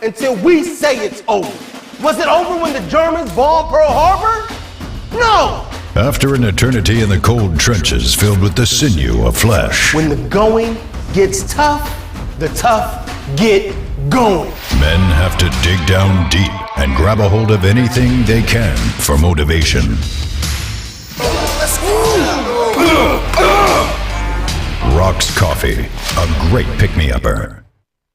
until we say it's over. Was it over when the Germans bombed Pearl Harbor? No! After an eternity in the cold trenches filled with the sinew of flesh. When the going gets tough, the tough get going. Men have to dig down deep and grab a hold of anything they can for motivation. Rock's Coffee, a great pick-me-upper.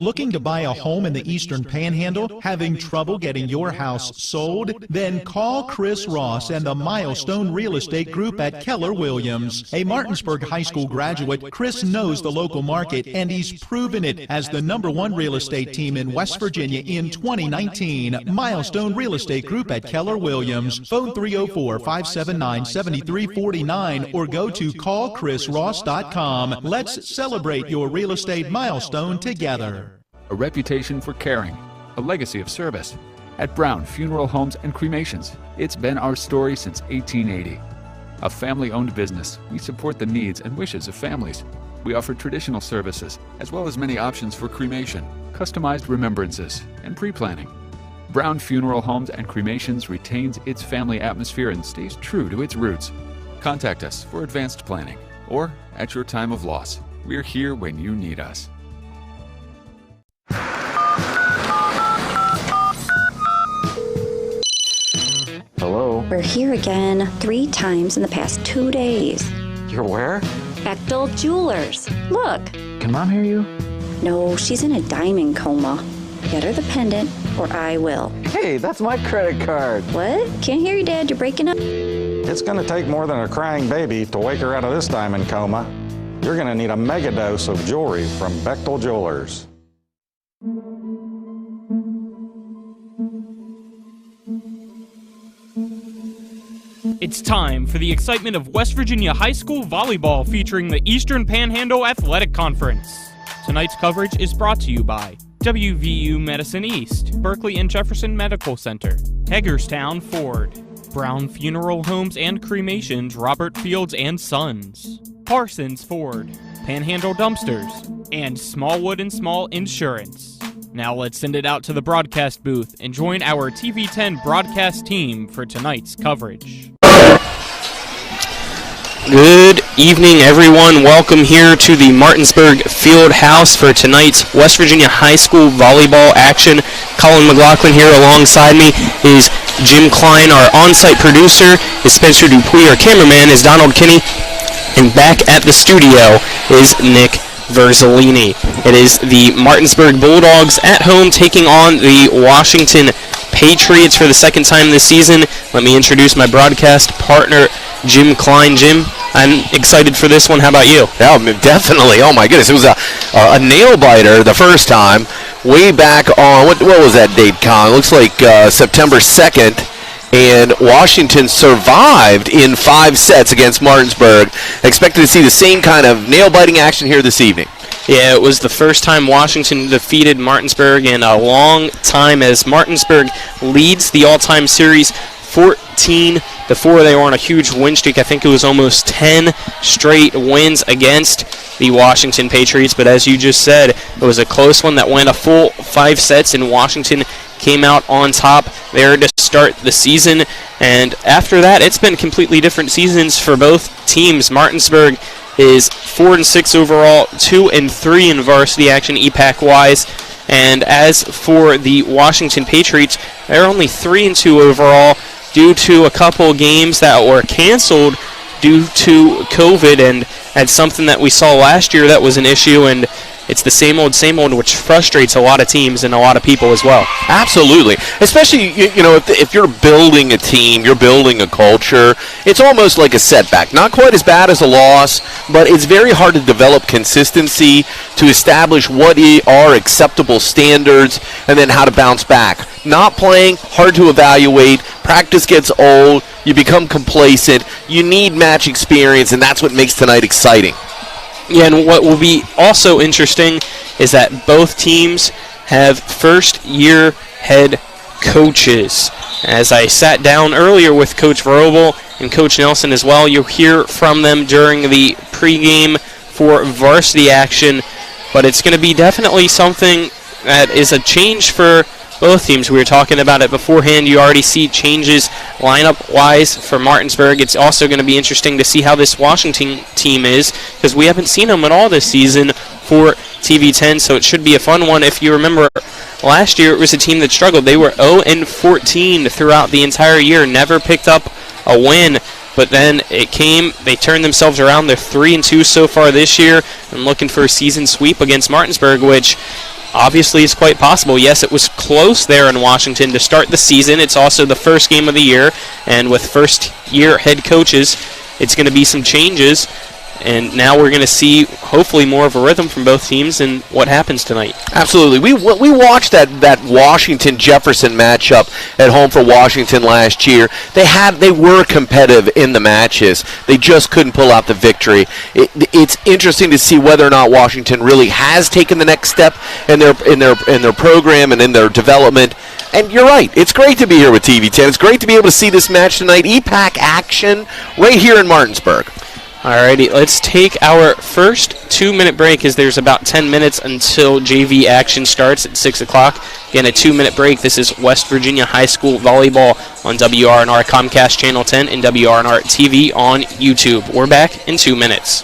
Looking to buy a home in the Eastern Panhandle? Having trouble getting your house sold? Then call Chris Ross and the Milestone Real Estate Group at Keller Williams. A Martinsburg High School graduate, Chris knows the local market, and he's proven it as the #1 real estate team in West Virginia in 2019. Milestone Real Estate Group at Keller Williams. Phone 304-579-7349 or go to callchrisross.com. Let's celebrate your real estate milestone together. A reputation for caring, a legacy of service. At Brown Funeral Homes and Cremations, it's been our story since 1880. A family-owned business, we support the needs and wishes of families. We offer traditional services, as well as many options for cremation, customized remembrances, and pre-planning. Brown Funeral Homes and Cremations retains its family atmosphere and stays true to its roots. Contact us for advanced planning, or at your time of loss. We're here when you need us. Hello? We're here again 3 times in the past 2 days. You're where? Bechtel Jewelers. Look. Can Mom hear you? No, she's in a diamond coma. Get her the pendant, or I will. Hey, that's my credit card. What? Can't hear you, Dad. You're breaking up. It's gonna take more than a crying baby to wake her out of this diamond coma. You're gonna need a mega dose of jewelry from Bechtel Jewelers. It's time for the excitement of West Virginia High School volleyball featuring the Eastern Panhandle Athletic Conference. Tonight's coverage is brought to you by WVU Medicine East, Berkeley and Jefferson Medical Center, Hagerstown Ford, Brown Funeral Homes and Cremations, Robert Fields and Sons, Parsons Ford, Panhandle Dumpsters, and Smallwood and Small Insurance. Now let's send it out to the broadcast booth and join our TV10 broadcast team for tonight's coverage. Good evening, everyone. Welcome here to the Martinsburg Field House for tonight's West Virginia High School volleyball action. Colin McLaughlin here alongside me is Jim Klein, our on-site producer, is Spencer Dupuis, our cameraman is Donald Kinney, and back at the studio is Nick Verzolini. It is the Martinsburg Bulldogs at home taking on the Washington Patriots for the second time this season. Let me introduce my broadcast partner, Jim Klein. Jim, I'm excited for this one. How about you? Yeah, definitely. Oh my goodness, it was a nail biter the first time, way back on what was that date, Con? Looks like September 2nd, and Washington survived in 5 sets against Martinsburg. Expected to see the same kind of nail biting action here this evening. Yeah, it was the first time Washington defeated Martinsburg in a long time, as Martinsburg leads the all-time series 14-4. They were on a huge win streak. I think it was almost 10 straight wins against the Washington Patriots. But as you just said, it was a close one that went a full 5 sets, and Washington came out on top there to start the season. And after that, it's been completely different seasons for both teams. Martinsburg is 4-6 overall, 2-3 in varsity action EPAC-wise. And as for the Washington Patriots, they're only 3-2 overall due to a couple games that were canceled due to COVID, and that's something that we saw last year that was an issue, and it's the same old, which frustrates a lot of teams and a lot of people as well. Absolutely. Especially, you know, if you're building a team, you're building a culture, it's almost like a setback. Not quite as bad as a loss, but it's very hard to develop consistency, to establish what are acceptable standards, and then how to bounce back. Not playing, hard to evaluate, practice gets old, you become complacent, you need match experience, and that's what makes tonight exciting. Yeah, and what will be also interesting is that both teams have first-year head coaches. As I sat down earlier with Coach Vrobel and Coach Nelson as well, you'll hear from them during the pregame for varsity action, but it's going to be definitely something that is a change for both teams. We were talking about it beforehand. You already see changes lineup-wise for Martinsburg. It's also going to be interesting to see how this Washington team is, because we haven't seen them at all this season for TV10, so it should be a fun one. If you remember, last year it was a team that struggled. They were 0-14 throughout the entire year, never picked up a win. But then it came, they turned themselves around. They're 3-2 so far this year and looking for a season sweep against Martinsburg, which obviously is quite possible. Yes, it was close there in Washington to start the season. It's also the first game of the year, and with first-year head coaches, it's going to be some changes. And now we're going to see, hopefully, more of a rhythm from both teams and what happens tonight. Absolutely. We watched that Washington-Jefferson matchup at home for Washington last year. They were competitive in the matches. They just couldn't pull out the victory. It's interesting to see whether or not Washington really has taken the next step in their program and in their development. And you're right. It's great to be here with TV10. It's great to be able to see this match tonight. EPAC action right here in Martinsburg. Alrighty, let's take our first 2-minute break, as there's about 10 minutes until JV action starts at 6 o'clock. Again, a 2-minute break. This is West Virginia High School Volleyball on WRNR Comcast Channel 10 and WRNR TV on YouTube. We're back in 2 minutes.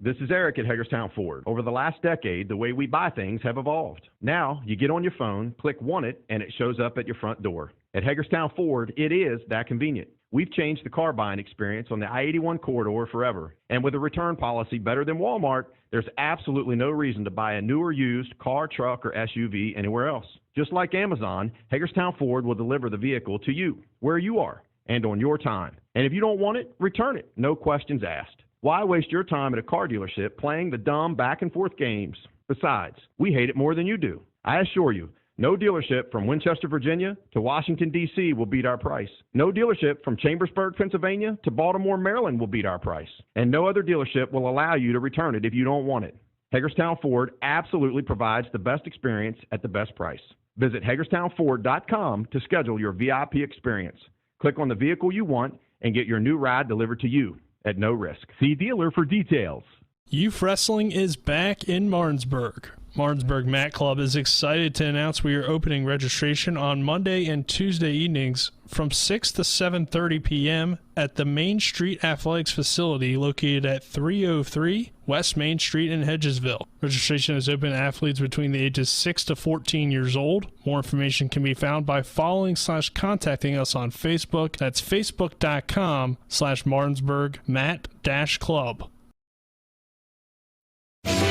This is Eric at Hagerstown Ford. Over the last decade, the way we buy things have evolved. Now, you get on your phone, click Want It, and it shows up at your front door. At Hagerstown Ford, it is that convenient. We've changed the car buying experience on the I-81 corridor forever. And with a return policy better than Walmart, there's absolutely no reason to buy a new or used car, truck, or SUV anywhere else. Just like Amazon, Hagerstown Ford will deliver the vehicle to you, where you are, and on your time. And if you don't want it, return it. No questions asked. Why waste your time at a car dealership playing the dumb back-and-forth games? Besides, we hate it more than you do. I assure you, no dealership from Winchester, Virginia to Washington, D.C. will beat our price. No dealership from Chambersburg, Pennsylvania to Baltimore, Maryland will beat our price. And no other dealership will allow you to return it if you don't want it. Hagerstown Ford absolutely provides the best experience at the best price. Visit HagerstownFord.com to schedule your VIP experience. Click on the vehicle you want and get your new ride delivered to you at no risk. See dealer for details. Youth Wrestling is back in Martinsburg. Martinsburg Mat Club is excited to announce we are opening registration on Monday and Tuesday evenings from 6 to 7:30 p.m. at the Main Street Athletics facility located at 303 West Main Street in Hedgesville. Registration is open to athletes between the ages 6 to 14 years old. More information can be found by following/contacting us on Facebook. That's facebook.com/Martinsburg Mat-Club.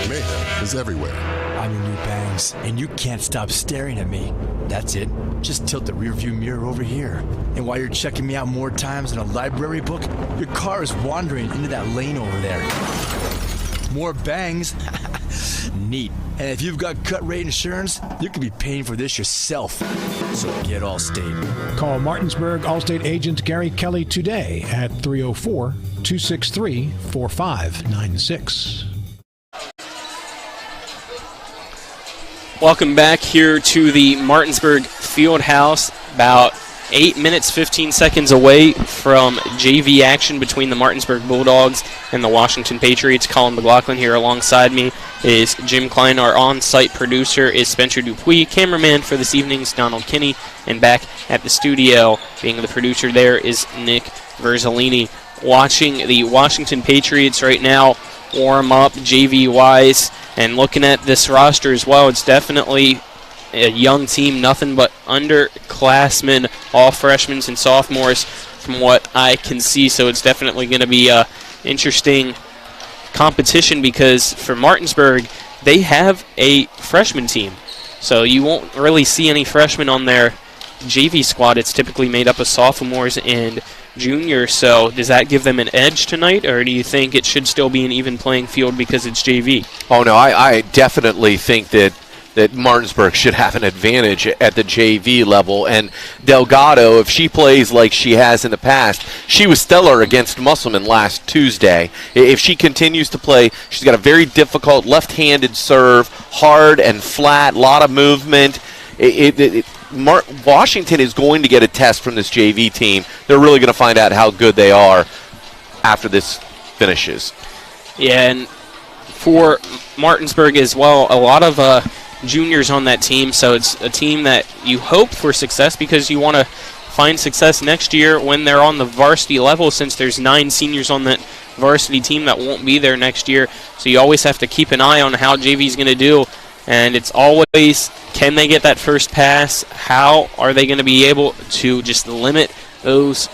Mayhem is everywhere. I'm your new bangs, and you can't stop staring at me. That's it. Just tilt the rearview mirror over here. And while you're checking me out more times than a library book, your car is wandering into that lane over there. More bangs? Neat. And if you've got cut rate insurance, you could be paying for this yourself. So get Allstate. Call Martinsburg Allstate agent Gary Kelly today at 304-263-4596. Welcome back here to the Martinsburg Fieldhouse, about 8 minutes, 15 seconds away from JV action between the Martinsburg Bulldogs and the Washington Patriots. Colin McLaughlin here alongside me is Jim Klein. Our on-site producer is Spencer Dupuis. Cameraman for this evening is Donald Kinney. And back at the studio, being the producer there, is Nick Verzolini. Watching the Washington Patriots right now warm up JV-wise. And looking at this roster as well, it's definitely a young team, nothing but underclassmen, all freshmen and sophomores from what I can see. So it's definitely going to be a interesting competition, because for Martinsburg, they have a freshman team. So you won't really see any freshmen on their JV squad. It's typically made up of sophomores and juniors. So does that give them an edge tonight, or do you think it should still be an even playing field because it's JV? Oh, no, I definitely think that Martinsburg should have an advantage at the JV level. And Delgado, if she plays like she has in the past, she was stellar against Musselman last Tuesday. If she continues to play, she's got a very difficult left-handed serve, hard and flat, a lot of movement. Washington is going to get a test from this JV team. They're really going to find out how good they are after this finishes. Yeah, and for Martinsburg as well, a lot of juniors on that team, so it's a team that you hope for success because you want to find success next year when they're on the varsity level, since there's 9 seniors on that varsity team that won't be there next year. So you always have to keep an eye on how JV's going to do, and it's always, can they get that first pass? How are they going to be able to just limit those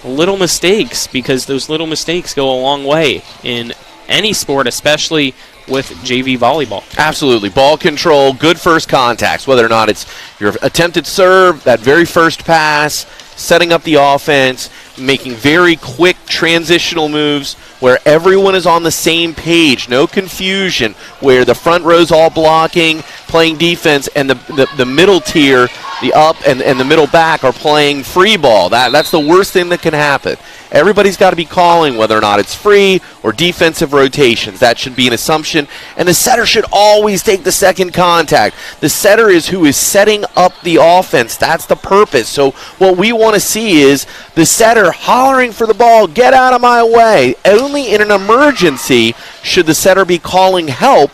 little mistakes, because those little mistakes go a long way in any sport, especially with JV volleyball. Absolutely. Ball control, good first contacts, whether or not it's your attempted serve, that very first pass, setting up the offense, making very quick transitional moves where everyone is on the same page, no confusion, where the front row's all blocking, playing defense, and the middle tier, the up and the middle back are playing free ball. That's the worst thing that can happen. Everybody's got to be calling whether or not it's free or defensive rotations. That should be an assumption. And the setter should always take the second contact. The setter is who is setting up the offense. That's the purpose. So what we want to see is the setter hollering for the ball, get out of my way. Only in an emergency should the setter be calling help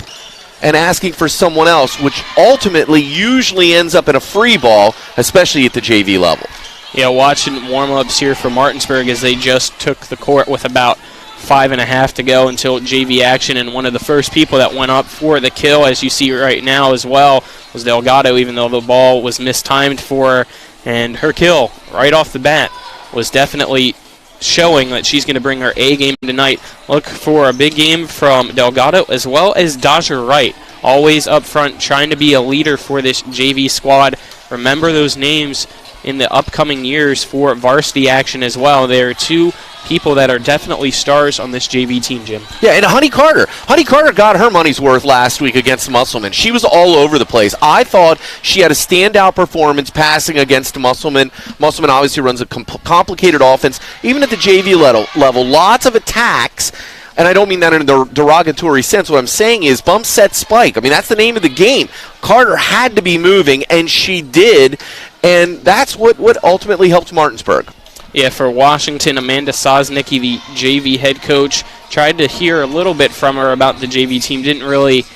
and asking for someone else, which ultimately usually ends up in a free ball, especially at the JV level. Yeah, watching warm-ups here for Martinsburg as they just took the court with about 5.5 to go until JV action, and one of the first people that went up for the kill, as you see right now as well, was Delgado, even though the ball was mistimed for her, and her kill right off the bat was definitely showing that she's going to bring her A game tonight. Look for a big game from Delgado as well as Dodger Wright, always up front trying to be a leader for this JV squad. Remember those names in the upcoming years for varsity action as well. There are 2 people that are definitely stars on this JV team, Jim. Yeah, and Honey Carter. Honey Carter got her money's worth last week against Musselman. She was all over the place. I thought she had a standout performance passing against Musselman. Musselman obviously runs a complicated offense. Even at the JV level, lots of attacks. And I don't mean that in a derogatory sense. What I'm saying is bump, set, spike. I mean, that's the name of the game. Carter had to be moving, and she did. And that's what ultimately helped Martinsburg. Yeah, for Washington, Amanda Sosnicki, the JV head coach, tried to hear a little bit from her about the JV team. Didn't really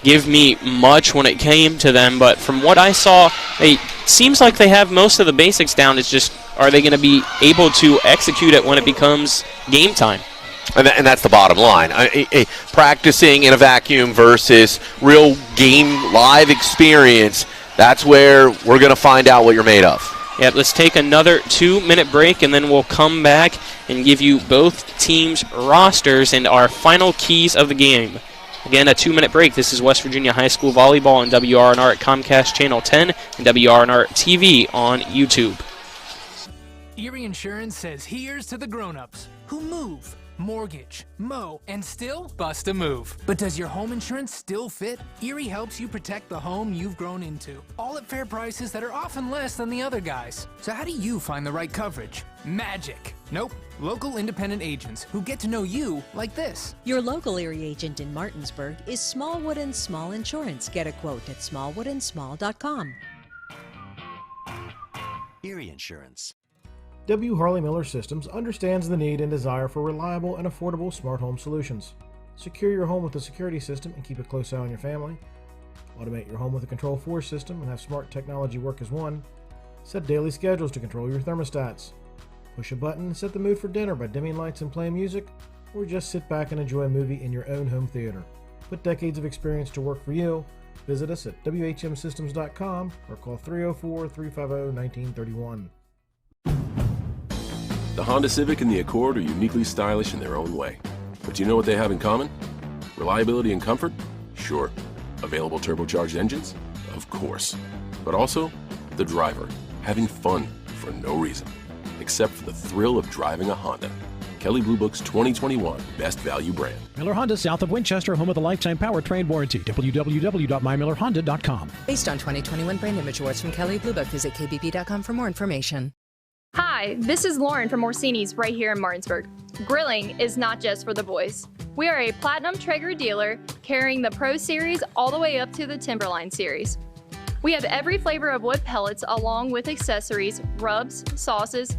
give me much when it came to them, but from what I saw, it seems like they have most of the basics down. It's just, are they going to be able to execute it when it becomes game time? And that's the bottom line. Practicing in a vacuum versus real game live experience, that's where we're going to find out what you're made of. Yeah, let's take another 2-minute break, and then we'll come back and give you both teams' rosters and our final keys of the game. Again, a 2-minute break. This is West Virginia High School Volleyball on WRNR at Comcast Channel 10 and WRNR TV on YouTube. Erie Insurance says here's to the grown-ups who move, mortgage, mow, and still bust a move. But does your home insurance still fit? Erie helps you protect the home you've grown into, all at fair prices that are often less than the other guys. So how do you find the right coverage? Magic. Nope. Local independent agents who get to know you like this. Your local Erie agent in Martinsburg is Smallwood & Small Insurance. Get a quote at smallwoodandsmall.com. Erie Insurance. W. Harley Miller Systems understands the need and desire for reliable and affordable smart home solutions. Secure your home with a security system and keep a close eye on your family. Automate your home with a Control4 system and have smart technology work as one. Set daily schedules to control your thermostats. Push a button and set the mood for dinner by dimming lights and playing music, or just sit back and enjoy a movie in your own home theater. Put decades of experience to work for you. Visit us at WHMsystems.com or call 304-350-1931. The Honda Civic and the Accord are uniquely stylish in their own way. But do you know what they have in common? Reliability and comfort? Sure. Available turbocharged engines? Of course. But also, the driver, having fun for no reason, except for the thrill of driving a Honda. Kelley Blue Book's 2021 Best Value Brand. Miller Honda, south of Winchester, home of the lifetime powertrain warranty. www.mymillerhonda.com. Based on 2021 brand image awards from Kelley Blue Book, visit kbb.com for more information. Hi, this is Lauren from Orsini's right here in Martinsburg. Grilling is not just for the boys. We are a Platinum Traeger dealer carrying the Pro Series all the way up to the Timberline Series. We have every flavor of wood pellets along with accessories, rubs, sauces,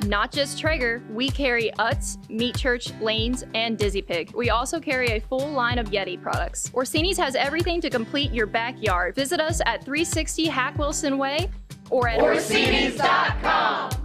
Not just Traeger, we carry Utz, Meat Church, Lanes, and Dizzy Pig. We also carry a full line of Yeti products. Orsini's has everything to complete your backyard. Visit us at 360 Hack Wilson Way or at Orsinis.com.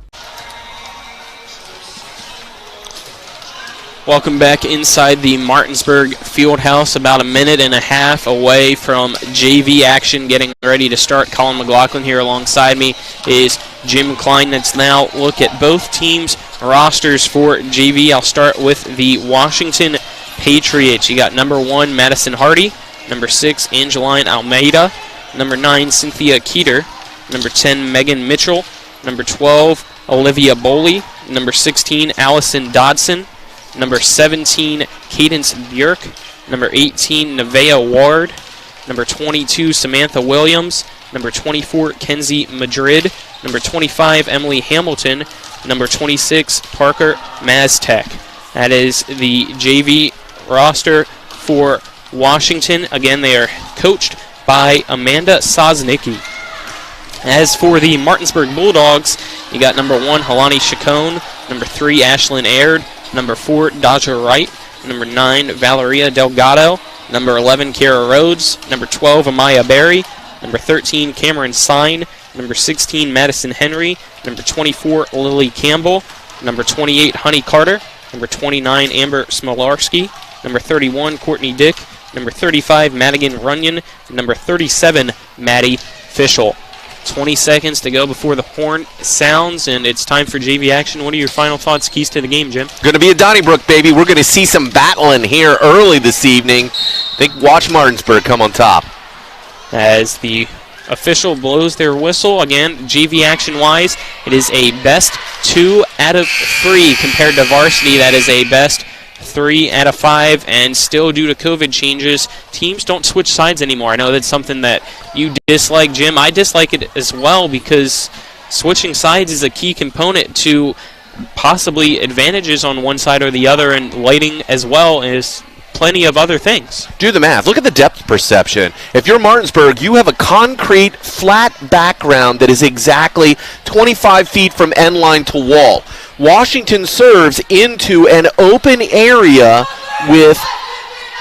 Welcome back inside the Martinsburg Fieldhouse, about a minute and a half away from JV action getting ready to start. Colin McLaughlin here alongside me is Jim Klein. Let's now look at both teams' rosters for JV. I'll start with the Washington Patriots. You got number 1, Madison Hardy, number 6, Angeline Almeida, number 9, Cynthia Keeter, number 10, Megan Mitchell, number 12, Olivia Boley, number 16, Allison Dodson, number 17, Cadence Bjork, number 18, Nevaeh Ward, number 22, Samantha Williams, number 24, Kenzie Madrid, number 25, Emily Hamilton, number 26, Parker Maztek. That is the JV roster for Washington. Again, they are coached by Amanda Sosnicki. As for the Martinsburg Bulldogs, you got number 1, Helani Chacon, number 3, Ashlyn Aird, number 4, Dodger Wright, number 9, Valeria Delgado, number 11, Kara Rhodes, number 12, Amaya Berry, number 13, Cameron Sine, number 16, Madison Henry, number 24, Lily Campbell, number 28, Honey Carter, number 29, Amber Smolarski, number 31, Courtney Dick, number 35, Madigan Runyon, and number 37, Maddie Fischel. 20 seconds to go before the horn sounds, and it's time for JV action. What are your final thoughts, keys to the game, Jim? Going to be a Donnybrook, baby. We're going to see some battling here early this evening. I think watch Martinsburg come on top. As the official blows their whistle, again, JV action-wise, it is a best 2 out of 3 compared to varsity. That is a best 3 out of 5, and still due to COVID changes, teams don't switch sides anymore. I know that's something that you dislike, Jim. I dislike it as well because switching sides is a key component to possibly advantages on one side or the other, and lighting as well as plenty of other things. Do the math. Look at the depth perception. If you're Martinsburg, you have a concrete, flat background that is exactly 25 feet from end line to wall. Washington serves into an open area with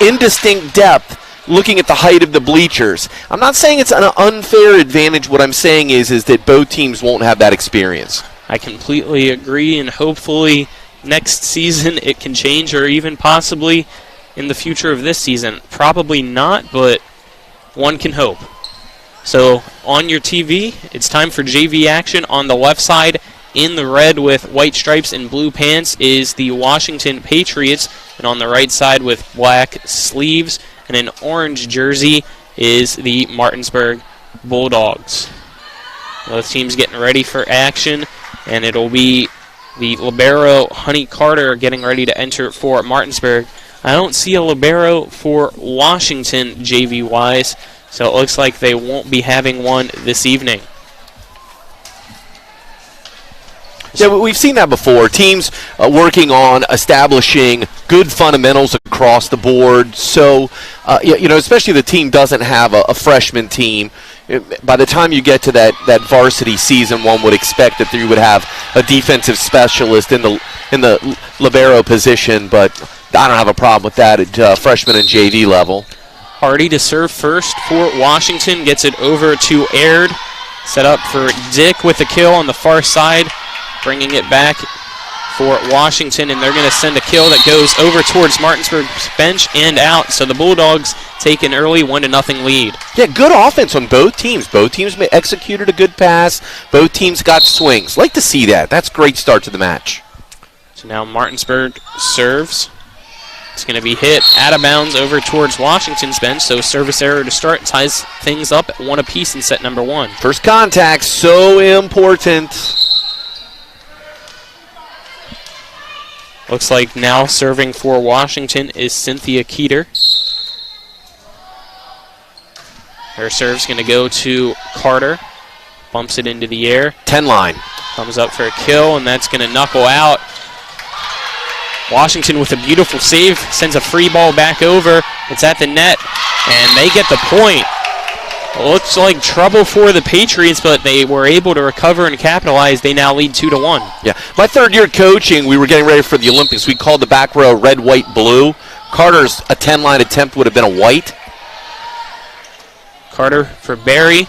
indistinct depth, looking at the height of the bleachers. I'm not saying it's an unfair advantage. What I'm saying is that both teams won't have that experience. I completely agree, and hopefully next season it can change, or even possibly in the future of this season. Probably not, but one can hope. So on your TV, it's time for JV action. On the left side, in the red with white stripes and blue pants, is the Washington Patriots, and on the right side with black sleeves and an orange jersey is the Martinsburg Bulldogs. Both teams getting ready for action, and it'll be the libero Honey Carter getting ready to enter for Martinsburg. I don't see a libero for Washington JV-wise, so it looks like they won't be having one this evening. Yeah, we've seen that before. Teams working on establishing good fundamentals across the board. So, especially the team doesn't have a freshman team. By the time you get to that varsity season, one would expect that you would have a defensive specialist in the libero position, but I don't have a problem with that at freshman and JV level. Hardy to serve first for Washington, gets it over to Aird. Set up for Dick with the kill on the far side, bringing it back for Washington, and they're going to send a kill that goes over towards Martinsburg's bench and out. So the Bulldogs take an early 1-0 lead. Yeah, good offense on both teams. Both teams executed a good pass. Both teams got swings. Like to see that. That's a great start to the match. So now Martinsburg serves. It's going to be hit out of bounds over towards Washington's bench, so service error to start ties things up at 1 apiece in set number 1. First contact, so important. Looks like now serving for Washington is Cynthia Keeter. Her serve's going to go to Carter. Bumps it into the air. 10 line. Comes up for a kill, and that's going to knuckle out. Washington with a beautiful save, sends a free ball back over. It's at the net, and they get the point. Looks like trouble for the Patriots, but they were able to recover and capitalize. They now lead 2-1. Yeah, my third year coaching, we were getting ready for the Olympics. We called the back row red, white, blue. Carter's a 10-line attempt would have been a white. Carter for Barry.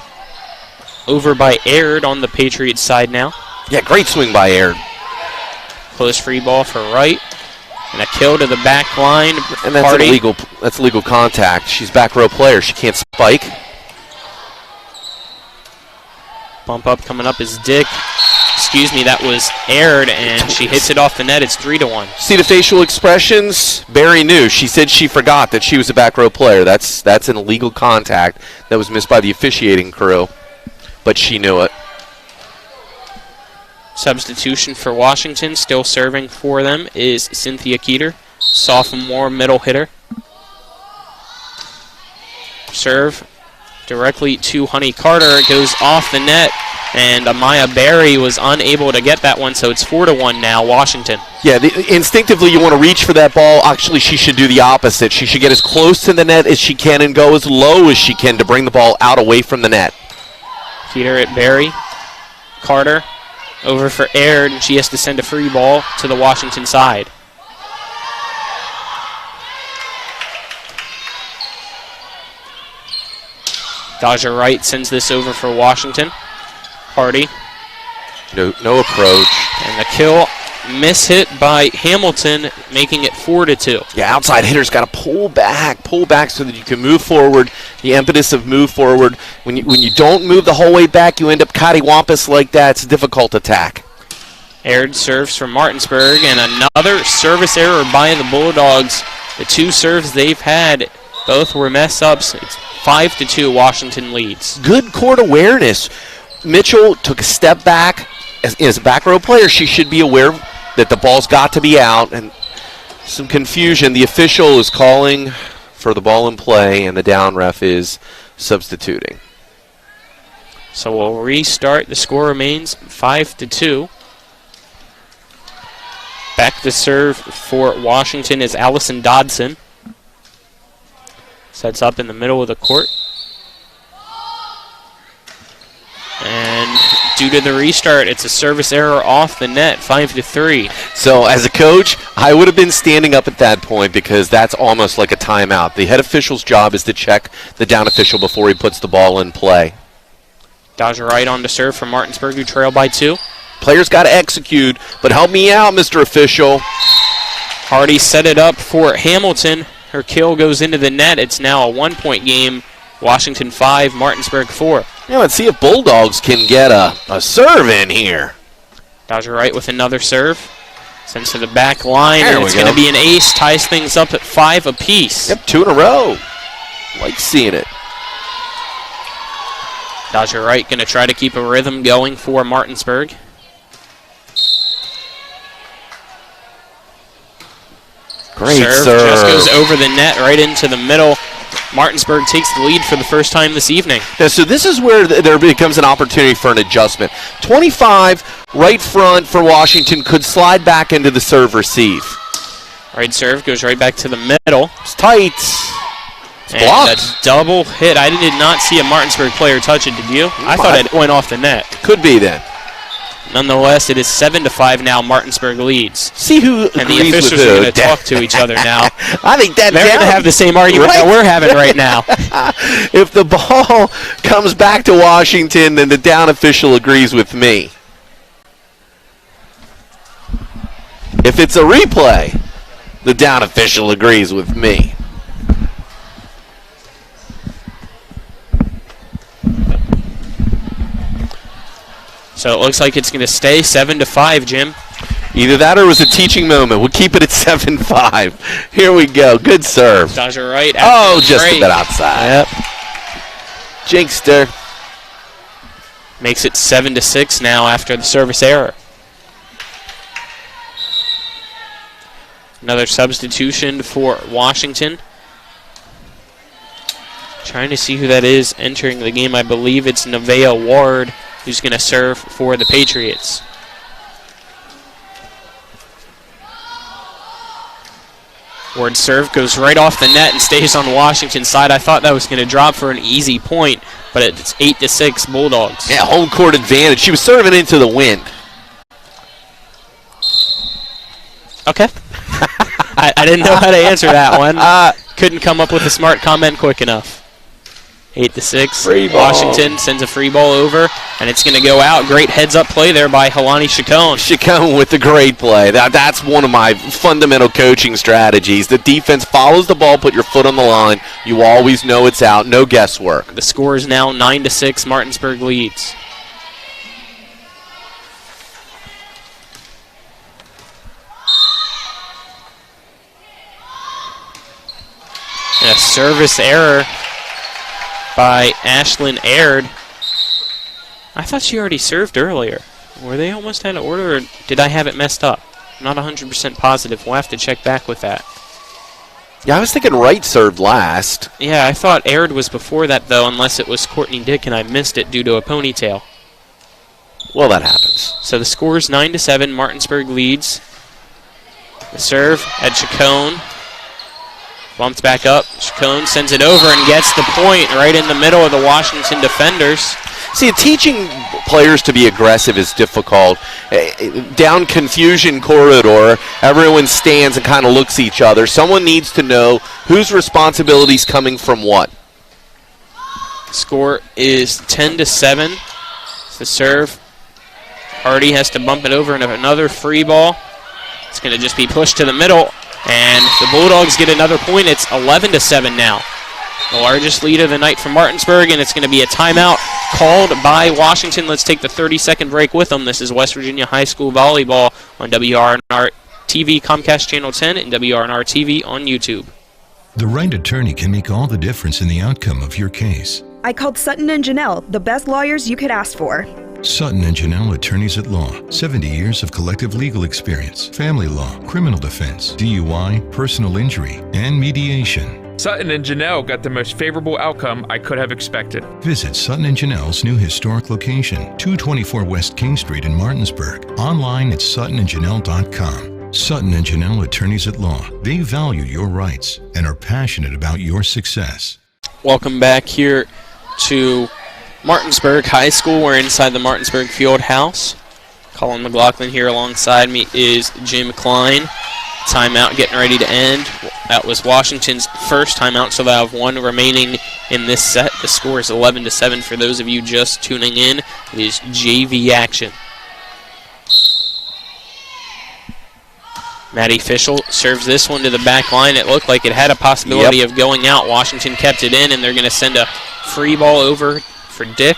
Over by Aird on the Patriots side now. Yeah, great swing by Aird. Close free ball for Wright. And a kill to the back line. And that's illegal contact. She's back row player. She can't spike. Bump up coming up is Dick. Excuse me, that was Aird, and she hits it off the net. It's 3-1. See the facial expressions? Barry knew. She said she forgot that she was a back row player. That's an illegal contact that was missed by the officiating crew, but she knew it. Substitution for Washington, still serving for them, is Cynthia Keeter, sophomore middle hitter. Serve directly to Honey Carter. It goes off the net, and Amaya Barry was unable to get that one, so it's 4-1 now, Washington. Yeah, instinctively you want to reach for that ball. Actually, she should do the opposite. She should get as close to the net as she can and go as low as she can to bring the ball out away from the net. Keeter at Barry. Carter over for Aird, and she has to send a free ball to the Washington side. Daja Wright sends this over for Washington. Hardy. No approach. And the kill, miss hit by Hamilton, making it 4-2. Yeah, outside hitter's got to pull back so that you can move forward. The impetus of move forward. When you don't move the whole way back, you end up cattywampus like that. It's a difficult attack. Aird serves from Martinsburg, and another service error by the Bulldogs. The two serves they've had, both were mess-ups. It's 5-2, Washington leads. Good court awareness. Mitchell took a step back. As a back row player, she should be aware that the ball's got to be out, and some confusion. The official is calling for the ball in play, and the down ref is substituting. So we'll restart. The score remains 5-2. Back to serve for Washington is Allison Dodson. Sets up in the middle of the court. And due to the restart, it's a service error off the net, 5-3. So as a coach, I would have been standing up at that point because that's almost like a timeout. The head official's job is to check the down official before he puts the ball in play. Daja Wright on to serve for Martinsburg, who trail by 2. Players got to execute, but help me out, Mr. Official. Hardy set it up for Hamilton. Her kill goes into the net. It's now a 1-point game. Washington 5, Martinsburg 4. Yeah, let's see if Bulldogs can get a serve in here. Daja Wright with another serve. Sends to the back line, and it's going to be an ace. Ties things up at 5 apiece. Yep, 2 in a row. Like seeing it. Daja Wright going to try to keep a rhythm going for Martinsburg. Great serve. Just goes over the net right into the middle. Martinsburg takes the lead for the first time this evening. Yeah, so this is where there becomes an opportunity for an adjustment. 25 right front for Washington could slide back into the serve receive. Right serve goes right back to the middle. It's tight. It's blocked. A double hit. I did not see a Martinsburg player touch it, did you? I thought it went off the net. Could be then. Nonetheless, it is 7-5 now. Martinsburg leads. See who and the agrees officials with are who. going to talk to each other now. I think that's they're going to have the same argument that we're having right now. If the ball comes back to Washington, then the down official agrees with me. If it's a replay, the down official agrees with me. So it looks like it's going to stay 7-5, Jim. Either that or it was a teaching moment. We'll keep it at 7-5. Here we go. Good serve. Daja Wright. Oh, just a bit outside. Yep. Jinxed her. Makes it 7-6 now after the service error. Another substitution for Washington. Trying to see who that is entering the game. I believe it's Nevaeh Ward, who's going to serve for the Patriots. Ward serve goes right off the net and stays on Washington's side. I thought that was going to drop for an easy point, but it's 8-6 Bulldogs. Yeah, home court advantage. She was serving into the wind. Okay. I didn't know how to answer that one. Couldn't come up with a smart comment quick enough. 8-6. Washington sends a free ball over, and it's going to go out. Great heads-up play there by Helani Chacon. Chacon with the great play. That's one of my fundamental coaching strategies. The defense follows the ball, put your foot on the line. You always know it's out. No guesswork. The score is now 9-6. Martinsburg leads. And a service error by Ashlyn Aird. I thought she already served earlier. Were they almost out of order, or did I have it messed up? I'm not 100% positive. We'll have to check back with that. Yeah, I was thinking Wright served last. Yeah, I thought Aird was before that, though, unless it was Courtney Dick and I missed it due to a ponytail. Well, that happens. So the score is 9-7. Martinsburg leads. The serve at Chacon. Bumped back up. Chacon sends it over and gets the point right in the middle of the Washington defenders. See, teaching players to be aggressive is difficult. Down confusion corridor, everyone stands and kind of looks at each other. Someone needs to know whose responsibility is coming from what. Score is 10-7. It's the serve. Hardy has to bump it over and another free ball. It's going to just be pushed to the middle. And the Bulldogs get another point. It's 11-7 now. The largest lead of the night for Martinsburg, and it's going to be a timeout called by Washington. Let's take the 30-second break with them. This is West Virginia High School Volleyball on WRNR TV, Comcast Channel 10, and WRNR TV on YouTube. The right attorney can make all the difference in the outcome of your case. I called Sutton and Janelle, the best lawyers you could ask for. Sutton and Janelle Attorneys at Law. 70 years of collective legal experience. Family law, criminal defense, DUI, personal injury, and mediation. Sutton and Janelle got the most favorable outcome I could have expected. Visit Sutton and Janelle's new historic location, 224 West King Street in Martinsburg. Online at suttonandjanelle.com. Sutton and Janelle Attorneys at Law. They value your rights and are passionate about your success. Welcome back here to Martinsburg High School. We're inside the Martinsburg Field House. Colin McLaughlin here alongside me is Jim Klein. Timeout getting ready to end. That was Washington's first timeout, so they'll have one remaining in this set. The score is 11-7 for those of you just tuning in. It is JV action. Maddie Fischel serves this one to the back line. It looked like it had a possibility of going out. Washington kept it in, and they're going to send a free ball over for Dick.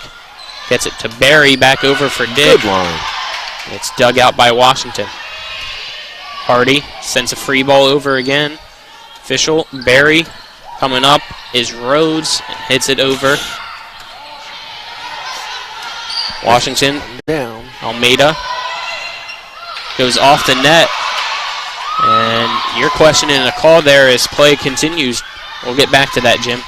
Gets it to Barry, back over for Dick. Good line. It's dug out by Washington. Hardy sends a free ball over again. Fischel, Barry, coming up is Rhodes, hits it over. Washington, down. Almeida goes off the net. And you're questioning a call there as play continues. We'll get back to that, Jim.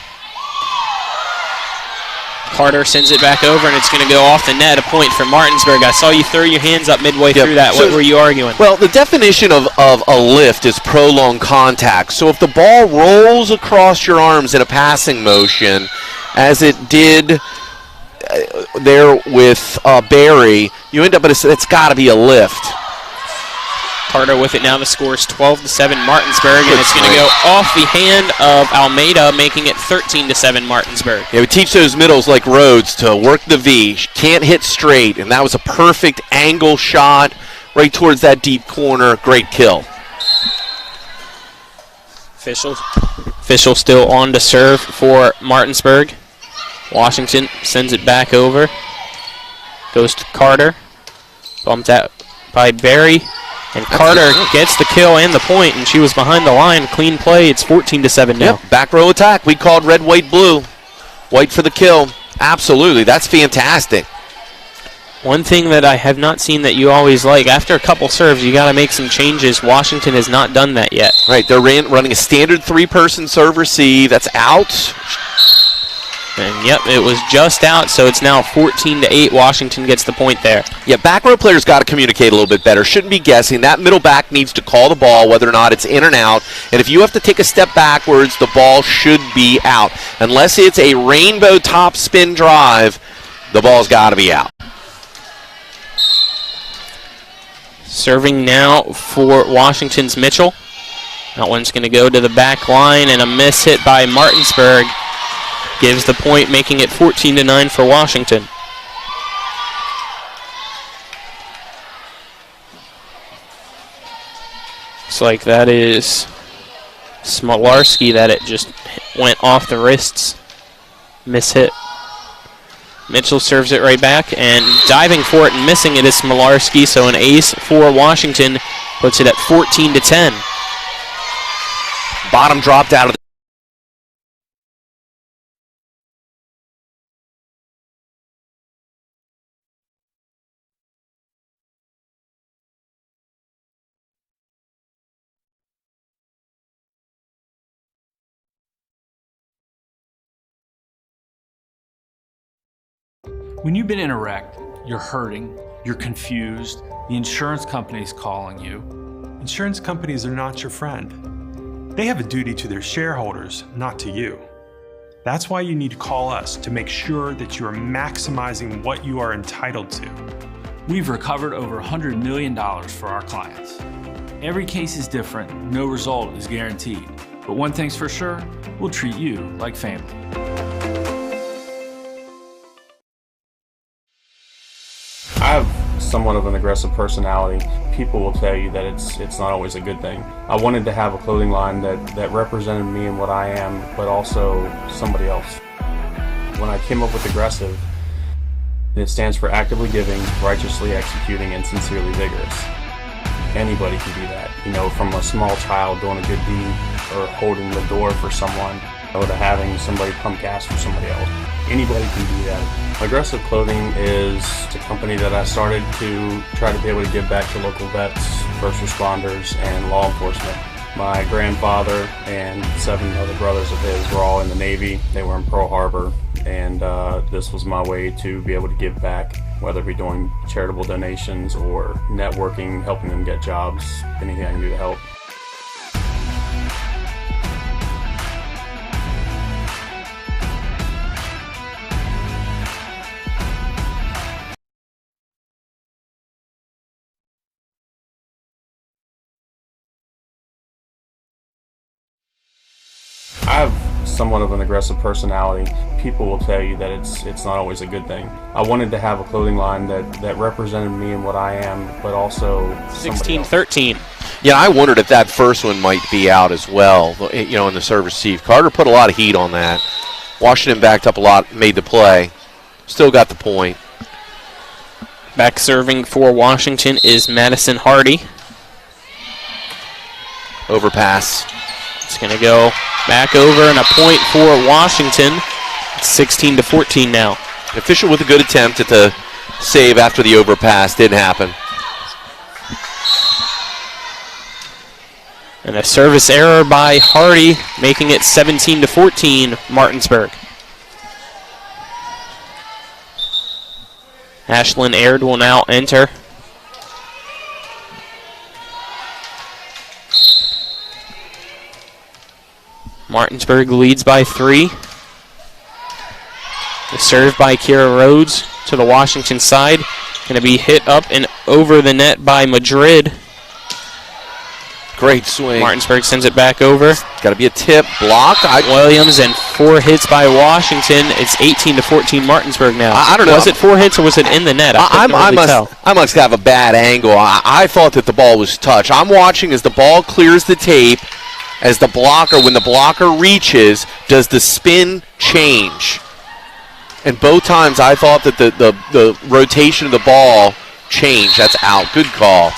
Carter sends it back over, and it's going to go off the net. A point for Martinsburg. I saw you throw your hands up midway through that. What were you arguing? Well, the definition of a lift is prolonged contact. So if the ball rolls across your arms in a passing motion, as it did there with Barry, you end up at it's got to be a lift. Carter with it now. The score is 12-7 Martinsburg, and it's going to go off the hand of Almeida, making it 13-7 Martinsburg. Yeah, we teach those middles like Rhodes to work the V. She can't hit straight, and that was a perfect angle shot right towards that deep corner. Great kill. Fischel still on to serve for Martinsburg. Washington sends it back over. Goes to Carter. Bumped out by Barry. And Carter gets the kill and the point, and she was behind the line. Clean play. It's 14-7 now. Yep, back row attack. We called red, white, blue. White for the kill. Absolutely. That's fantastic. One thing that I have not seen that you always like, after a couple serves, you got to make some changes. Washington has not done that yet. Right, they're running a standard three-person serve receive. That's out. And yep, it was just out, so it's now 14-8. Washington gets the point there. Yeah, back row players got to communicate a little bit better. Shouldn't be guessing. That middle back needs to call the ball, whether or not it's in and out. And if you have to take a step backwards, the ball should be out. Unless it's a rainbow top spin drive, the ball's got to be out. Serving now for Washington's Mitchell. That one's going to go to the back line, and a miss hit by Martinsburg gives the point, making it 14-9 for Washington. Looks like that is Smolarski that it just went off the wrists. Miss hit. Mitchell serves it right back, and diving for it and missing it is Smolarski, so an ace for Washington puts it at 14-10. Bottom dropped out of the When you've been in a wreck, you're hurting, you're confused, the insurance company's calling you. Insurance companies are not your friend. They have a duty to their shareholders, not to you. That's why you need to call us to make sure that you are maximizing what you are entitled to. We've recovered over $100 million for our clients. Every case is different, no result is guaranteed. But one thing's for sure, we'll treat you like family. I have somewhat of an aggressive personality. People will tell you that it's not always a good thing. I wanted to have a clothing line that represented me and what I am, but also somebody else. When I came up with aggressive, it stands for actively giving, righteously executing, and sincerely vigorous. Anybody can do that. You know, from a small child doing a good deed or holding the door for someone, or to having somebody pump gas for somebody else. Anybody can do that. Aggressive Clothing is a company that I started to try to be able to give back to local vets, first responders, and law enforcement. My grandfather and 7 other brothers of his were all in the Navy. They were in Pearl Harbor, and this was my way to be able to give back, whether it be doing charitable donations or networking, helping them get jobs, anything I can do to help. I have somewhat of an aggressive personality. People will tell you that it's not always a good thing. I wanted to have a clothing line that represented me and what I am, but also 16-13. Yeah, I wondered if that first one might be out as well, you know, in the serve receive. Carter put a lot of heat on that. Washington backed up a lot, made the play. Still got the point. Back serving for Washington is Madison Hardy. Overpass. It's going to go back over, and a point for Washington. It's 16-14 now. Official with a good attempt at the save after the overpass. Didn't happen. And a service error by Hardy, making it 17-14 Martinsburg. Ashlyn Aird will now enter. Martinsburg leads by 3. The serve by Kira Rhodes to the Washington side. Going to be hit up and over the net by Madrid. Great swing. Martinsburg sends it back over. Got to be a tip. Blocked. Williams, and 4 hits by Washington. It's 18-14 Martinsburg now. I don't know. Was it 4 hits or was it in the net? I must have a bad angle. I thought that the ball was touched. I'm watching as the ball clears the tape. As the blocker, when the blocker reaches, does the spin change? And both times I thought that the rotation of the ball changed. That's out. Good call.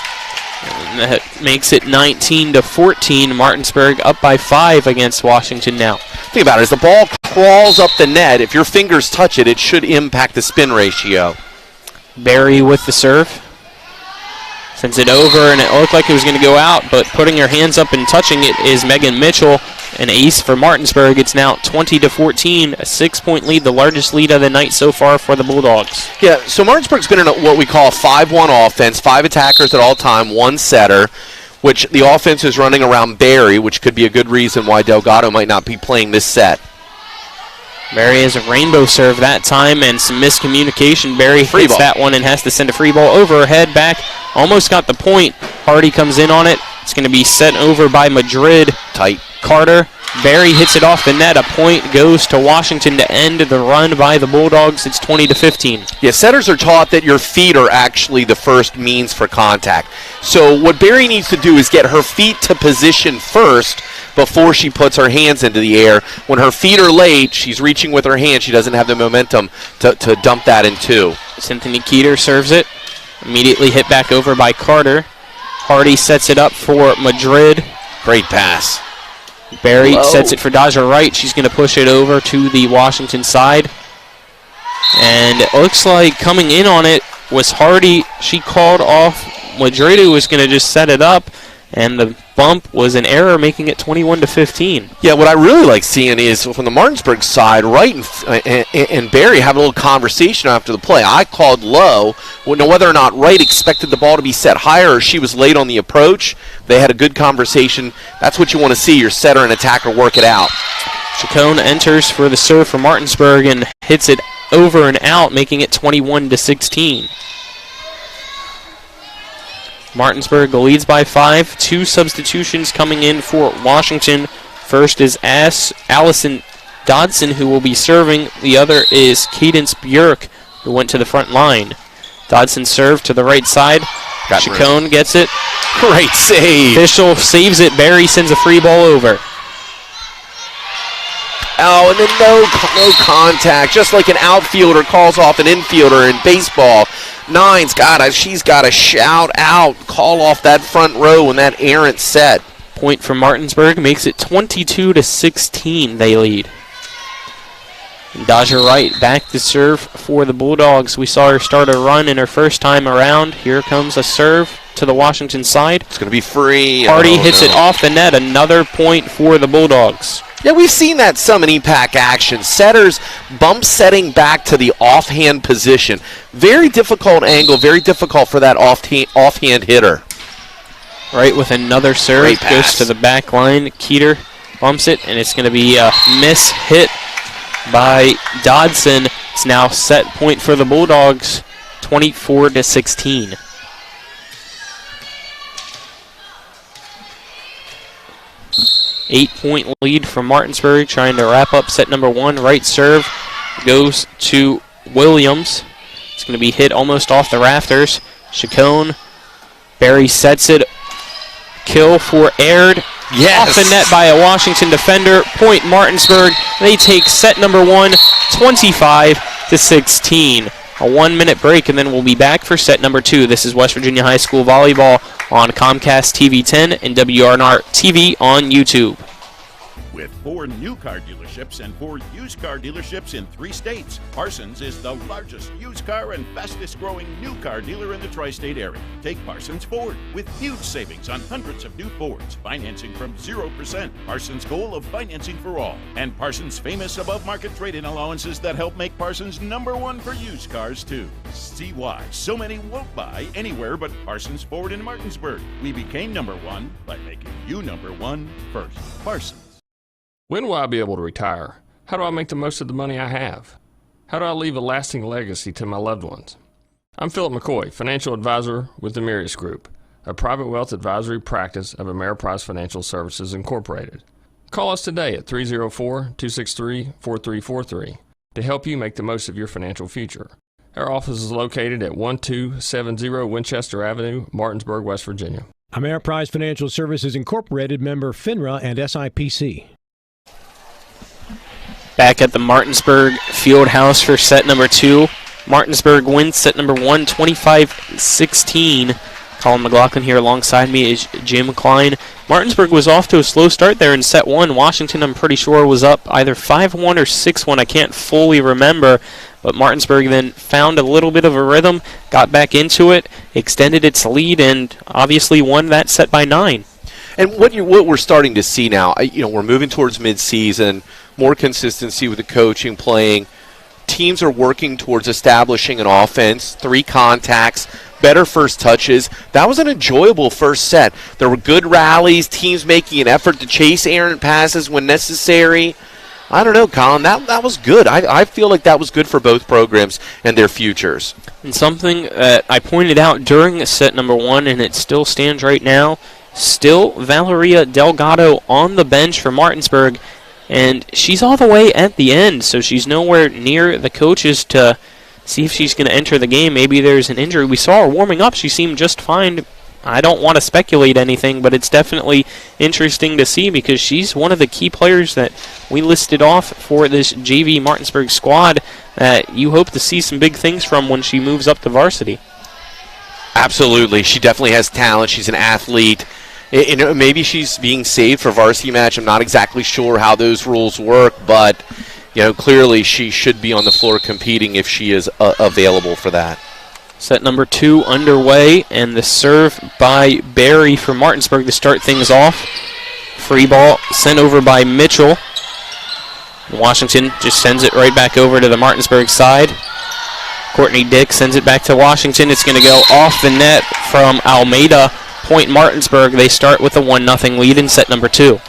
And that makes it 19-14. Martinsburg up by 5 against Washington now. Think about it. As the ball crawls up the net, if your fingers touch it, it should impact the spin ratio. Barry with the serve. Sends it over, and it looked like it was going to go out, but putting her hands up and touching it is Megan Mitchell, an ace for Martinsburg. It's now 20-14, a 6-point lead, the largest lead of the night so far for the Bulldogs. Yeah, so Martinsburg's been in what we call a 5-1 offense, 5 attackers at all time, 1 setter, which the offense is running around Barry, which could be a good reason why Delgado might not be playing this set. Barry has a rainbow serve that time and some miscommunication. Barry hits that one and has to send a free ball over, head back, almost got the point. Hardy comes in on it. It's going to be sent over by Madrid. Tight. Carter. Barry hits it off the net. A point goes to Washington to end the run by the Bulldogs. It's 20-15. Yeah, setters are taught that your feet are actually the first means for contact. So what Barry needs to do is get her feet to position first before she puts her hands into the air. When her feet are late, she's reaching with her hands. She doesn't have the momentum to dump that in two. Anthony Keeter serves it. Immediately hit back over by Carter. Hardy sets it up for Madrid. Great pass. Barry sets it for Dodger Wright. She's going to push it over to the Washington side. And it looks like coming in on it was Hardy. She called off Madrid, who was going to just set it up. And the bump was an error, making it 21-15. Yeah, what I really like seeing is from the Martinsburg side, Wright and Barry have a little conversation after the play. I called low. Whether or not Wright expected the ball to be set higher or she was late on the approach, they had a good conversation. That's what you want to see, your setter and attacker work it out. Chacon enters for the serve for Martinsburg and hits it over and out, making it 21-16. Martinsburg leads by 5. 2 substitutions coming in for Washington. First is Allison Dodson, who will be serving. The other is Cadence Bjork, who went to the front line. Dodson served to the right side. Chacon gets it. Great save. Fischel saves it. Barry sends a free ball over. Oh, and then no contact. Just like an outfielder calls off an infielder in baseball. She's got to shout out, call off that front row in that errant set. Point for Martinsburg makes it 22-16. They lead. Dodger Wright back to serve for the Bulldogs. We saw her start a run in her first time around. Here comes a serve to the Washington side. It's going to be free. Hardy hits it off the net. Another point for the Bulldogs. Yeah, we've seen that some in EPAC action. Setters bump setting back to the offhand position. Very difficult angle, very difficult for that offhand hitter. Right with another serve, goes to the back line. Keeter bumps it, and it's going to be a miss hit by Dodson. It's now set point for the Bulldogs, 24-16. Eight-point lead from Martinsburg, trying to wrap up set number 1. Right serve goes to Williams. It's going to be hit almost off the rafters. Chacon. Barry sets it. Kill for aired. Yes. Off the net by a Washington defender. Point Martinsburg. They take set number 1, 25-16. A 1-minute break, and then we'll be back for set number 2. This is West Virginia High School Volleyball on Comcast TV 10 and WRNR TV on YouTube. With 4 new car dealerships and 4 used car dealerships in 3 states, Parsons is the largest used car and fastest growing new car dealer in the tri-state area. Take Parsons Ford with huge savings on hundreds of new Fords, financing from 0%, Parsons' goal of financing for all, and Parsons' famous above-market trade-in allowances that help make Parsons #1 for used cars too. See why so many won't buy anywhere but Parsons Ford in Martinsburg. We became #1 by making you #1 first. Parsons. When will I be able to retire? How do I make the most of the money I have? How do I leave a lasting legacy to my loved ones? I'm Philip McCoy, financial advisor with the Mirius Group, a private wealth advisory practice of Ameriprise Financial Services Incorporated. Call us today at 304-263-4343 to help you make the most of your financial future. Our office is located at 1270 Winchester Avenue, Martinsburg, West Virginia. Ameriprise Financial Services Incorporated, member FINRA and SIPC. Back at the Martinsburg Fieldhouse for set number 2. Martinsburg wins set number 1, 25-16. Colin McLaughlin here alongside me is Jim Klein. Martinsburg was off to a slow start there in set 1. Washington, I'm pretty sure, was up either 5-1 or 6-1. I can't fully remember. But Martinsburg then found a little bit of a rhythm, got back into it, extended its lead, and obviously won that set by 9. And what we're starting to see now, we're moving towards midseason, more consistency with the coaching, playing. Teams are working towards establishing an offense, 3 contacts, better first touches. That was an enjoyable first set. There were good rallies, teams making an effort to chase errant passes when necessary. I don't know, Colin, that was good. I feel like that was good for both programs and their futures. And something that I pointed out during set number 1, and it still stands right now, still Valeria Delgado on the bench for Martinsburg, and she's all the way at the end, so she's nowhere near the coaches to see if she's going to enter the game. Maybe there's an injury. We saw her warming up. She seemed just fine. I don't want to speculate anything, but it's definitely interesting to see because she's one of the key players that we listed off for this JV Martinsburg squad that you hope to see some big things from when she moves up to varsity. Absolutely. She definitely has talent. She's an athlete. Maybe she's being saved for varsity match. I'm not exactly sure how those rules work, but clearly she should be on the floor competing if she is available for that. Set number 2 underway, and the serve by Barry for Martinsburg to start things off. Free ball sent over by Mitchell. Washington just sends it right back over to the Martinsburg side. Courtney Dick sends it back to Washington. It's going to go off the net from Almeida. Point Martinsburg. They start with a 1-0 lead in set number 2.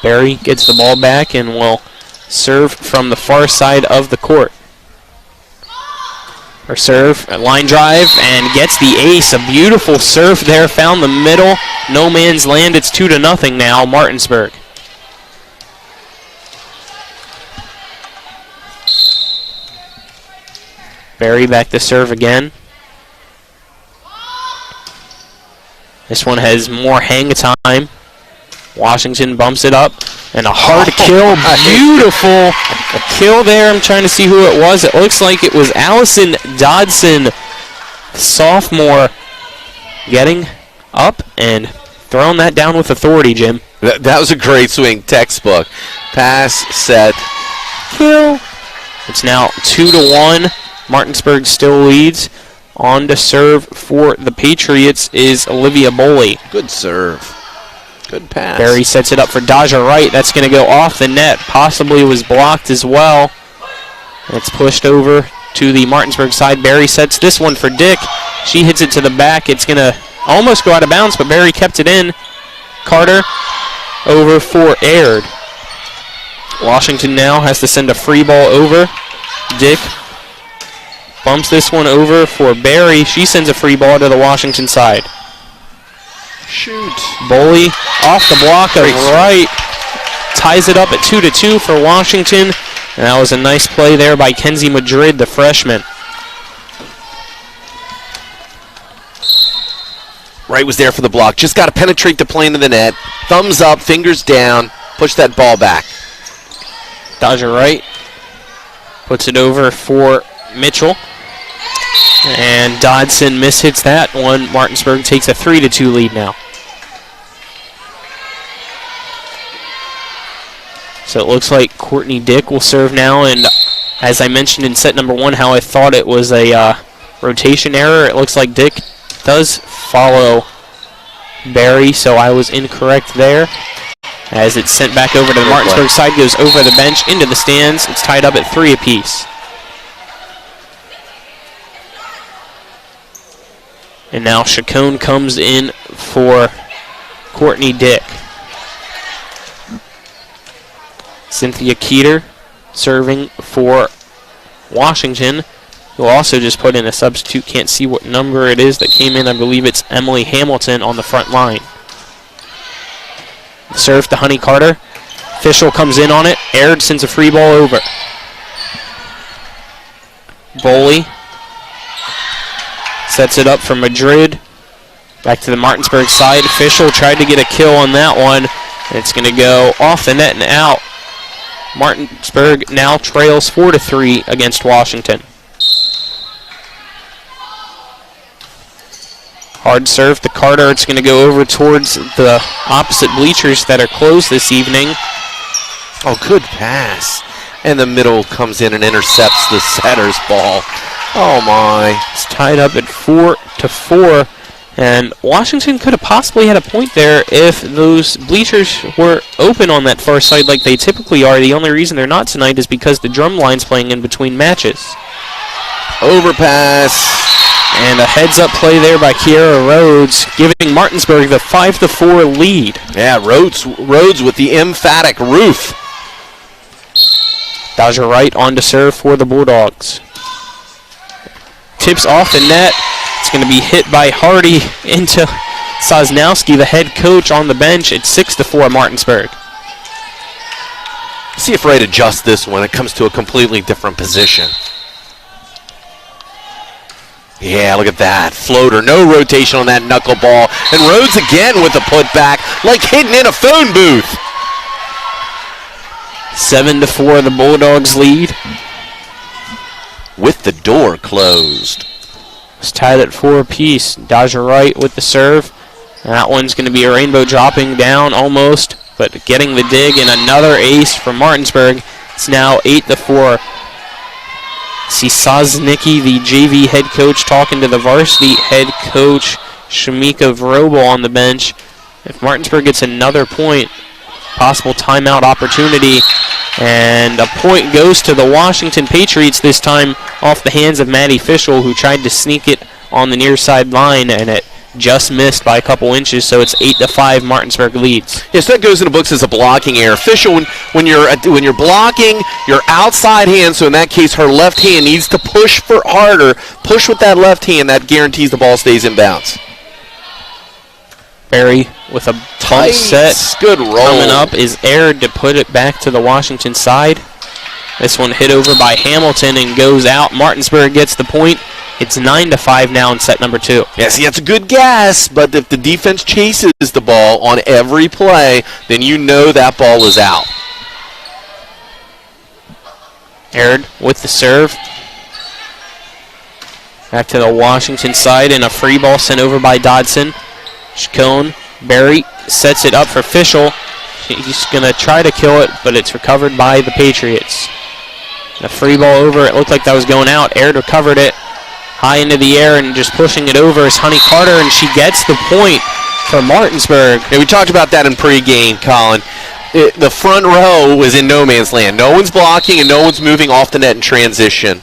Barry gets the ball back and will serve from the far side of the court. Her serve, a line drive, and gets the ace. A beautiful serve there, found the middle. No man's land. It's 2-0 now, Martinsburg. Barry back to serve again. This one has more hang time. Washington bumps it up, and a hard kill. Beautiful kill there. I'm trying to see who it was. It looks like it was Allison Dodson, sophomore, getting up and throwing that down with authority, Jim. That was a great swing, textbook. Pass, set, kill. It's now 2-1. Martinsburg still leads. On to serve for the Patriots is Olivia Boley. Good serve. Good pass. Barry sets it up for Daja Wright. That's going to go off the net. Possibly was blocked as well. It's pushed over to the Martinsburg side. Barry sets this one for Dick. She hits it to the back. It's going to almost go out of bounds, but Barry kept it in. Carter over for Aird. Washington now has to send a free ball over. Dick bumps this one over for Barry. She sends a free ball to the Washington side. Shoot. Boley off the block of Wright. Ties it up at 2-2 for Washington. And that was a nice play there by Kenzie Madrid, the freshman. Wright was there for the block. Just got to penetrate the plane of the net. Thumbs up, fingers down. Push that ball back. Daja Wright puts it over for Mitchell. And Dodson mishits that one. Martinsburg takes a 3-2 lead now. So it looks like Courtney Dick will serve now. And as I mentioned in set number 1, how I thought it was a rotation error, it looks like Dick does follow Barry, so I was incorrect there. As it's sent back over to the Martinsburg side, goes over the bench into the stands. It's tied up at 3 apiece. And now Chacon comes in for Courtney Dick. Cynthia Keeter serving for Washington, who also just put in a substitute. Can't see what number it is that came in. I believe it's Emily Hamilton on the front line. Serve to Honey Carter. Fischel comes in on it. Aird sends a free ball over. Boley sets it up for Madrid. Back to the Martinsburg side. Fischel tried to get a kill on that one. It's going to go off the net and out. Martinsburg now trails 4-3 against Washington. Hard serve to Carter. It's going to go over towards the opposite bleachers that are closed this evening. Oh, good pass. And the middle comes in and intercepts the setter's ball. Oh, my. It's tied up at 4-4. And Washington could have possibly had a point there if those bleachers were open on that far side like they typically are. The only reason they're not tonight is because the drum line's playing in between matches. Overpass. And a heads-up play there by Kiera Rhodes, giving Martinsburg the 5-4 lead. Yeah, Rhodes with the emphatic roof. Dodger Wright on to serve for the Bulldogs. Tips off the net. It's going to be hit by Hardy into Sosnowski, the head coach, on the bench. It's 6-4 Martinsburg. See if Wright adjusts this when it comes to a completely different position. Yeah, look at that. Floater, no rotation on that knuckleball. And Rhodes again with the putback, like hidden in a phone booth. 7-4 the Bulldogs lead. With the door closed. It's tied at 4 apiece. Dodger Wright with the serve. And that one's going to be a rainbow dropping down almost, but getting the dig, and another ace from Martinsburg. It's now 8-4. See Sosnicki, the JV head coach, talking to the varsity head coach, Shamika Vrobel, on the bench. If Martinsburg gets another point, possible timeout opportunity, and a point goes to the Washington Patriots, this time off the hands of Maddie Fischel, who tried to sneak it on the near side line, and it just missed by a couple inches, so it's 8-5 Martinsburg leads. Yes, that goes in the books as a blocking error. Fischel, when you're blocking your outside hand, so in that case her left hand needs to push for harder. Push with that left hand, that guarantees the ball stays in bounds. Barry with a bump set. Good roll. Coming up is aired to put it back to the Washington side. This one hit over by Hamilton and goes out. Martinsburg gets the point. It's 9-5 now in set number 2. Yeah, see, that's a good guess, but if the defense chases the ball on every play, then you know that ball is out. Aired with the serve. Back to the Washington side, and a free ball sent over by Dodson. Chacon, Barry sets it up for Fischel. He's going to try to kill it, but it's recovered by the Patriots. A free ball over. It looked like that was going out. Aired recovered it. High into the air and just pushing it over is Honey Carter, and she gets the point for Martinsburg. Yeah, we talked about that in pregame, Colin. The front row was in no man's land. No one's blocking and no one's moving off the net in transition.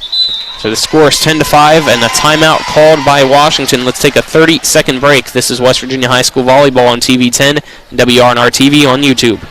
So the score is 10-5, and a timeout called by Washington. Let's take a 30-second break. This is West Virginia High School Volleyball on TV 10, WRNR TV on YouTube.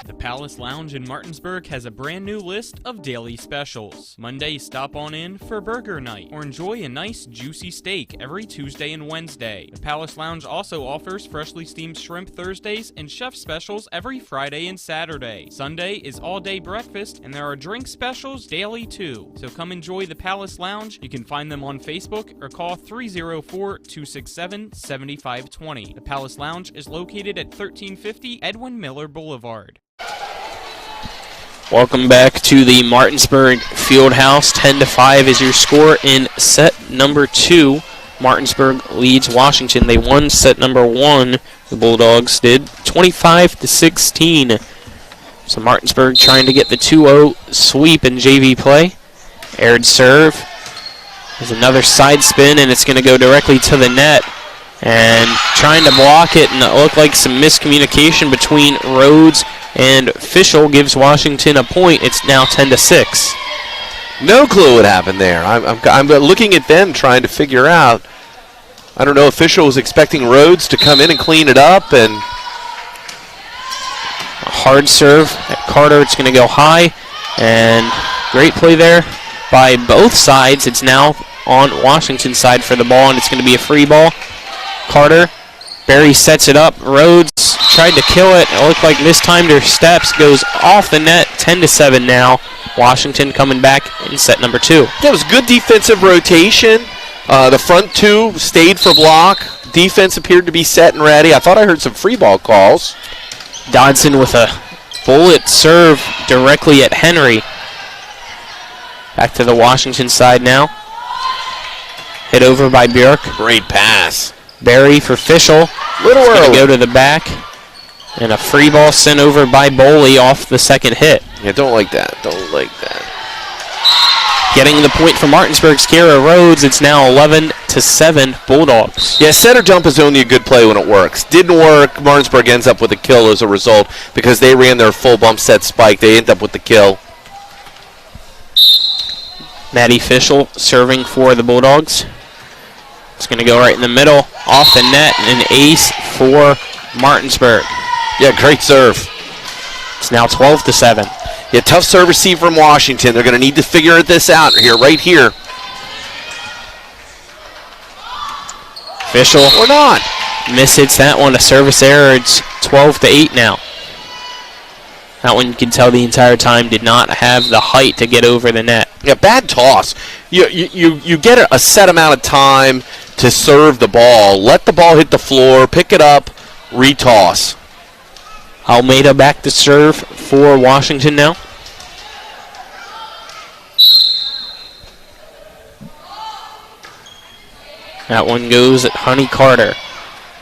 The Palace Lounge in Martinsburg has a brand new list of daily specials. Monday, stop on in for burger night or enjoy a nice juicy steak every Tuesday and Wednesday. The Palace Lounge also offers freshly steamed shrimp Thursdays and chef specials every Friday and Saturday. Sunday is all-day breakfast, and there are drink specials daily too. So come enjoy the Palace Lounge. You can find them on Facebook or call 304-267-7520. The Palace Lounge is located at 1350 Edwin Miller Boulevard. Welcome back to the Martinsburg Fieldhouse. 10-5 is your score in set number 2. Martinsburg leads Washington. They won set number 1. The Bulldogs did 25-16. So Martinsburg trying to get the 2-0 sweep in JV play. Aired serve. There's another side spin, and it's going to go directly to the net. And trying to block it, and it looked like some miscommunication between Rhodes and Fischel gives Washington a point. It's now 10-6. No clue what happened there. I'm looking at them trying to figure out. I don't know if Fischel was expecting Rhodes to come in and clean it up. And a hard serve at Carter. It's going to go high. And great play there by both sides. It's now on Washington's side for the ball, and it's going to be a free ball. Carter. Barry sets it up. Rhodes tried to kill it. It looked like mistimed her steps. Goes off the net. 10-7 now. Washington coming back in set number 2. That was good defensive rotation. The front two stayed for block. Defense appeared to be set and ready. I thought I heard some free ball calls. Dodson with a bullet serve directly at Henry. Back to the Washington side now. Hit over by Bjork. Great pass. Barry for Fischel. Little early. Going to go to the back. And a free ball sent over by Boley off the second hit. Yeah, don't like that. Don't like that. Getting the point for Martinsburg's Kara Rhodes. It's now 11-7 Bulldogs. Yeah, set or jump is only a good play when it works. Didn't work. Martinsburg ends up with a kill as a result because they ran their full bump set spike. They end up with the kill. Maddie Fischel serving for the Bulldogs. It's going to go right in the middle, off the net, and an ace for Martinsburg. Yeah, great serve. It's now 12-7. Yeah, tough serve receive from Washington. They're going to need to figure this out here, right here. Fischel. Or not. Mishits that one, a service error. It's 12-8 now. That one, you can tell the entire time, did not have the height to get over the net. Yeah, bad toss. You get a set amount of time to serve the ball. Let the ball hit the floor, pick it up, retoss. Almeida back to serve for Washington now. That one goes at Honey Carter.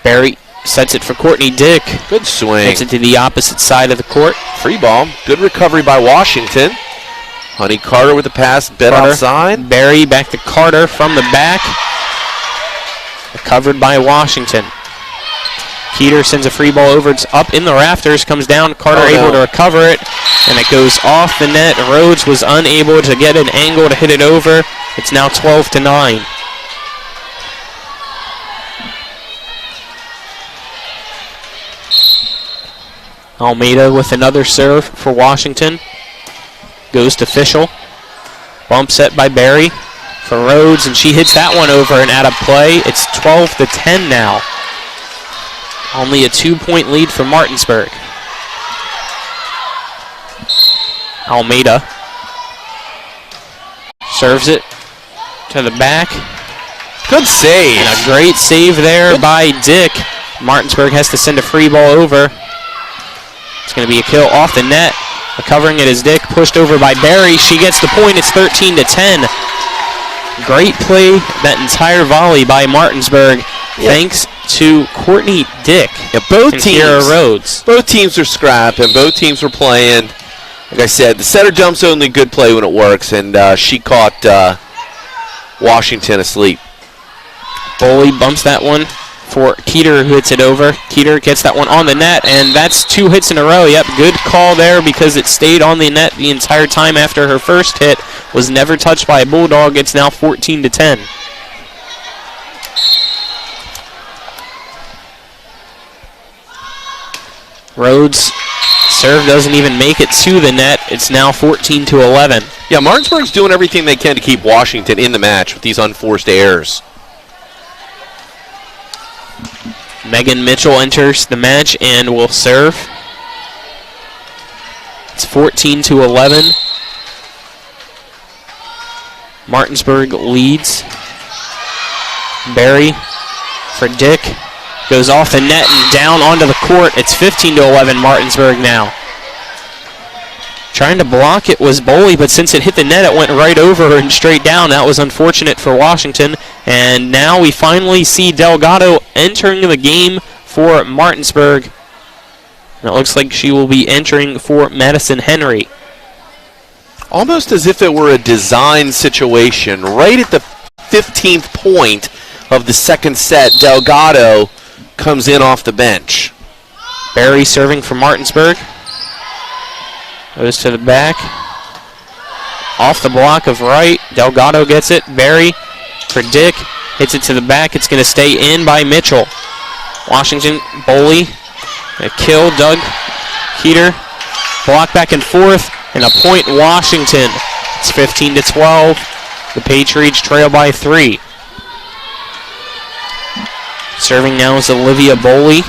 Barry sets it for Courtney Dick. Good swing. Gets it to the opposite side of the court. Free ball. Good recovery by Washington. Honey Carter with the pass, bit outside. Barry back to Carter from the back. Recovered by Washington. Keeter sends a free ball over. It's up in the rafters, comes down. Carter able to recover it, and it goes off the net. Rhodes was unable to get an angle to hit it over. It's now 12-9. Almeida with another serve for Washington. Goes to Fischel. Bump set by Barry for Rhodes, and she hits that one over and out of play. It's 12-10 now. Only a 2-point lead for Martinsburg. Almeida serves it to the back. Good save. And a great save there by Dick. Martinsburg has to send a free ball over. It's going to be a kill off the net. Recovering it is Dick, pushed over by Barry. She gets the point. It's 13-10. Great play that entire volley by Martinsburg. Yep. Thanks to Courtney Dick. Yeah, both and teams. Kara Rhodes. Both teams are scrapping. Both teams were playing. Like I said, the setter jump's only good play when it works, and she caught Washington asleep. Boley bumps that one for Keeter, who hits it over. Keeter gets that one on the net, and that's 2 hits in a row. Yep, good call there because it stayed on the net the entire time after her first hit. Was never touched by a Bulldog. It's now 14-10. Rhodes' serve doesn't even make it to the net. It's now 14-11. Yeah, Martinsburg's doing everything they can to keep Washington in the match with these unforced errors. Megan Mitchell enters the match and will serve. It's 14-11. Martinsburg leads. Barry for Dick. Goes off the net and down onto the court. It's 15-11 Martinsburg now. Trying to block it was Boley, but since it hit the net, it went right over and straight down. That was unfortunate for Washington. And now we finally see Delgado entering the game for Martinsburg. And it looks like she will be entering for Madison Henry. Almost as if it were a design situation. Right at the 15th point of the second set, Delgado comes in off the bench. Barry serving for Martinsburg. Goes to the back. Off the block of right. Delgado gets it. Barry for Dick. Hits it to the back. It's going to stay in by Mitchell. Washington, Boley. A kill. Doug Keeter. Block back and forth. And a point Washington. It's 15-12. The Patriots trail by 3. Serving now is Olivia Boley.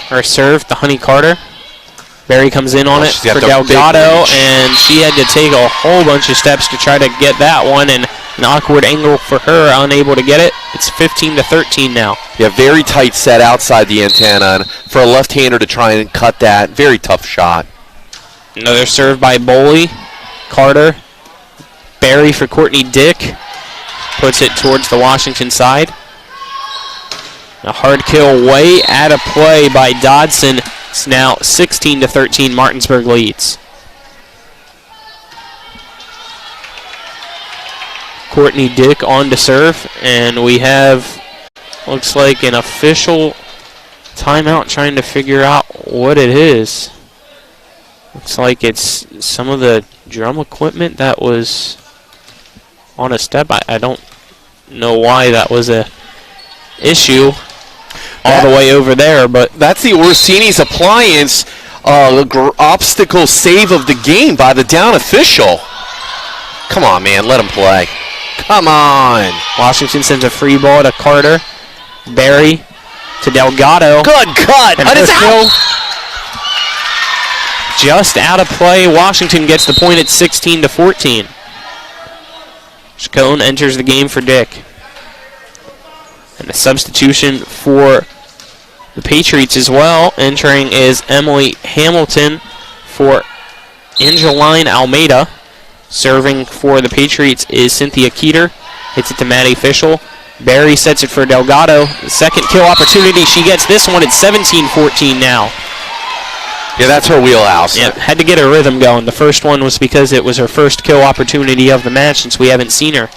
Her serve to Honey Carter. Barry comes in on it for Delgado, and she had to take a whole bunch of steps to try to get that one, and an awkward angle for her, unable to get it. It's 15-13 now. Yeah, very tight set outside the antenna, and for a left-hander to try and cut that, very tough shot. Another serve by Boley. Carter. Barry for Courtney Dick. Puts it towards the Washington side. A hard kill way out of play by Dodson. It's now 16-13. Martinsburg leads. Courtney Dick on to serve, and we have, looks like, an official timeout trying to figure out what it is. Looks like it's some of the drum equipment that was on a step. I don't know why that was a issue all the way over there, but that's the Orsini's Appliance obstacle save of the game by the down official. Come on, man, let him play. Come on. Washington sends a free ball to Carter. Barry to Delgado. Good cut. And it's out. Just out of play. Washington gets the point at 16-14. Chacon enters the game for Dick. And a substitution for the Patriots as well. Entering is Emily Hamilton for Angeline Almeida. Serving for the Patriots is Cynthia Keeter. Hits it to Maddie Fischel. Barry sets it for Delgado. The second kill opportunity. She gets this one at 17-14 now. Yeah, that's her wheelhouse. Yeah, had to get her rhythm going. The first one was because it was her first kill opportunity of the match since we haven't seen her.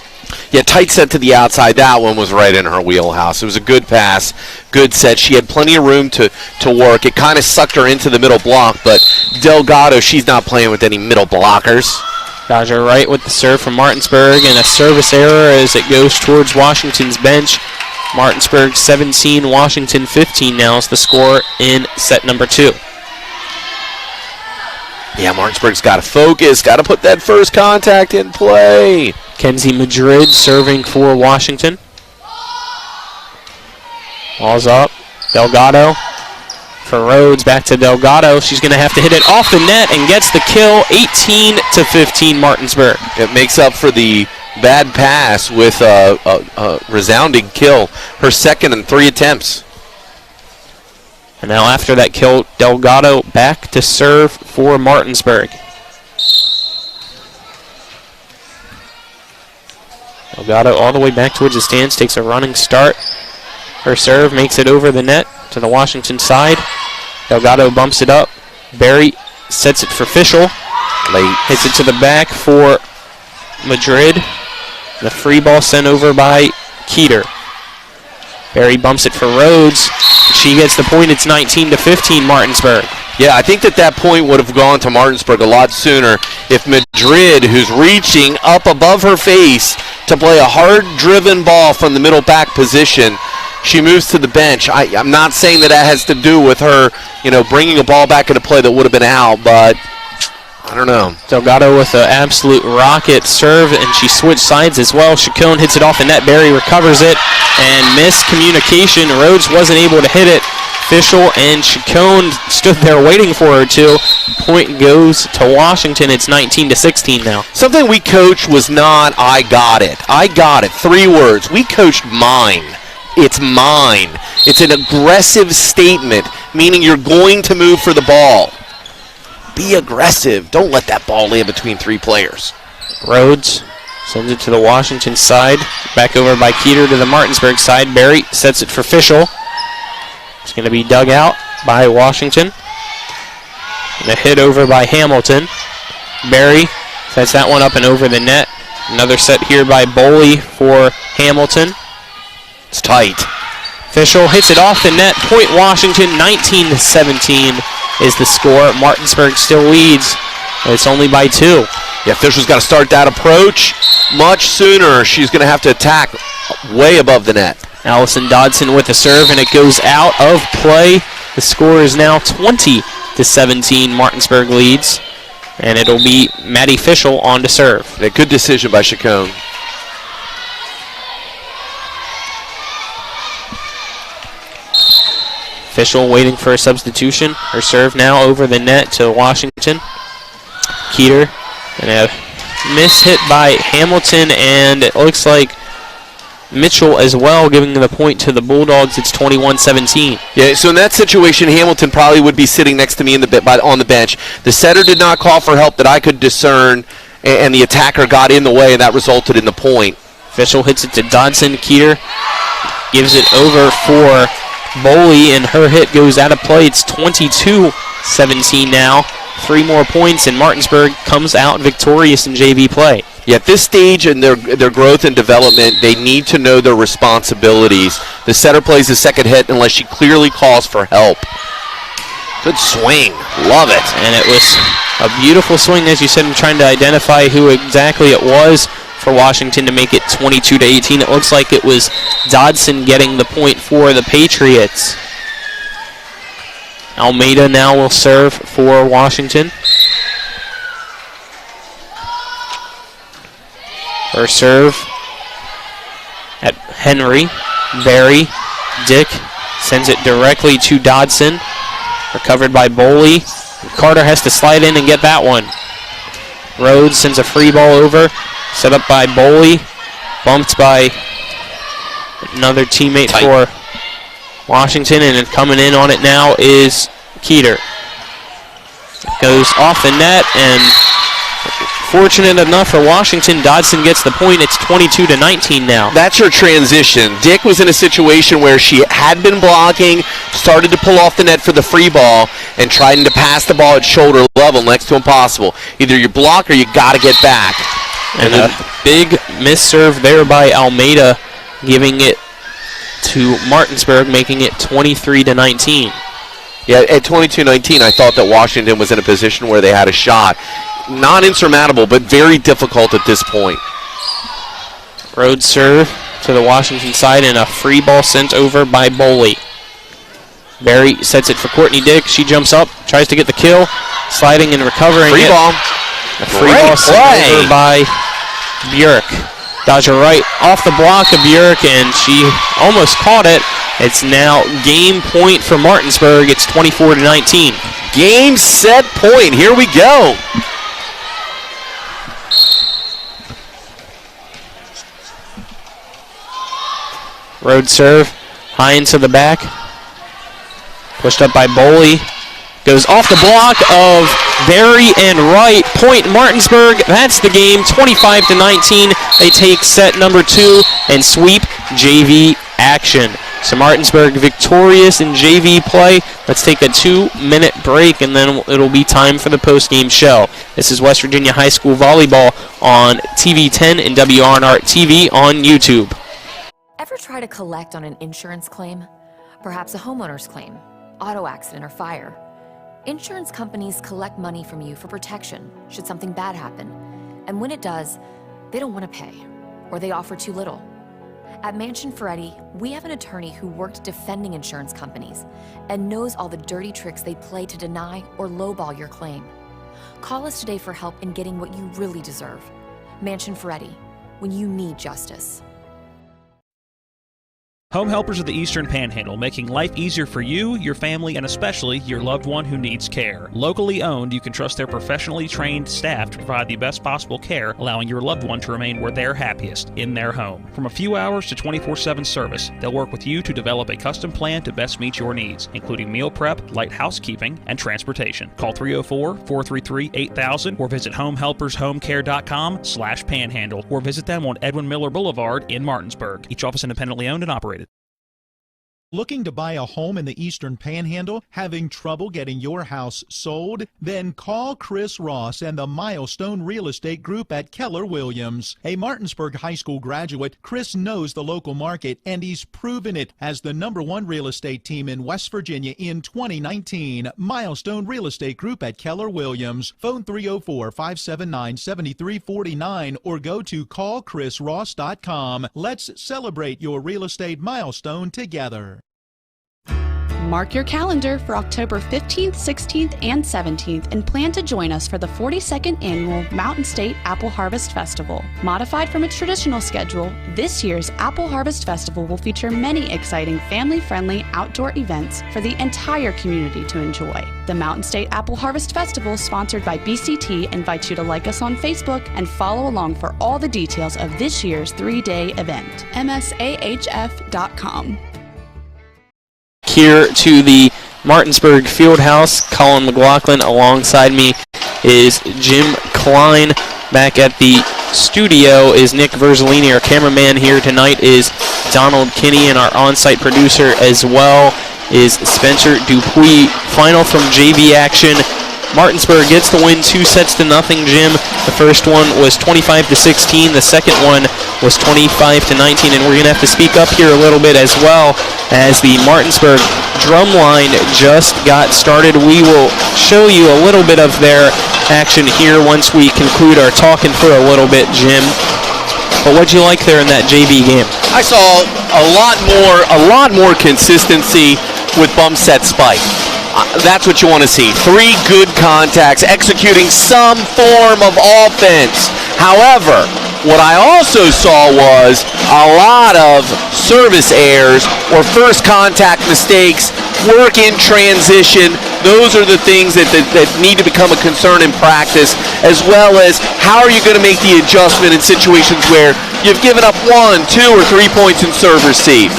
Yeah, tight set to the outside. That one was right in her wheelhouse. It was a good pass, good set. She had plenty of room to work. It kind of sucked her into the middle block, but Delgado, she's not playing with any middle blockers. Dodger Wright with the serve from Martinsburg, and a service error as it goes towards Washington's bench. Martinsburg 17, Washington 15 now is the score in set number 2. Yeah, Martinsburg's got to focus, got to put that first contact in play. Kenzie Madrid serving for Washington. Ball's up. Delgado for Rhodes, back to Delgado. She's going to have to hit it off the net and gets the kill. 18-15 Martinsburg. It makes up for the bad pass with a resounding kill. Her second in 3 attempts. And now after that kill, Delgado back to serve for Martinsburg. Delgado all the way back towards the stands, takes a running start. Her serve makes it over the net to the Washington side. Delgado bumps it up. Barry sets it for Fischel. Late. Hits it to the back for Madrid. The free ball sent over by Keeter. Barry bumps it for Rhodes. She gets the point. It's 19-15 Martinsburg. Yeah, I think that point would have gone to Martinsburg a lot sooner if Madrid, who's reaching up above her face to play a hard-driven ball from the middle back position, she moves to the bench. I'm not saying that has to do with her, bringing a ball back into play that would have been out, but I don't know. Delgado with an absolute rocket serve, and she switched sides as well. Chacon hits it off the net. Barry recovers it, and miscommunication. Rhodes wasn't able to hit it. Fischel and Chacon stood there waiting for her to. Point goes to Washington. It's 19-16 now. Something we coached was not, I got it. I got it. 3 words. We coached mine. It's mine. It's an aggressive statement, meaning you're going to move for the ball. Be aggressive. Don't let that ball land between 3 players. Rhodes sends it to the Washington side. Back over by Keeter to the Martinsburg side. Barry sets it for Fischel. It's going to be dug out by Washington. And a hit over by Hamilton. Barry sets that one up and over the net. Another set here by Boley for Hamilton. It's tight. Fischel hits it off the net. Point Washington, 19-17 is the score. Martinsburg still leads. It's only by 2. Yeah, Fischel's got to start that approach much sooner. She's going to have to attack way above the net. Allison Dodson with the serve, and it goes out of play. The score is now 20-17. Martinsburg leads, and it'll be Maddie Fischel on to serve. A good decision by Chacon. Fischel waiting for a substitution. Her serve now over the net to Washington. Keeter, and a miss hit by Hamilton, and it looks like Mitchell as well, giving the point to the Bulldogs. It's 21-17. Yeah, so in that situation, Hamilton probably would be sitting next to me on the bench. The setter did not call for help that I could discern, and the attacker got in the way, and that resulted in the point. Fischel hits it to Dodson. Keeter gives it over for Boley, and her hit goes out of play. It's 22-17 now. 3 more points, and Martinsburg comes out victorious in JV play. Yeah, at this stage in their growth and development, they need to know their responsibilities. The setter plays the second hit unless she clearly calls for help. Good swing. Love it. And it was a beautiful swing, as you said. I'm trying to identify who exactly it was for Washington to make it 22-18. It looks like it was Dodson getting the point for the Patriots. Almeida now will serve for Washington. Her serve at Henry. Barry. Dick sends it directly to Dodson. Recovered by Boley. Carter has to slide in and get that one. Rhodes sends a free ball over. Set up by Boley. Bumped by another teammate for Washington. And then coming in on it now is Keeter. Goes off the net, and fortunate enough for Washington, Dodson gets the point. It's 22-19 now. That's her transition. Dick was in a situation where she had been blocking, started to pull off the net for the free ball, and trying to pass the ball at shoulder level, next to impossible. Either you block or you got to get back. And a big miss serve there by Almeida, giving it to Martinsburg, making it 23-19. Yeah, at 22-19, I thought that Washington was in a position where they had a shot. Not insurmountable, but very difficult at this point. Rhodes serve to the Washington side, and a free ball sent over by Boley. Barry sets it for Courtney Dick. She jumps up, tries to get the kill, sliding and recovering free it. Ball. A free ball sent over by Björk. Dodger right off the block of Björk, and she almost caught it. It's now game point for Martinsburg. It's 24-19. Game, set, point. Here we go. Road serve, high into the back. Pushed up by Boley. Goes off the block of Barry and right. Point Martinsburg. That's the game. 25-19. They take set number 2 and sweep JV action. So Martinsburg victorious in JV play. Let's take a 2-minute break, and then it'll be time for the post-game show. This is West Virginia High School Volleyball on TV 10 and WRNR TV on YouTube. Ever try to collect on an insurance claim? Perhaps a homeowner's claim, auto accident, or fire? Insurance companies collect money from you for protection should something bad happen. And when it does, they don't want to pay, or they offer too little. At Mansion Ferretti, we have an attorney who worked defending insurance companies and knows all the dirty tricks they play to deny or lowball your claim. Call us today for help in getting what you really deserve. Mansion Ferretti, when you need justice. Home Helpers of the Eastern Panhandle, making life easier for you, your family, and especially your loved one who needs care. Locally owned, you can trust their professionally trained staff to provide the best possible care, allowing your loved one to remain where they're happiest, in their home. From a few hours to 24/7 service, they'll work with you to develop a custom plan to best meet your needs, including meal prep, light housekeeping, and transportation. Call 304-433-8000 or visit homehelpershomecare.com/panhandle or visit them on Edwin Miller Boulevard in Martinsburg. Each office independently owned and operated. Looking to buy a home in the Eastern Panhandle? Having trouble getting your house sold? Then call Chris Ross and the Milestone Real Estate Group at Keller Williams. A Martinsburg High School graduate, Chris knows the local market, and he's proven it as the #1 real estate team in West Virginia in 2019. Milestone Real Estate Group at Keller Williams. Phone 304-579-7349 or go to callchrisross.com. Let's celebrate your real estate milestone together. Mark your calendar for October 15th, 16th, and 17th and plan to join us for the 42nd Annual Mountain State Apple Harvest Festival. Modified from its traditional schedule, this year's Apple Harvest Festival will feature many exciting family-friendly outdoor events for the entire community to enjoy. The Mountain State Apple Harvest Festival, sponsored by BCT, invites you to like us on Facebook and follow along for all the details of this year's 3-day event. MSAHF.com. Here to the Martinsburg Fieldhouse, Colin McLaughlin. Alongside me is Jim Klein. Back at the studio is Nick Verzolini. Our cameraman here tonight is Donald Kinney, and our on-site producer as well is Spencer Dupuis. Final from JV action. Martinsburg gets the win 2-0, Jim. The first one was 25-16. The second one was 25-19. And we're going to have to speak up here a little bit as well, as the Martinsburg drum line just got started. We will show you a little bit of their action here once we conclude our talking for a little bit, Jim. But what'd you like there in that JV game? I saw a lot more consistency with bump set spike. That's what you want to see. 3 good contacts, executing some form of offense. However, what I also saw was a lot of service errors or first contact mistakes, work in transition. Those are the things that need to become a concern in practice, as well as how are you going to make the adjustment in situations where you've given up 1, 2, or 3 points in serve receive.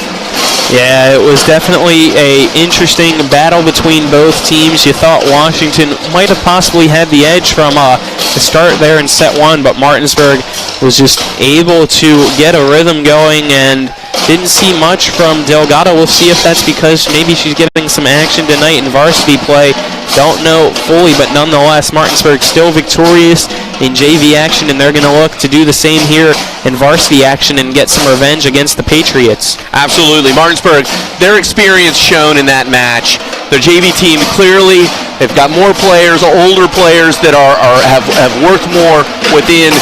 Yeah, it was definitely a interesting battle between both teams. You thought Washington might have possibly had the edge from the start there in set 1, but Martinsburg was just able to get a rhythm going and didn't see much from Delgado. We'll see if that's because maybe she's getting some action tonight in varsity play. Don't know fully, but nonetheless, Martinsburg still victorious in JV action, and they're going to look to do the same here in varsity action and get some revenge against the Patriots. Absolutely. Martinsburg, their experience shown in that match. Their JV team clearly, they've got more players, older players that have worked more within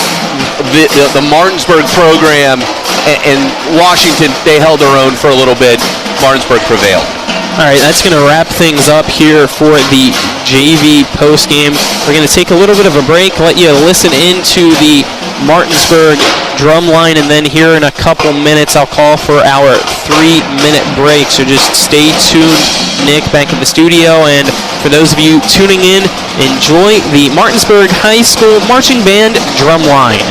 the Martinsburg program, and Washington, they held their own for a little bit. Martinsburg prevailed. All right, that's going to wrap things up here for the JV postgame. We're going to take a little bit of a break, let you listen into the Martinsburg drum line, and then here in a couple minutes I'll call for our 3-minute break. So just stay tuned, Nick, back at the studio. And for those of you tuning in, enjoy the Martinsburg High School Marching Band drum line.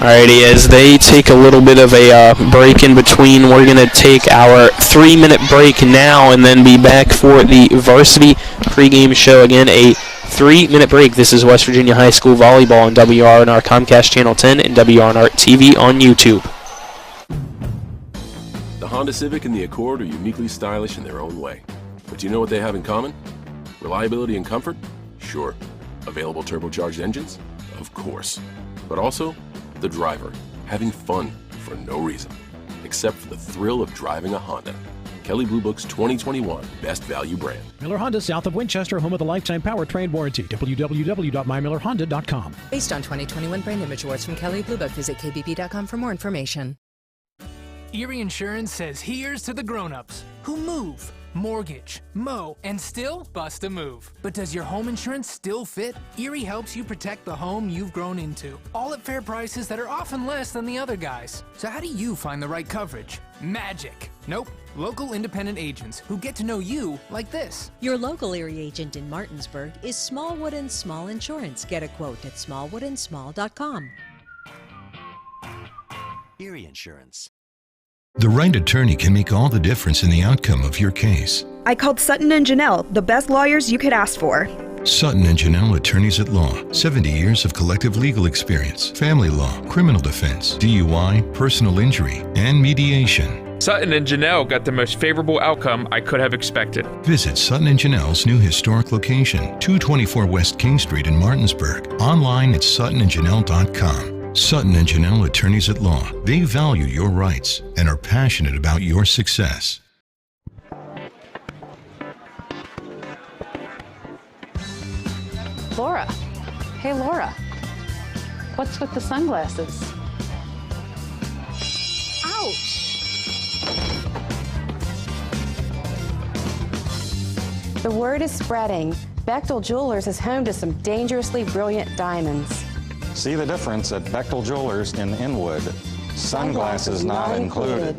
Alrighty, as they take a little bit of a break in between, we're going to take our 3-minute break now and then be back for the varsity pregame show. Again, a 3-minute break. This is West Virginia High School Volleyball on WRNR Comcast Channel 10 and WRNR TV on YouTube. The Honda Civic and the Accord are uniquely stylish in their own way. But do you know what they have in common? Reliability and comfort? Sure. Available turbocharged engines? Of course. But also, the driver, having fun for no reason, except for the thrill of driving a Honda. Kelley Blue Book's 2021 Best Value Brand. Miller Honda, south of Winchester, home of the lifetime powertrain warranty. www.mymillerhonda.com. Based on 2021 Brand Image Awards from Kelley Blue Book, visit kbp.com for more information. Erie Insurance says here's to the grown-ups who move, mortgage, mow, and still bust a move. But does your home insurance still fit? Erie helps you protect the home you've grown into, all at fair prices that are often less than the other guys. So how do you find the right coverage? Magic. Nope. Local independent agents who get to know you like this. Your local Erie agent in Martinsburg is Smallwood & Small Insurance. Get a quote at smallwoodandsmall.com. Erie Insurance. The right attorney can make all the difference in the outcome of your case. I called Sutton and Janelle, the best lawyers you could ask for. Sutton and Janelle Attorneys at Law. 70 years of collective legal experience. Family law, criminal defense, DUI, personal injury, and mediation. Sutton and Janelle got the most favorable outcome I could have expected. Visit Sutton and Janelle's new historic location, 224 West King Street in Martinsburg. Online at suttonandjanelle.com. Sutton and Janelle Attorneys at Law. They value your rights and are passionate about your success. Laura. Hey, Laura. What's with the sunglasses? Ouch! The word is spreading. Bechtel Jewelers is home to some dangerously brilliant diamonds. See the difference at Bechtel Jewelers in Inwood. Sunglasses not included.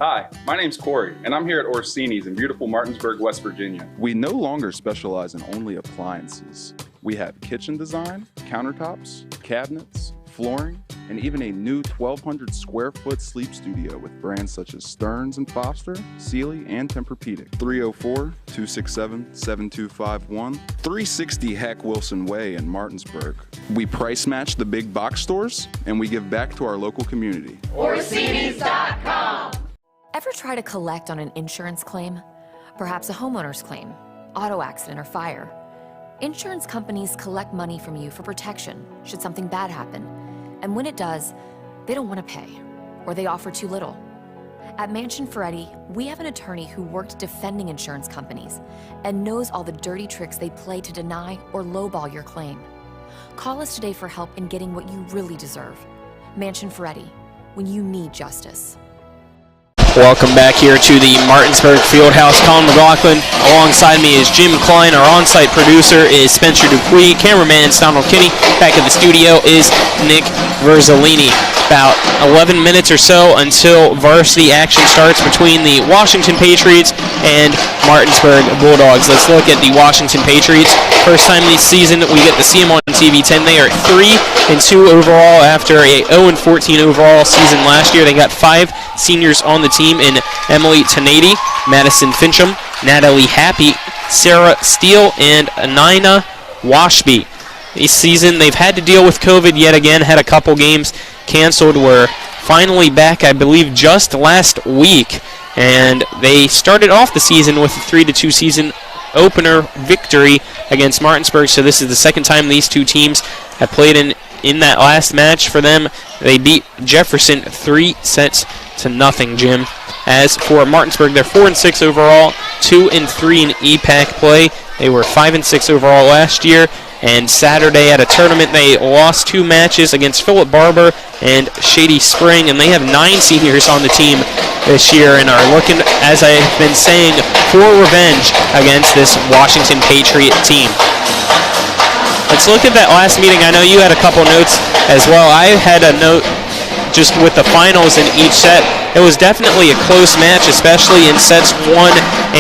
Hi, my name's Corey, and I'm here at Orsini's in beautiful Martinsburg, West Virginia. We no longer specialize in only appliances. We have kitchen design, countertops, cabinets, flooring, and even a new 1,200 square foot sleep studio with brands such as Stearns & Foster, Sealy, and Tempur-Pedic. 304-267-7251, 360 Hack Wilson Way in Martinsburg. We price match the big box stores, and we give back to our local community. Orsini's.com. Ever try to collect on an insurance claim? Perhaps a homeowner's claim, auto accident, or fire? Insurance companies collect money from you for protection should something bad happen. And when it does, they don't want to pay, or they offer too little. At Mansion Ferretti, we have an attorney who worked defending insurance companies and knows all the dirty tricks they play to deny or lowball your claim. Call us today for help in getting what you really deserve. Mansion Ferretti, when you need justice. Welcome back here to the Martinsburg Fieldhouse. Colin McLaughlin alongside me is Jim Klein. Our on-site producer is Spencer Dupuis. Cameraman is Donald Kinney. Back at the studio is Nick Verzolini. About 11 minutes or so until varsity action starts between the Washington Patriots and Martinsburg Bulldogs. Let's look at the Washington Patriots. First time this season we get to see them on TV 10. They are 3-2 overall after a 0-14 overall season last year. They got 5 seniors on the team in Emily Tenady, Madison Fincham, Natalie Happy, Sarah Steele, and Anina Washby. This season they've had to deal with COVID yet again, had a couple games canceled. Were finally back, I believe, just last week, and they started off the season with a 3-2 season opener victory against Martinsburg. So this is the second time these two teams have played in that last match for them. They beat Jefferson 3-0, Jim. As for Martinsburg, they're 4-6 overall, 2-3 in EPAC play. They were 5-6 overall last year. And Saturday at a tournament, they lost 2 matches against Philip Barber and Shady Spring, and they have 9 seniors on the team this year and are looking, as I've been saying, for revenge against this Washington Patriot team. Let's look at that last meeting. I know you had a couple notes as well. I had a note just with the finals in each set. It was definitely a close match, especially in sets 1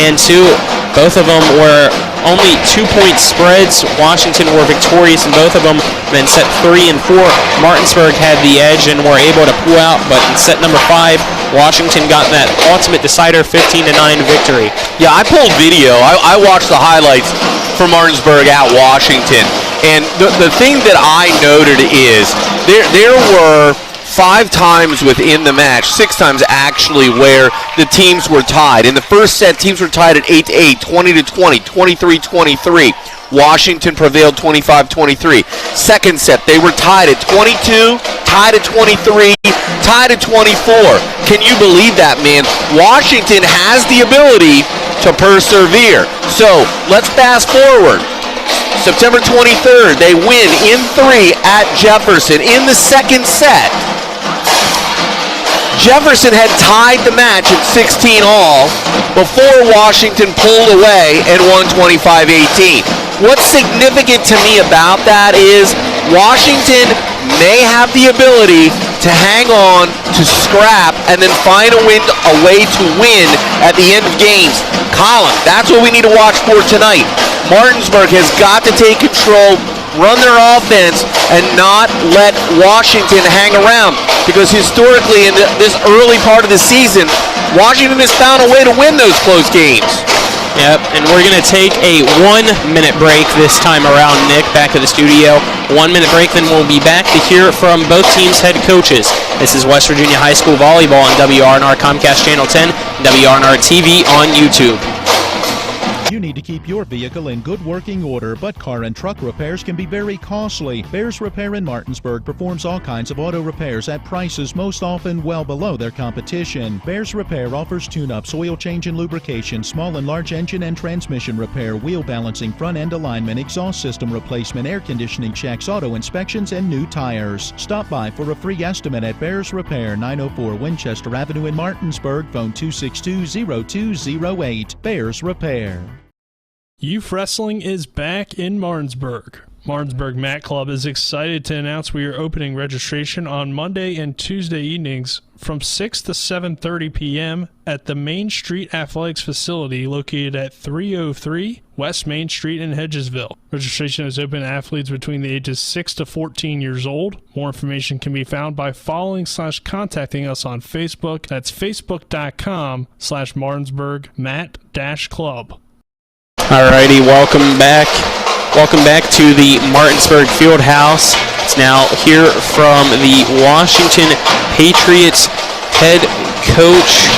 and 2. Both of them were only 2-point spreads. Washington were victorious in both of them. Then set 3 and 4, Martinsburg had the edge and were able to pull out. But in set number 5, Washington got that ultimate decider 15-9 victory. Yeah, I pulled video. I watched the highlights for Martinsburg at Washington. And the thing that I noted is there were 5 times within the match, 6 times actually, where the teams were tied. In the first set, teams were tied at 8-8, 20-20, 23-23. Washington prevailed 25-23. Second set, they were tied at 22, tied at 23, tied at 24. Can you believe that, man? Washington has the ability to persevere. So let's fast forward. September 23rd, they win in 3 at Jefferson in the second set. Jefferson had tied the match at 16 all before Washington pulled away and won 25-18. What's significant to me about that is Washington may have the ability to hang on, to scrap, and then find a way to win at the end of games. Colin, that's what we need to watch for tonight. Martinsburg has got to take control, run their offense, and not let Washington hang around. Because historically, in this early part of the season, Washington has found a way to win those close games. Yep, and we're going to take a 1-minute break this time around, Nick, back to the studio. 1-minute break, then we'll be back to hear from both teams' head coaches. This is West Virginia High School Volleyball on WRNR Comcast Channel 10, WRNR TV on YouTube. You need to keep your vehicle in good working order, but car and truck repairs can be very costly. Bears Repair in Martinsburg performs all kinds of auto repairs at prices most often well below their competition. Bears Repair offers tune-ups, oil change and lubrication, small and large engine and transmission repair, wheel balancing, front end alignment, exhaust system replacement, air conditioning checks, auto inspections, and new tires. Stop by for a free estimate at Bears Repair, 904 Winchester Avenue in Martinsburg, phone 262-0208. Bears Repair. Youth Wrestling is back in Martinsburg. Martinsburg Mat Club is excited to announce we are opening registration on Monday and Tuesday evenings from 6 to 7:30 p.m. at the Main Street Athletics Facility located at 303 West Main Street in Hedgesville. Registration is open to athletes between the ages 6 to 14 years old. More information can be found by following/contacting us on Facebook. That's facebook.com/Martinsburg-Mat-Club. Alrighty, welcome back. Welcome back to the Martinsburg Fieldhouse. It's now hear from the Washington Patriots head coach.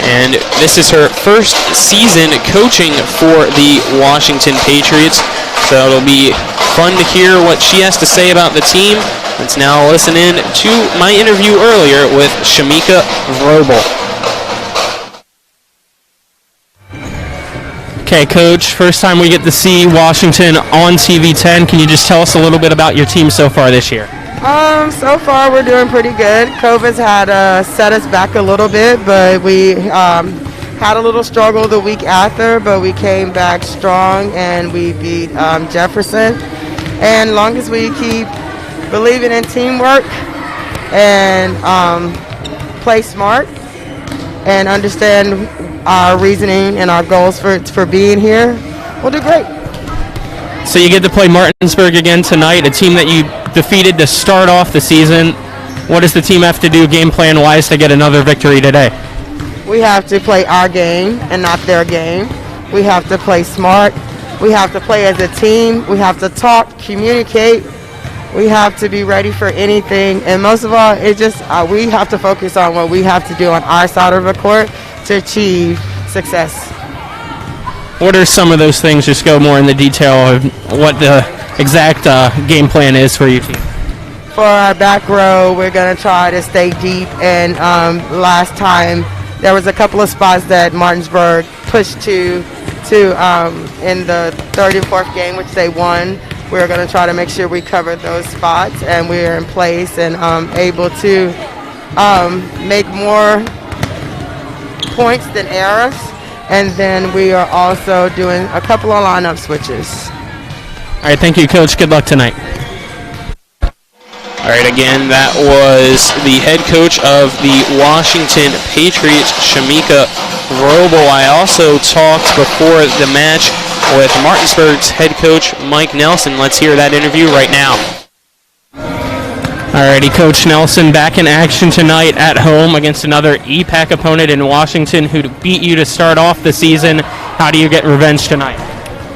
And this is her first season coaching for the Washington Patriots. So it'll be fun to hear what she has to say about the team. Let's now listen in to my interview earlier with Shamika Vrobel. Okay, Coach, first time we get to see Washington on TV10. Can you just tell us a little bit about your team so far this year? So far we're doing pretty good. COVID's had set us back a little bit, but we had a little struggle the week after, but we came back strong and we beat Jefferson. And long as we keep believing in teamwork and play smart and understand our reasoning and our goals for being here, we'll do great. So you get to play Martinsburg again tonight, a team that you defeated to start off the season. What does the team have to do game plan wise to get another victory today? We have to play our game and not their game. We have to play smart. We have to play as a team. We have to talk, communicate. We have to be ready for anything. And most of all, it's just we have to focus on what we have to do on our side of the court to achieve success. What are some of those things? Just go more in the detail of what the exact game plan is for your team. For our back row, we're going to try to stay deep. And last time, there was a couple of spots that Martinsburg pushed to in the third and fourth game, which they won. We're going to try to make sure we cover those spots, and we're in place and able to make more points than errors. And then we are also doing a couple of lineup switches. All right, thank you, Coach. Good luck tonight. All right, again, that was the head coach of the Washington Patriots, Shamika Vrobel. I also talked before the match with Martinsburg's head coach, Mike Nelson. Let's hear that interview right now. Alrighty, Coach Nelson back in action tonight at home against another EPAC opponent in Washington who beat you to start off the season. How do you get revenge tonight?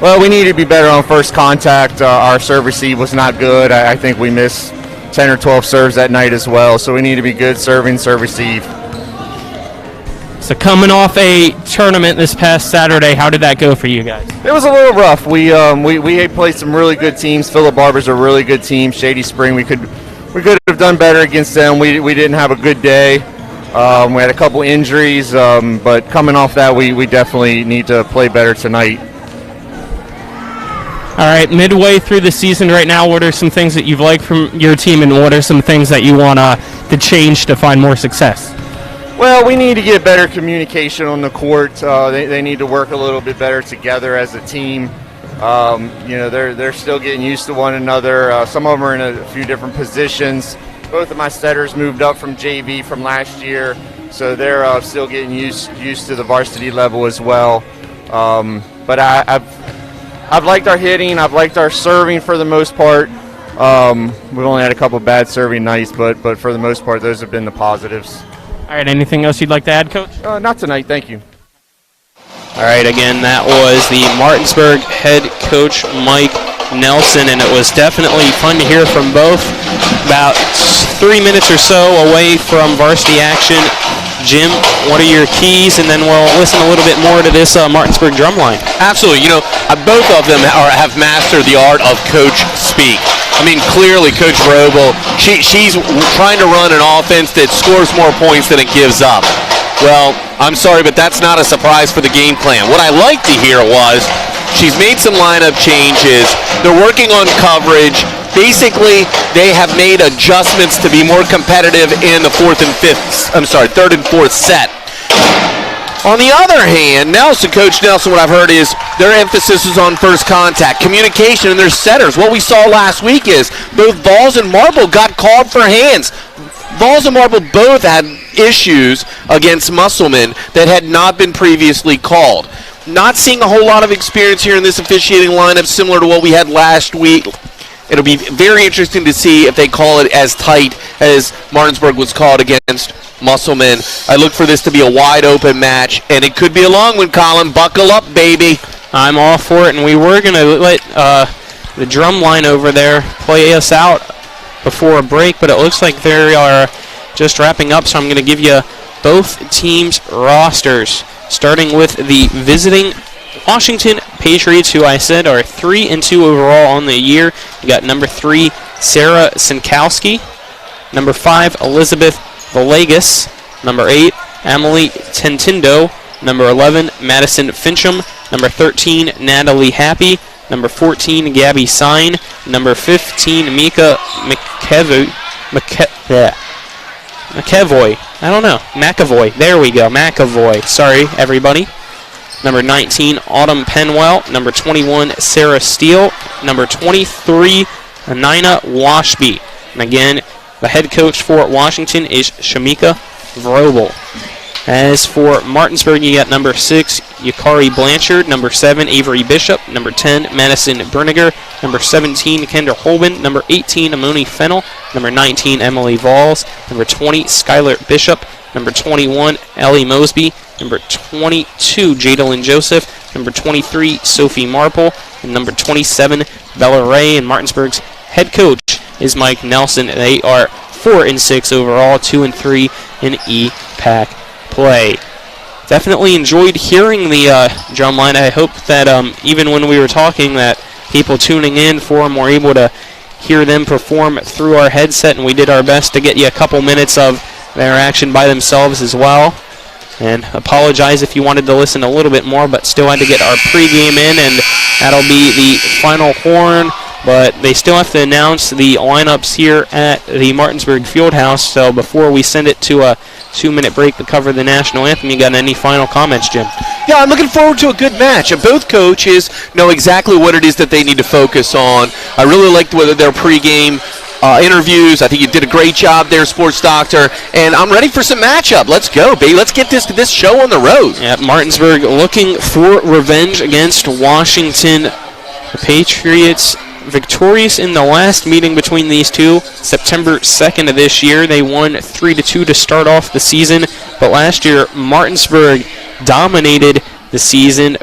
Well, we need to be better on first contact. Our serve receive was not good. I think we missed 10 or 12 serves that night as well, so we need to be good serving, serve receive. So coming off a tournament this past Saturday, how did that go for you guys? It was a little rough. We played some really good teams. Phillip Barber's a really good team. Shady Spring, we could have done better against them. We didn't have a good day. We had a couple injuries, but coming off that, we definitely need to play better tonight. All right, midway through the season right now, what are some things that you've liked from your team, and what are some things that you want to to change to find more success? Well, we need to get better communication on the court. They need to work a little bit better together as a team. They're still getting used to one another. Some of them are in a few different positions. Both of my setters moved up from JV from last year, so they're still getting used to the varsity level as well. But I've liked our hitting. I've liked our serving for the most part. We've only had a couple bad serving nights, but for the most part, those have been the positives. All right, anything else you'd like to add, Coach? Not tonight, thank you. All right, again, that was the Martinsburg head coach, Mike Nelson, and it was definitely fun to hear from both. About 3 minutes or so away from varsity action. Jim, what are your keys? And then we'll listen a little bit more to this Martinsburg drum line. Absolutely. Both of them have mastered the art of coach speak. I mean, clearly, Coach Vrobel, she's trying to run an offense that scores more points than it gives up. Well, I'm sorry, but that's not a surprise for the game plan. What I like to hear was she's made some lineup changes. They're working on coverage. Basically, they have made adjustments to be more competitive in the third and fourth set. On the other hand, Coach Nelson, what I've heard is their emphasis is on first contact, communication, and their setters. What we saw last week is both Vols and Marble got called for hands. Vols and Marble both had issues against Musselman that had not been previously called. Not seeing a whole lot of experience here in this officiating lineup, similar to what we had last week. It'll be very interesting to see if they call it as tight as Martinsburg was called against Musselman. I look for this to be a wide open match, and it could be a long one, Colin. Buckle up, baby. I'm all for it, and we were going to let the drum line over there play us out before a break, but it looks like they are just wrapping up, so I'm going to give you both teams' rosters, starting with the visiting Washington Patriots, who I said are 3-2 overall on the year. You got number 3, Sarah Sinkowski. Number 5, Elizabeth Villegas. Number 8, Emily Tentindo. Number 11, Madison Fincham. Number 13, Natalie Happy. Number 14, Gabby Sign. Number 15, Mika McEvoy. I don't know. McAvoy. There we go. McAvoy. Sorry, everybody. Number 19, Autumn Penwell. Number 21, Sarah Steele. Number 23, Nina Washby. And again, the head coach for Washington is Shamika Vrobel. As for Martinsburg, you got number 6, Yukari Blanchard. Number 7, Avery Bishop. Number 10, Madison Berniger. Number 17, Kendra Holben. Number 18, Amoni Fennel. Number 19, Emily Valls. Number 20, Skylar Bishop. Number 21, Ellie Mosby. Number 22, Jadalyn Joseph. Number 23, Sophie Marple. And number 27, Bella Ray. And Martinsburg's head coach is Mike Nelson. They are 4-6 overall, 2-3 in EPAC play. Definitely enjoyed hearing the drum line. I hope that even when we were talking that people tuning in for them were able to hear them perform through our headset, and we did our best to get you a couple minutes of their action by themselves as well. And apologize if you wanted to listen a little bit more, but still had to get our pregame in, and that'll be the final horn. But they still have to announce the lineups here at the Martinsburg Fieldhouse. So before we send it to a 2-minute break to cover the national anthem, you got any final comments, Jim? Yeah, I'm looking forward to a good match. And both coaches know exactly what it is that they need to focus on. I really liked their pregame interviews. I think you did a great job there, Sports Doctor. And I'm ready for some matchup. Let's go, baby. Let's get this show on the road. Yeah, Martinsburg looking for revenge against Washington. The Patriots victorious in the last meeting between these two, September 2nd of this year. They won 3-2 to start off the season, but last year Martinsburg dominated the season.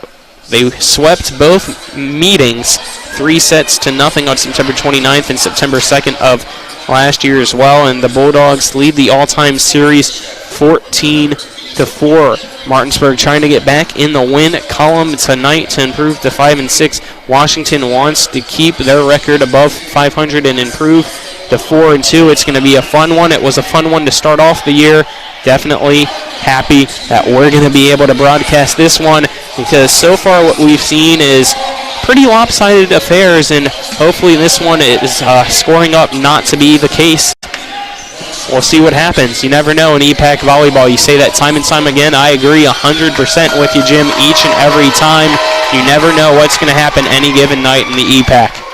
They swept both meetings 3-0 on September 29th and September 2nd of last year as well, and the Bulldogs lead the all-time series 14-4. Martinsburg trying to get back in the win column tonight to improve to 5-6. Washington wants to keep their record above 500 and improve to 4-2. It's going to be a fun one. It was a fun one to start off the year. Definitely happy that we're going to be able to broadcast this one, because so far what we've seen is pretty lopsided affairs, and hopefully this one is scoring up not to be the case. we'll see what happens. You never know in EPAC volleyball. You say that time and time again. I agree 100% with you, Jim, each and every time. You never know what's going to happen any given night in the EPAC.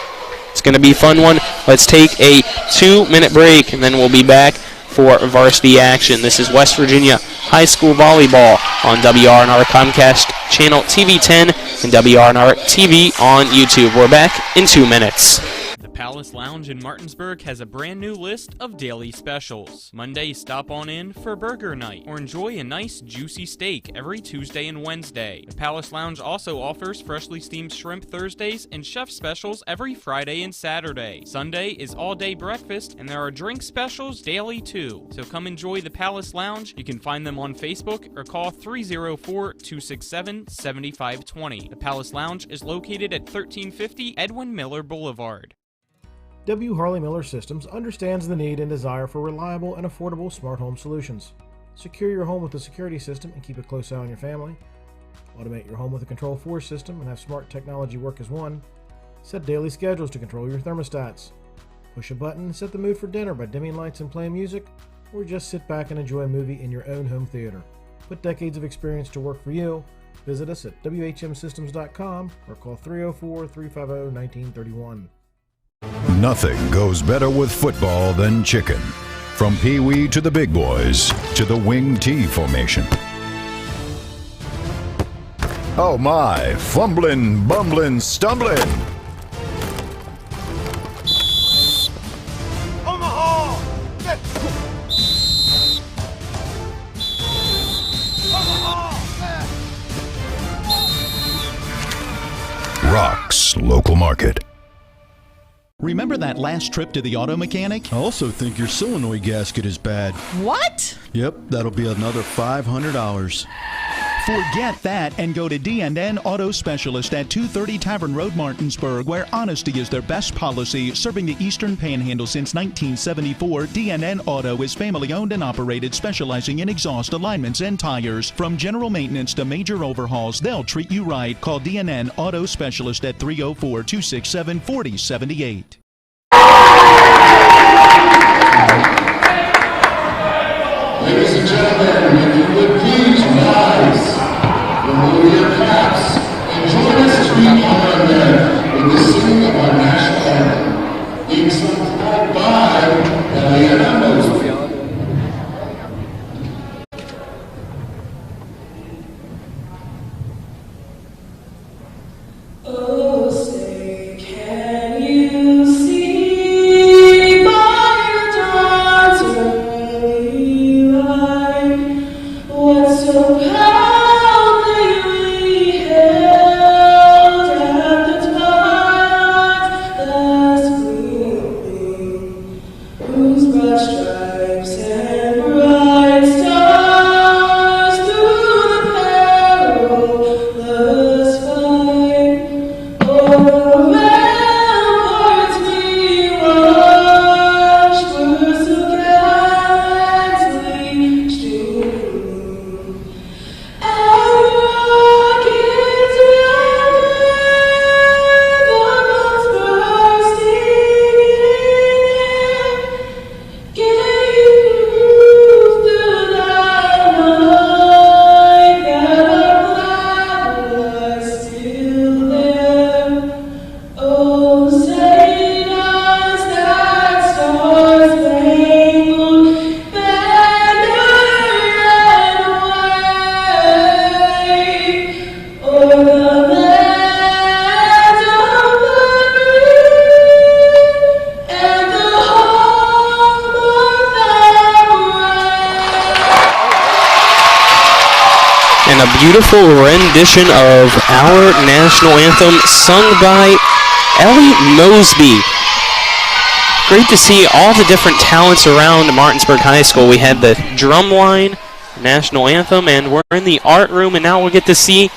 It's going to be a fun one. Let's take a 2-minute break, and then we'll be back for varsity action. This is West Virginia High School Volleyball on WRNR Comcast Channel TV 10 and WRNR TV on YouTube. We're back in 2 minutes. The Palace Lounge in Martinsburg has a brand new list of daily specials. Monday, stop on in for burger night or enjoy a nice juicy steak every Tuesday and Wednesday. The Palace Lounge also offers freshly steamed shrimp Thursdays and chef specials every Friday and Saturday. Sunday is all-day breakfast and there are drink specials daily too. So come enjoy the Palace Lounge. You can find them on Facebook or call 304-267-7520. The Palace Lounge is located at 1350 Edwin Miller Boulevard. W. Harley Miller Systems understands the need and desire for reliable and affordable smart home solutions. Secure your home with a security system and keep a close eye on your family. Automate your home with a Control4 system and have smart technology work as one. Set daily schedules to control your thermostats. Push a button and set the mood for dinner by dimming lights and playing music, or just sit back and enjoy a movie in your own home theater. Put decades of experience to work for you. Visit us at WHMsystems.com or call 304-350-1931. Nothing goes better with football than chicken. From Pee Wee to the big boys to the wing T formation. Oh my, fumbling, bumbling, stumbling. Omaha! Rocks Local Market. Remember that last trip to the auto mechanic? I also think your solenoid gasket is bad. What? Yep, that'll be another $500. Forget that and go to D&N Auto Specialist at 230 Tavern Road, Martinsburg, where honesty is their best policy. Serving the Eastern Panhandle since 1974, D&N Auto is family-owned and operated, specializing in exhaust alignments and tires. From general maintenance to major overhauls, they'll treat you right. Call D&N Auto Specialist at 304-267-4078. Ladies and gentlemen, if you would please rise, remove your caps, and join us as we honor them with the singing of our national anthem, being sung by Diana Mosby. Oh, say, can you see by your dawn's early light what so proudly we held at the twilight's last gleaming, whose broad stripes and bright stars through the perilous fight o'er the ramparts we watched were so gallantly streaming, and the rockets ran the bombs bursting in, gave proof through the night that our flag was still there. Oh, say does that star-spangled banner yet wave o'er the land of the free and the home of And a beautiful rendition of our national anthem sung by Ellie Mosby. Great to see all the different talents around Martinsburg High School. We had the drum line, national anthem, and we're in the art room, and now we'll get to see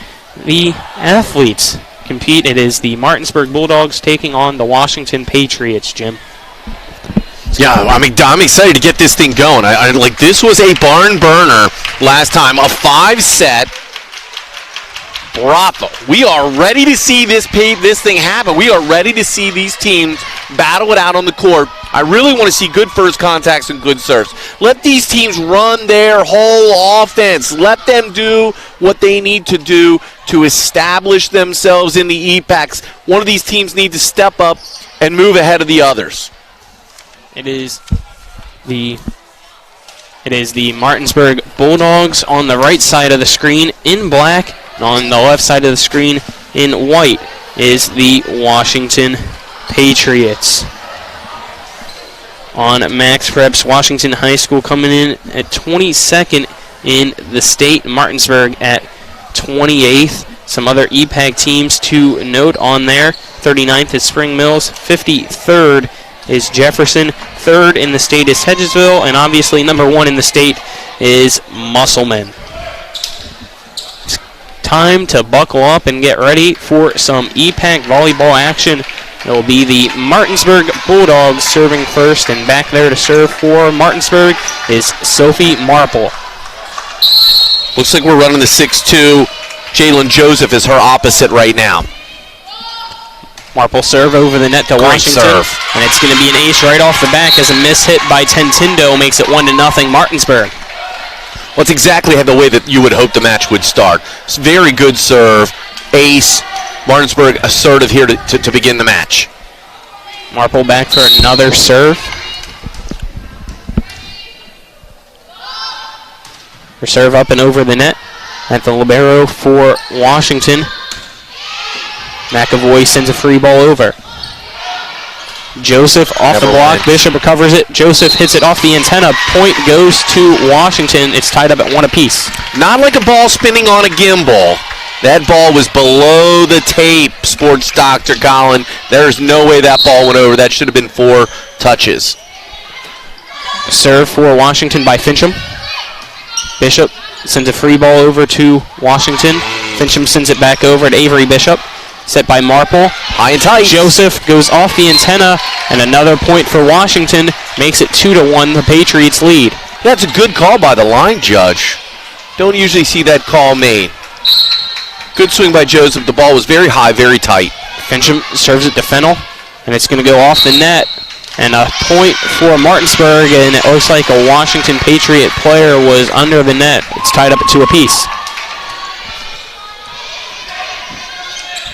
the athletes compete. It is the Martinsburg Bulldogs taking on the Washington Patriots, Jim. Yeah, I mean, I'm excited to get this thing going. I like this was a barn burner last time, a 5-set Bravo. We are ready to see this thing happen. We are ready to see these teams battle it out on the court. I really want to see good first contacts and good serves. Let these teams run their whole offense. Let them do what they need to do to establish themselves in the EPACs. One of these teams needs to step up and move ahead of the others. It is the Martinsburg Bulldogs on the right side of the screen in black. And on the left side of the screen in white is the Washington Patriots. On Max Preps, Washington High School coming in at 22nd in the state. Martinsburg at 28th. Some other EPAC teams to note on there. 39th is Spring Mills. 53rd is Jefferson. 3rd in the state is Hedgesville. And obviously number 1 in the state is Musselman. It's time to buckle up and get ready for some EPAC volleyball action. It will be the Martinsburg Bulldogs serving first, and back there to serve for Martinsburg is Sophie Marple. Looks like we're running the 6-2. Jalen Joseph is her opposite right now. Marple serve over the net to Washington. Serve. And it's going to be an ace right off the back as a miss hit by Tentindo makes it 1-0 Martinsburg. Well, it's exactly the way that you would hope the match would start. It's very good serve. Ace. Martinsburg assertive here to begin the match. Marple back for another serve. Her serve up and over the net at the libero for Washington. McAvoy sends a free ball over. Joseph off the block. Bishop recovers it. Joseph hits it off the antenna. Point goes to Washington. It's tied up at 1 apiece. Not like a ball spinning on a gimbal. That ball was below the tape, Sports Dr. Colin. There's no way that ball went over. That should have been 4 touches. Serve for Washington by Fincham. Bishop sends a free ball over to Washington. Fincham sends it back over to Avery Bishop. Set by Marple. High and tight. Joseph goes off the antenna, and another point for Washington makes it 2-1, the Patriots lead. That's a good call by the line judge. Don't usually see that call made. Good swing by Joseph. The ball was very high, very tight. Fincham serves it to Fennel, and it's going to go off the net. And a point for Martinsburg, and it looks like a Washington Patriot player was under the net. It's tied up at 2 apiece.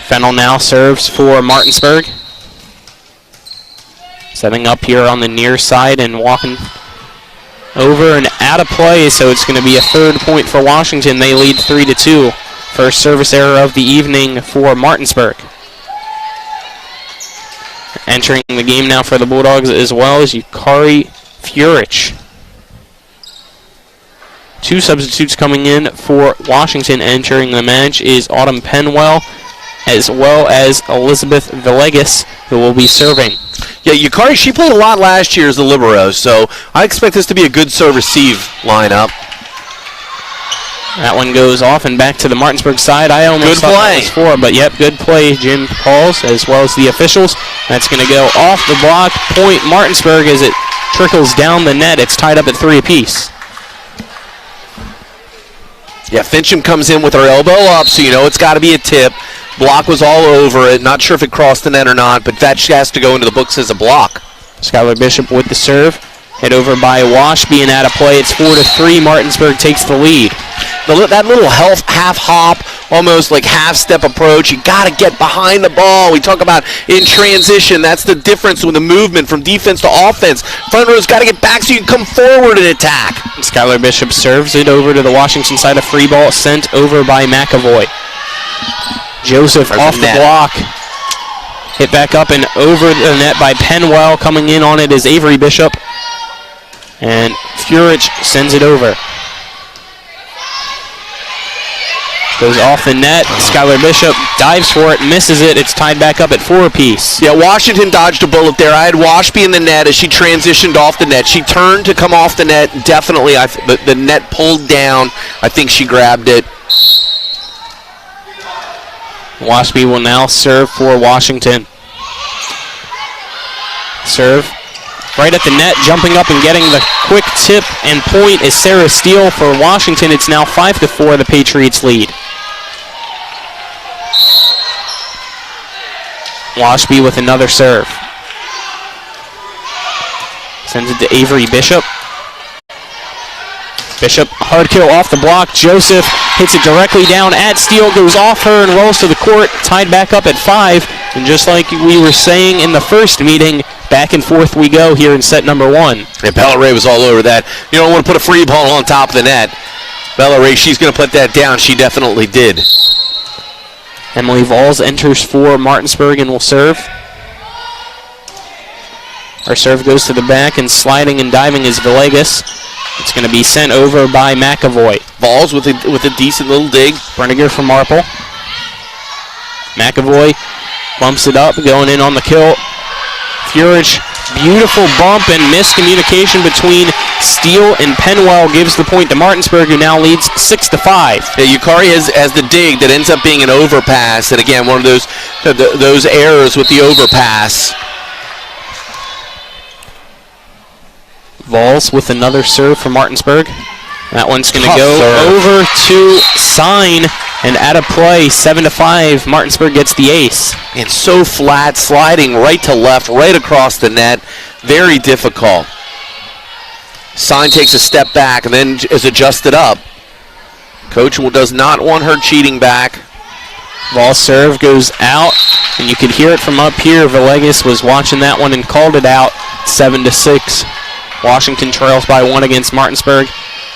Fennel now serves for Martinsburg. Setting up here on the near side and walking over and out of play, so it's going to be a 3rd point for Washington. They lead 3-2. First service error of the evening for Martinsburg. Entering the game now for the Bulldogs as well as Yukari Furich. 2 substitutes coming in for Washington. Entering the match is Autumn Penwell as well as Elizabeth Villegas, who will be serving. Yeah, Yukari, she played a lot last year as a libero, so I expect this to be a good serve-receive lineup. That one goes off and back to the Martinsburg side. I almost thought that was 4, but yep, good play, Jim calls, as well as the officials. That's going to go off the block. Point Martinsburg as it trickles down the net. It's tied up at 3 apiece. Yeah, Fincham comes in with her elbow up, so you know it's got to be a tip. Block was all over it. Not sure if it crossed the net or not, but that has to go into the books as a block. Skylar Bishop with the serve. Hit over by Wash, being out of play. It's 4-3. Martinsburg takes the lead. That little half hop, almost like half-step approach, you got to get behind the ball. We talk about in transition. That's the difference with the movement from defense to offense. Front row's got to get back so you can come forward and attack. Skylar Bishop serves it over to the Washington side. A free ball sent over by McAvoy. Joseph off the block. Hit back up and over the net by Penwell. Coming in on it is Avery Bishop. And Furich sends it over. Goes off the net. Skylar Bishop dives for it, misses it. It's tied back up at 4 apiece. Yeah, Washington dodged a bullet there. I had Washby in the net as she transitioned off the net. She turned to come off the net. Definitely, the net pulled down. I think she grabbed it. Washby will now serve for Washington. Serve right at the net, jumping up and getting the quick tip and point is Sarah Steele for Washington. It's now 5-4, the Patriots lead. Washby with another serve. Sends it to Avery Bishop. Bishop, hard kill off the block. Joseph hits it directly down at Steele, goes off her and rolls to the court, tied back up at 5. And just like we were saying in the first meeting, back and forth we go here in set number 1. And Bella Ray was all over that. You don't want to put a free ball on top of the net. Bella Ray, she's going to put that down. She definitely did. Emily Valls enters for Martinsburg and will serve. Our serve goes to the back, and sliding and diving is Villegas. It's going to be sent over by McAvoy. Valls with a decent little dig. Brenniger from Marple. McAvoy bumps it up, going in on the kill. Furich, beautiful bump and miscommunication between Steele and Penwell gives the point to Martinsburg, who now leads 6-5. Yeah, Yukari has the dig that ends up being an overpass, and again, one of those errors with the overpass. Valls with another serve for Martinsburg. That one's going to go over to Sign and out of play, 7-5. Martinsburg gets the ace. And so flat, sliding right to left, right across the net. Very difficult. Sign takes a step back and then is adjusted up. Coach does not want her cheating back. Ball serve goes out, and you could hear it from up here. Villegas was watching that one and called it out, 7-6. Washington trails by 1 against Martinsburg,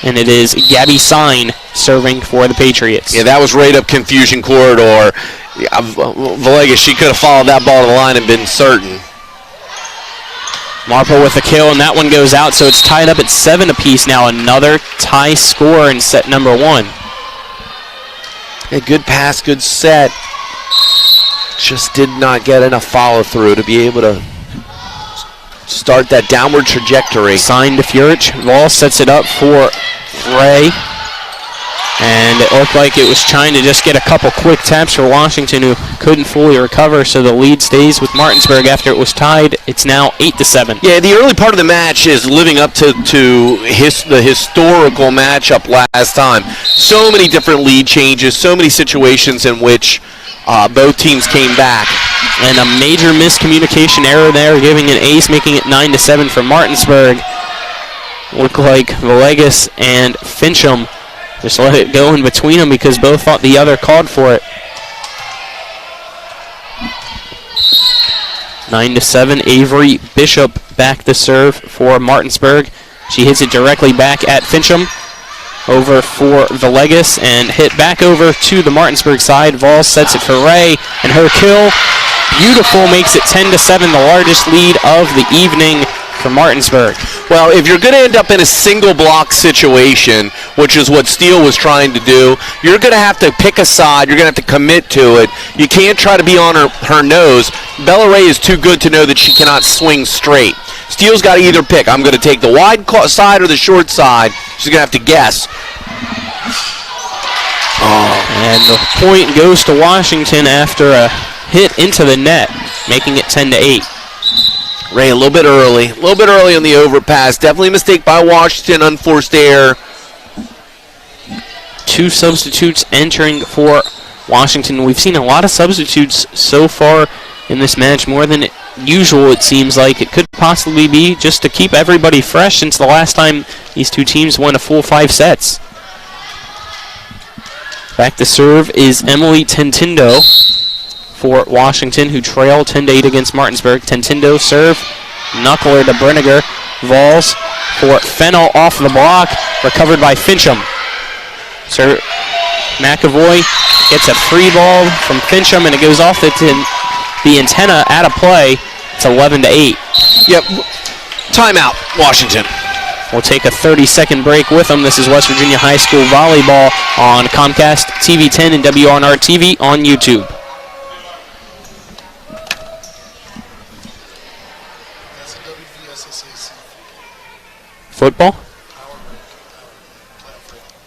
and it is Gabby Sign serving for the Patriots. Yeah, that was right up confusion corridor. Villegas, she could have followed that ball to the line and been certain. Marple with a kill, and that one goes out, so it's tied up at 7 apiece now. Another tie score in set number 1. A good pass, good set. Just did not get enough follow-through to be able to start that downward trajectory. Sign to Furich. Wall sets it up for Ray. And it looked like it was trying to just get a couple quick taps for Washington, who couldn't fully recover, so the lead stays with Martinsburg after it was tied. It's now 8-7. Yeah, the early part of the match is living up to the historical matchup last time. So many different lead changes, so many situations in which both teams came back. And a major miscommunication error there, giving an ace, making it 9-7 for Martinsburg. Looked like Villegas and Fincham just let it go in between them because both thought the other called for it. 9-7, Avery Bishop back to serve for Martinsburg. She hits it directly back at Fincham. Over for Villegas and hit back over to the Martinsburg side. Vols sets it for Ray, and her kill, beautiful, makes it 10-7, the largest lead of the evening for Martinsburg. Well, if you're going to end up in a single block situation, which is what Steele was trying to do, you're going to have to pick a side. You're going to have to commit to it. You can't try to be on her nose. Bella Ray is too good to know that she cannot swing straight. Steele's got to either pick. I'm going to take the wide side or the short side. She's going to have to guess. And the point goes to Washington after a hit into the net, making it 10-8. Ray a little bit early on the overpass. Definitely a mistake by Washington, unforced error. 2 substitutes entering for Washington. We've seen a lot of substitutes so far in this match, more than usual it seems like. It could possibly be just to keep everybody fresh since the last time these two teams won a full 5 sets. Back to serve is Emily Tentindo for Washington, who trail 10-8 against Martinsburg. Tentindo serve, knuckler to Brenniger. Vols for Fennell off the block, recovered by Fincham. Sir McAvoy gets a free ball from Fincham, and it goes off the antenna out of play. It's 11-8. Yep. Timeout, Washington. We'll take a 30-second break with them. This is West Virginia High School Volleyball on Comcast TV 10 and WRNR TV on YouTube. Football?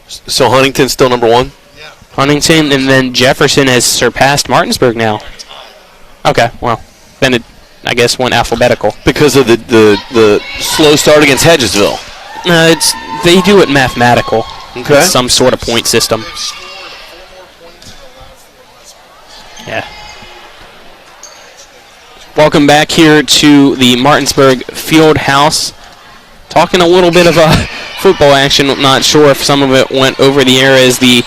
So Huntington's still number 1? Yeah. Huntington, and then Jefferson has surpassed Martinsburg now. Okay, well, then it, I guess, went alphabetical. Because of the slow start against Hedgesville. They do it mathematical. Okay. Some sort of point system. Welcome back here to the Martinsburg Field House. Talking a little bit of football action. I'm not sure if some of it went over the air as the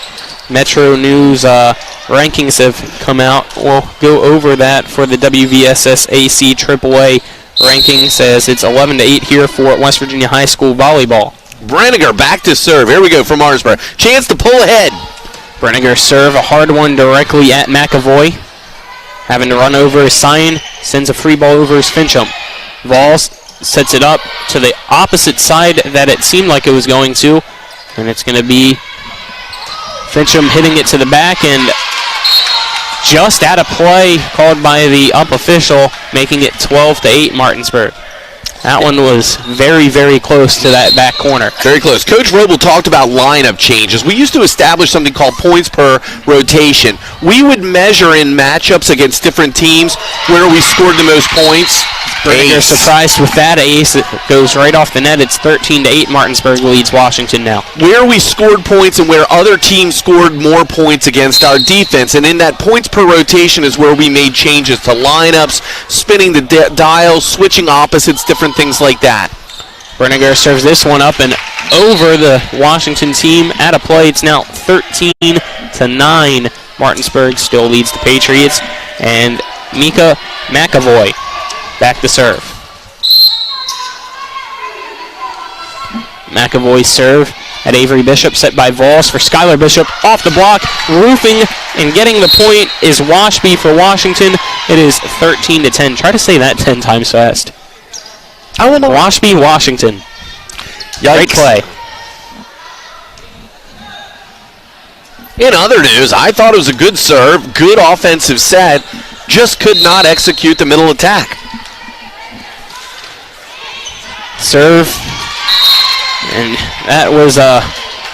Metro News rankings have come out. We'll go over that for the WVSS-AC AAA rankings as it's 11-8 here for West Virginia High School volleyball. Brenniger back to serve. Here we go from Martinsburg. Chance to pull ahead. Brenniger serve, a hard one directly at McAvoy. Having to run over his sign, sends a free ball over his Fincham. Vols sets it up to the opposite side that it seemed like it was going to, and it's going to be Fincham hitting it to the back and just out of play, called by the up official, making it 12-8 Martinsburg. That one was very, very close to that back corner. Very close. Coach Roble talked about lineup changes. We used to establish something called points per rotation. We would measure in matchups against different teams where we scored the most points. They're surprised with that ace. It goes right off the net. It's 13-8. Martinsburg leads Washington now. Where we scored points and where other teams scored more points against our defense. And in that points per rotation is where we made changes to lineups, spinning the dials, switching opposites, different things like that. Brenniger serves this one up and over the Washington team. At a play, it's now 13-9. Martinsburg still leads the Patriots. And Mika McAvoy back to serve. McAvoy's serve at Avery Bishop, set by Vols for Skylar Bishop. Off the block, roofing, and getting the point is Washby for Washington. It is 13-10. Try to say that 10 times fast. Washby, Washington. Yikes. Great play. In other news, I thought it was a good serve, good offensive set, just could not execute the middle attack. Serve, and that was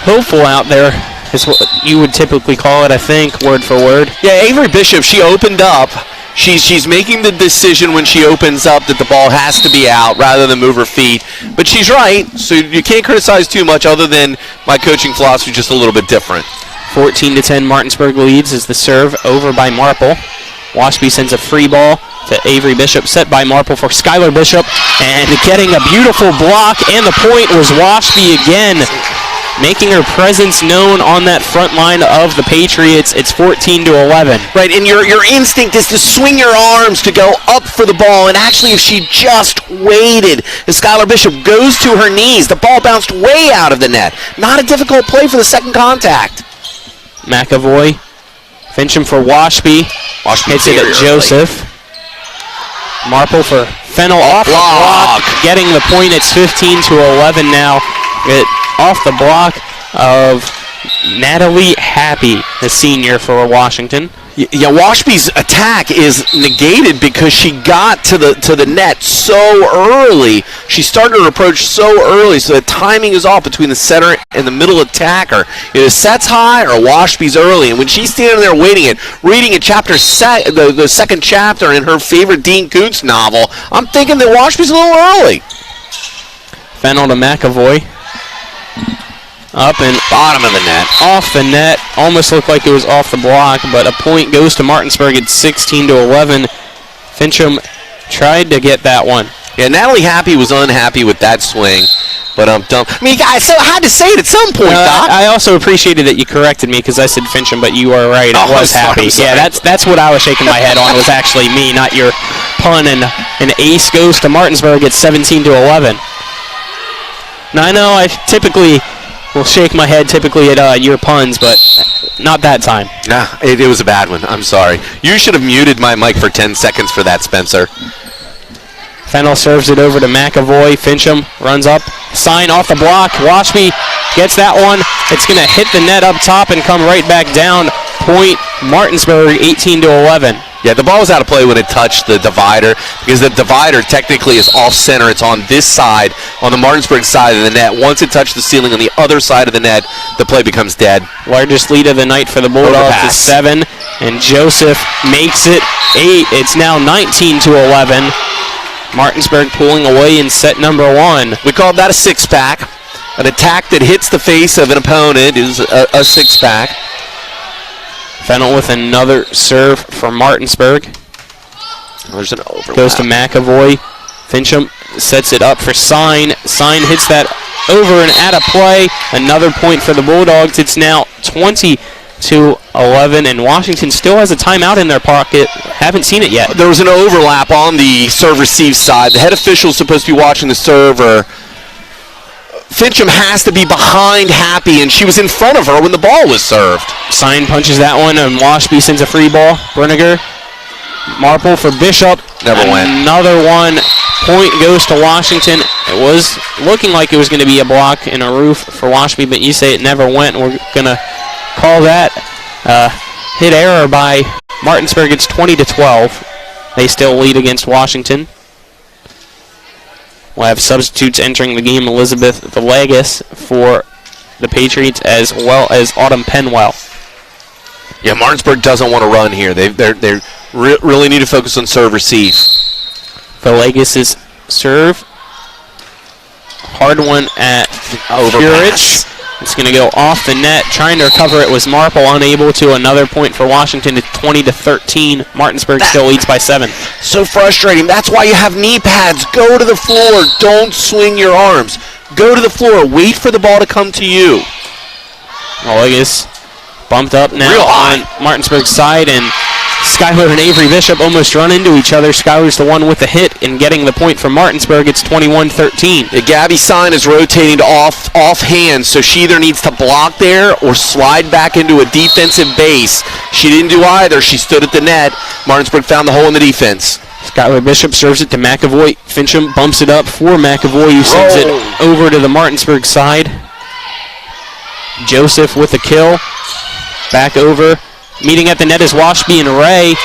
hopeful out there, is what you would typically call it, I think, word for word. Yeah, Avery Bishop, she opened up. She's making the decision when she opens up that the ball has to be out rather than move her feet. But she's right, so you can't criticize too much other than my coaching philosophy is just a little bit different. 14-10 Martinsburg leads as the serve over by Marple. Washby sends a free ball to Avery Bishop, set by Marple for Skylar Bishop, and getting a beautiful block, and the point was Washby again, making her presence known on that front line of the Patriots. It's 14-11. Right, and your instinct is to swing your arms to go up for the ball, and actually if she just waited, as Skylar Bishop goes to her knees, the ball bounced way out of the net. Not a difficult play for the second contact. McAvoy, Fincham for Washby. Hits it at Joseph. Marple for Fennel off the block, getting the point. It's 15-11 now. Off the block of Natalie Happy, the senior for Washington. Yeah, Washby's attack is negated because she got to the net so early. She started her approach so early, so the timing is off between the center and the middle attacker. Either set's high or Washby's early, and when she's standing there reading a chapter, the second chapter in her favorite Dean Koontz novel, I'm thinking that Washby's a little early. Fennel to McAvoy. Up and bottom of the net. Off the net. Almost looked like it was off the block, but a point goes to Martinsburg at 16-11. Fincham tried to get that one. Yeah, Natalie Happy was unhappy with that swing, but I mean, guys, so I had to say it at some point, Doc. I also appreciated that you corrected me because I said Fincham, but you are right. It was Happy. Yeah, that's what I was shaking my head on, was actually me, not your pun. And an ace goes to Martinsburg at 17-11. Now, I know I typically will shake my head at your puns, but not that time. Nah, it was a bad one. I'm sorry. You should have muted my mic for 10 seconds for that, Spencer. Fennel serves it over to McAvoy. Fincham runs up. Sign off the block. Washby gets that one. It's going to hit the net up top and come right back down. Point Martinsburg, 18-11. Yeah, the ball was out of play when it touched the divider, because the divider technically is off center. It's on this side, on the Martinsburg side of the net. Once it touched the ceiling on the other side of the net, the play becomes dead. Largest lead of the night for the Bulldogs is 7, and Joseph makes it 8. It's now 19-11. Martinsburg pulling away in set number 1. We called that a six-pack. An attack that hits the face of an opponent is a six-pack. Fennel with another serve for Martinsburg. There's an overlap. Goes to McAvoy. Fincham sets it up for Sign. Sign hits that over and out of play. Another point for the Bulldogs. It's now 20-11, and Washington still has a timeout in their pocket. Haven't seen it yet. There was an overlap on the serve-receive side. The head official is supposed to be watching the server. Fincham has to be behind Happy, and she was in front of her when the ball was served. Sign punches that one, and Washby sends a free ball. Bruniger. Marple for Bishop. Never went. Another one. Point goes to Washington. It was looking like it was going to be a block and a roof for Washby, but you say it never went. We're going to call that hit error by Martinsburg. It's 20-12. They still lead against Washington. We'll have substitutes entering the game. Elizabeth Villegas for the Patriots, as well as Autumn Penwell. Yeah, Martinsburg doesn't want to run here. They really need to focus on serve-receive. Villegas' serve. Hard one at Curich. It's going to go off the net. Trying to recover it was Marple, unable to. Another point for Washington at 20-13. Martinsburg still leads by 7. So frustrating. That's why you have knee pads. Go to the floor. Don't swing your arms. Go to the floor. Wait for the ball to come to you. Villegas bumped up now on Martinsburg's side, and Skylar and Avery Bishop almost run into each other. Skylar's the one with the hit and getting the point from Martinsburg. It's 21-13. Gabby Sign is rotating to off-hand, so she either needs to block there or slide back into a defensive base. She didn't do either. She stood at the net. Martinsburg found the hole in the defense. Skylar Bishop serves it to McAvoy. Fincham bumps it up for McAvoy, who sends it over to the Martinsburg side. Joseph with the kill. Back over. Meeting at the net is Washby and Ray.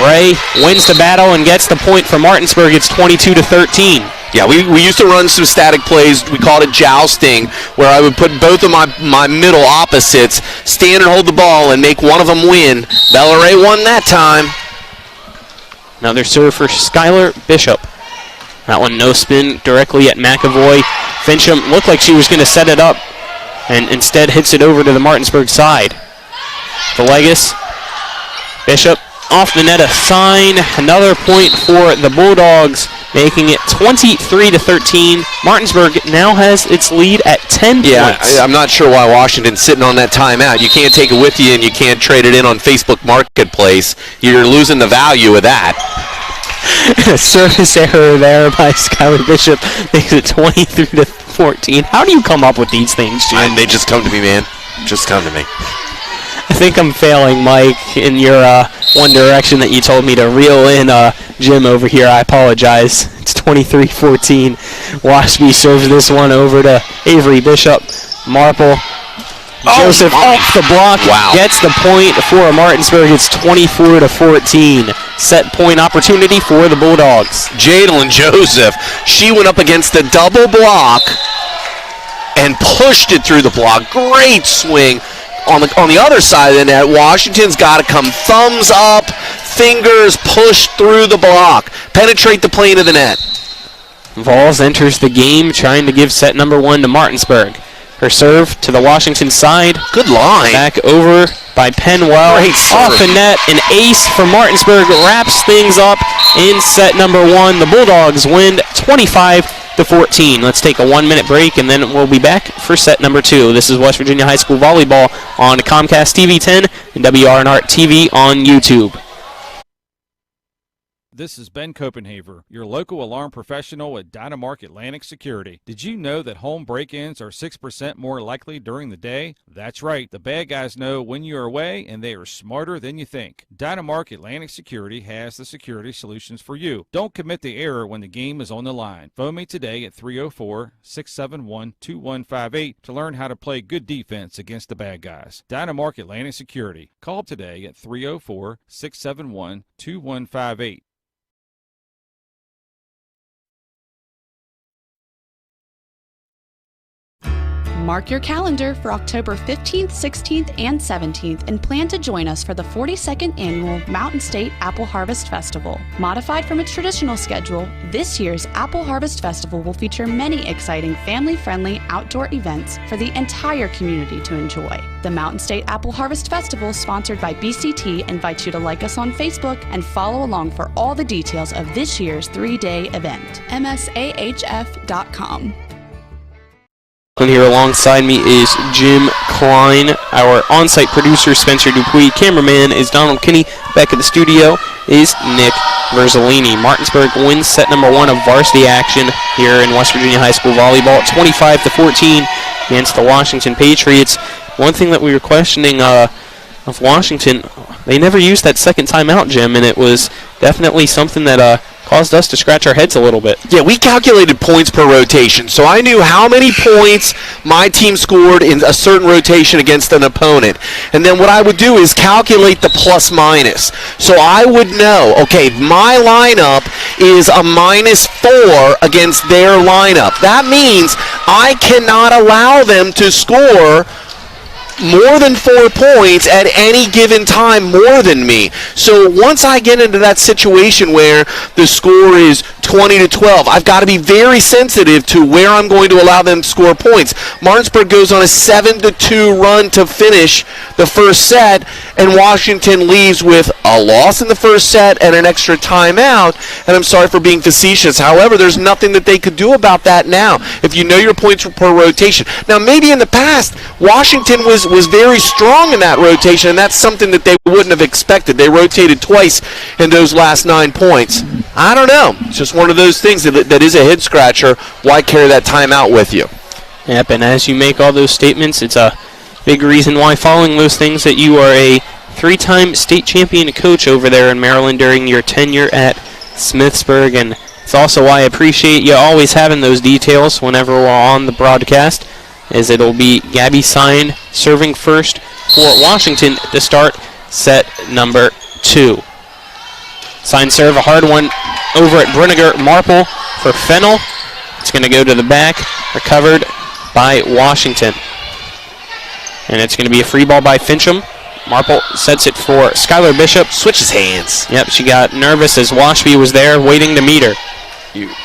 Ray wins the battle and gets the point for Martinsburg. It's 22-13. Yeah, we used to run some static plays. We called it jousting, where I would put both of my middle opposites, stand and hold the ball, and make one of them win. Bella Ray won that time. Another serve for Skylar Bishop. That one no spin directly at McAvoy. Fincham looked like she was going to set it up, and instead hits it over to the Martinsburg side. Villegas, Bishop off the net, a Sign. Another point for the Bulldogs, making it 23-13. Martinsburg now has its lead at 10 points. I'm not sure why Washington's sitting on that timeout. You can't take it with you, and you can't trade it in on Facebook Marketplace. You're losing the value of that. Service error there by Skylar Bishop makes it 23-14. How do you come up with these things, Jim? They just come to me, man. Just come to me. I think I'm failing, Mike, in your one direction that you told me to reel in Jim over here. I apologize. It's 23-14. Washby serves this one over to Avery Bishop. Marple. Joseph off the block. Gets the point for Martinsburg. It's 24-14. Set point opportunity for the Bulldogs. Jadalyn Joseph. She went up against the double block and pushed it through the block. Great swing. On the other side of the net, Washington's got to come thumbs up, fingers pushed through the block, penetrate the plane of the net. Vols enters the game trying to give set number 1 to Martinsburg. Her serve to the Washington side. Good line. Back over by Penwell. Off the net, an ace for Martinsburg wraps things up in set number 1. The Bulldogs win 25-14. Let's take a 1-minute break, and then we'll be back for set number 2. This is West Virginia High School Volleyball on Comcast TV 10 and WRNR TV on YouTube. This is Ben Copenhaver, your local alarm professional at Dynamark Atlantic Security. Did you know that home break-ins are 6% more likely during the day? That's right. The bad guys know when you're away, and they are smarter than you think. Dynamark Atlantic Security has the security solutions for you. Don't commit the error when the game is on the line. Phone me today at 304-671-2158 to learn how to play good defense against the bad guys. Dynamark Atlantic Security. Call today at 304-671-2158. Mark your calendar for October 15th, 16th, and 17th and plan to join us for the 42nd Annual Mountain State Apple Harvest Festival. Modified from its traditional schedule, this year's Apple Harvest Festival will feature many exciting family-friendly outdoor events for the entire community to enjoy. The Mountain State Apple Harvest Festival, sponsored by BCT, invites you to like us on Facebook and follow along for all the details of this year's 3-day event. MSAHF.com. And here alongside me is Jim Klein, our on-site producer Spencer Dupuis, cameraman is Donald Kinney, back at the studio is Nick Verzolini. Martinsburg wins set number 1 of varsity action here in West Virginia High School volleyball, 25-14 against the Washington Patriots. One thing that we were questioning of Washington, they never used that second timeout, Jim, and it was definitely something that caused us to scratch our heads a little bit. Yeah, we calculated points per rotation, so I knew how many points my team scored in a certain rotation against an opponent. And then what I would do is calculate the plus minus. So I would know, okay, my lineup is a -4 against their lineup. That means I cannot allow them to score more than 4 points at any given time more than me. So once I get into that situation where the score is 20-12, I've got to be very sensitive to where I'm going to allow them to score points. Martinsburg goes on a 7-2 run to finish the first set, and Washington leaves with a loss in the first set and an extra timeout. And I'm sorry for being facetious. However, there's nothing that they could do about that now if you know your points per rotation. Now, maybe in the past, Washington was very strong in that rotation, and that's something that they wouldn't have expected. They rotated twice in those last 9 points. I don't know. It's just one of those things that is a head scratcher. Why carry that timeout with you? Yep, and as you make all those statements, it's a big reason why, following those things, that you are a 3-time state champion coach over there in Maryland during your tenure at Smithsburg, and it's also why I appreciate you always having those details whenever we're on the broadcast, as it'll be Gabby Sign serving first for Washington to start set number 2. Sign serve, a hard one over at Brinegar. Marple for Fennel. It's going to go to the back, recovered by Washington. And it's going to be a free ball by Fincham. Marple sets it for Skylar Bishop. Switches hands. Yep, she got nervous as Washby was there waiting to meet her.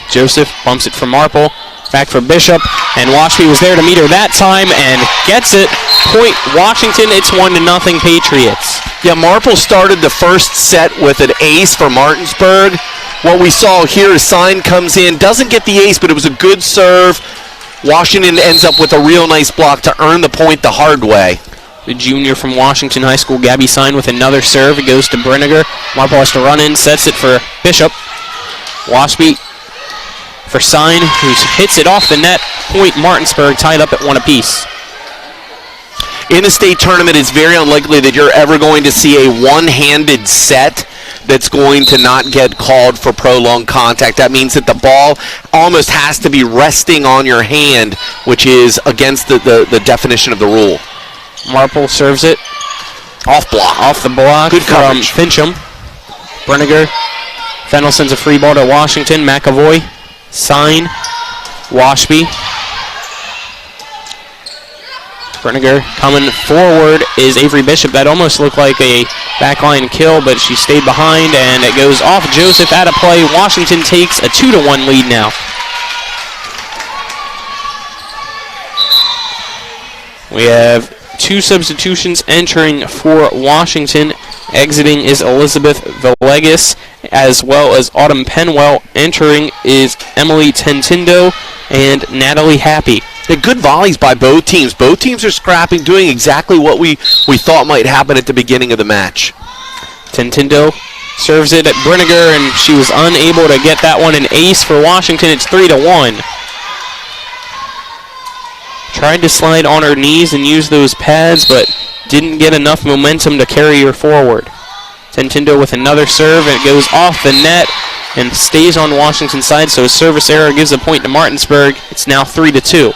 Joseph bumps it for Marple. Back for Bishop, and Washby was there to meet her that time and gets it. Point Washington, it's 1-0 Patriots. Yeah, Marple started the first set with an ace for Martinsburg. What we saw here is Sign comes in, doesn't get the ace, but it was a good serve. Washington ends up with a real nice block to earn the point the hard way. The junior from Washington High School, Gabby Sign, with another serve. It goes to Brinegar. Marple has to run in, sets it for Bishop. Washby for Sign, who hits it off the net. Point Martinsburg, tied up at 1 apiece. In a state tournament, it's very unlikely that you're ever going to see a one-handed set that's going to not get called for prolonged contact. That means that the ball almost has to be resting on your hand, which is against the definition of the rule. Marple serves it. Off block. Off the block. Good coverage. From Fincham. Brinegar. Fennel sends a free ball to Washington. McAvoy. Sign. Washby. Brinegar coming forward is Avery Bishop. That almost looked like a backline kill, but she stayed behind, and it goes off Joseph out of play. Washington takes a 2-1 lead now. We have 2 substitutions entering for Washington. Exiting is Elizabeth Villegas, as well as Autumn Penwell. Entering is Emily Tentindo and Natalie Happy. The good volleys by both teams. Both teams are scrapping, doing exactly what we thought might happen at the beginning of the match. Tentindo serves it at Brinegar, and she was unable to get that one. An ace for Washington. It's 3-1. Tried to slide on her knees and use those pads, but didn't get enough momentum to carry her forward. Tentindo with another serve, and it goes off the net and stays on Washington's side, so a service error gives a point to Martinsburg. It's now 3-2.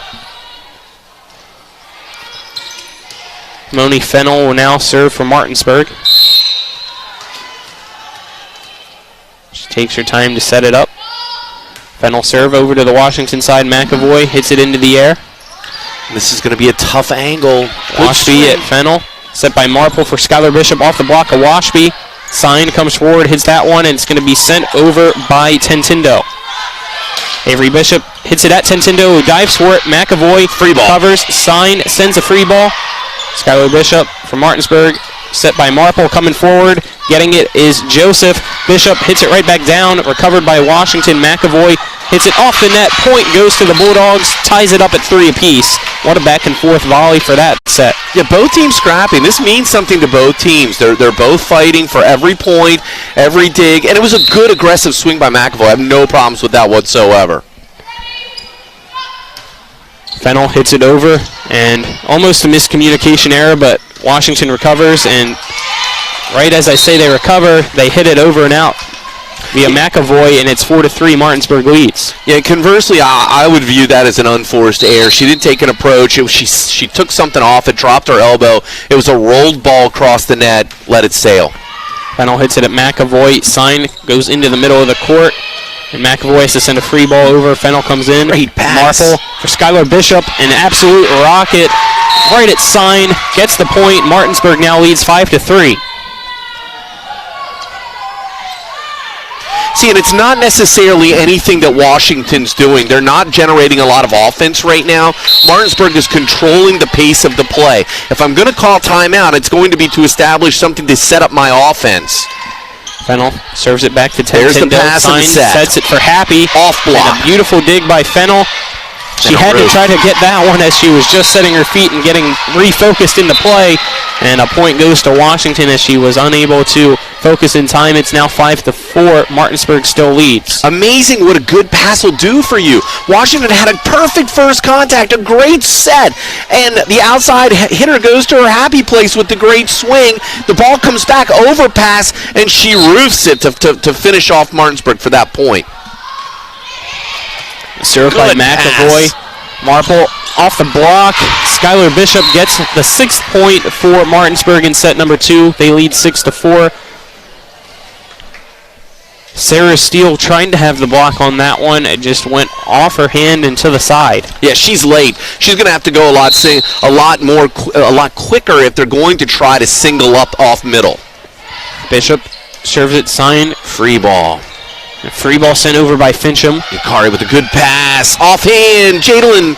Moni Fennel will now serve for Martinsburg. She takes her time to set it up. Fennel serve over to the Washington side. McAvoy hits it into the air. This is going to be a tough angle. Washby at Fennel. Set by Marple for Skylar Bishop off the block of Washby. Sign comes forward, hits that one, and it's going to be sent over by Tentindo. Avery Bishop hits it at Tentindo, who dives for it. McAvoy free ball. Covers. Sign sends a free ball. Skylar Bishop from Martinsburg. Set by Marple coming forward. Getting it is Joseph. Bishop hits it right back down. Recovered by Washington. McAvoy hits it off the net. Point goes to the Bulldogs. Ties it up at 3 apiece. What a back and forth volley for that set. Yeah, both teams scrapping. This means something to both teams. They're both fighting for every point, every dig, and it was a good aggressive swing by McAvoy. I have no problems with that whatsoever. Fennel hits it over, and almost a miscommunication error, but Washington recovers, and right as I say they recover, they hit it over and out via McAvoy, and it's 4-3 Martinsburg leads. Yeah, conversely, I would view that as an unforced error. She didn't take an approach. She took something off. It dropped her elbow. It was a rolled ball across the net. Let it sail. Fennel hits it at McAvoy. Sign goes into the middle of the court, and McAvoy has to send a free ball over. Fennel comes in. Great pass. Marple for Skylar Bishop. An absolute rocket right at Sign. Gets the point. Martinsburg now leads 5-3. See, and it's not necessarily anything that Washington's doing. They're not generating a lot of offense right now. Martinsburg is controlling the pace of the play. If I'm going to call timeout, it's going to be to establish something to set up my offense. Fennel serves it back to Tentindo. There's the pass and the set. Sets it for Happy. Off block. And a beautiful dig by Fennel. She had to try to get that one as she was just setting her feet and getting refocused into play. And a point goes to Washington as she was unable to focus in time. It's now 5-4. Martinsburg still leads. Amazing what a good pass will do for you. Washington had a perfect first contact, a great set, and the outside hitter goes to her happy place with the great swing. The ball comes back, overpass, and she roofs it to finish off Martinsburg for that point. Served by McAvoy. Marple off the block. Skylar Bishop gets the 6th point for Martinsburg in set number 2. They lead 6-4. Sarah Steele trying to have the block on that one. It just went off her hand and to the side. Yeah, she's late. She's going to have to go a lot quicker if they're going to try to single up off middle. Bishop serves it. Sign. Free ball. A free ball sent over by Fincham. Yukari with a good pass. Offhand. Jadalyn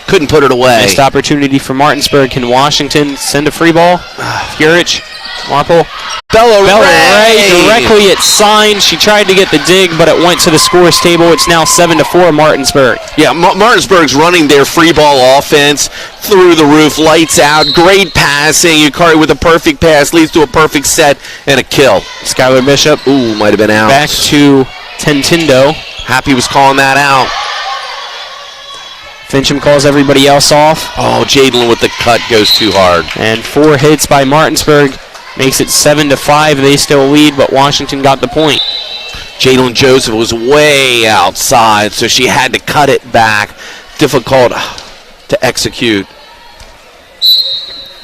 couldn't put it away. Missed opportunity for Martinsburg. Can Washington send a free ball? Furich. Marple. Bella Ray directly at Sign. She tried to get the dig, but it went to the scores table. It's now 7-4 Martinsburg. Yeah, Martinsburg's running their free ball offense through the roof, lights out, great passing. Yukari with a perfect pass leads to a perfect set and a kill. Skylar Bishop. Ooh, might have been out. Back to Tentindo. Happy was calling that out. Fincham calls everybody else off. Oh, Jadalyn with the cut goes too hard. And 4 hits by Martinsburg. Makes it 7-5. They still lead, but Washington got the point. Jadalyn Joseph was way outside, so she had to cut it back. Difficult to execute.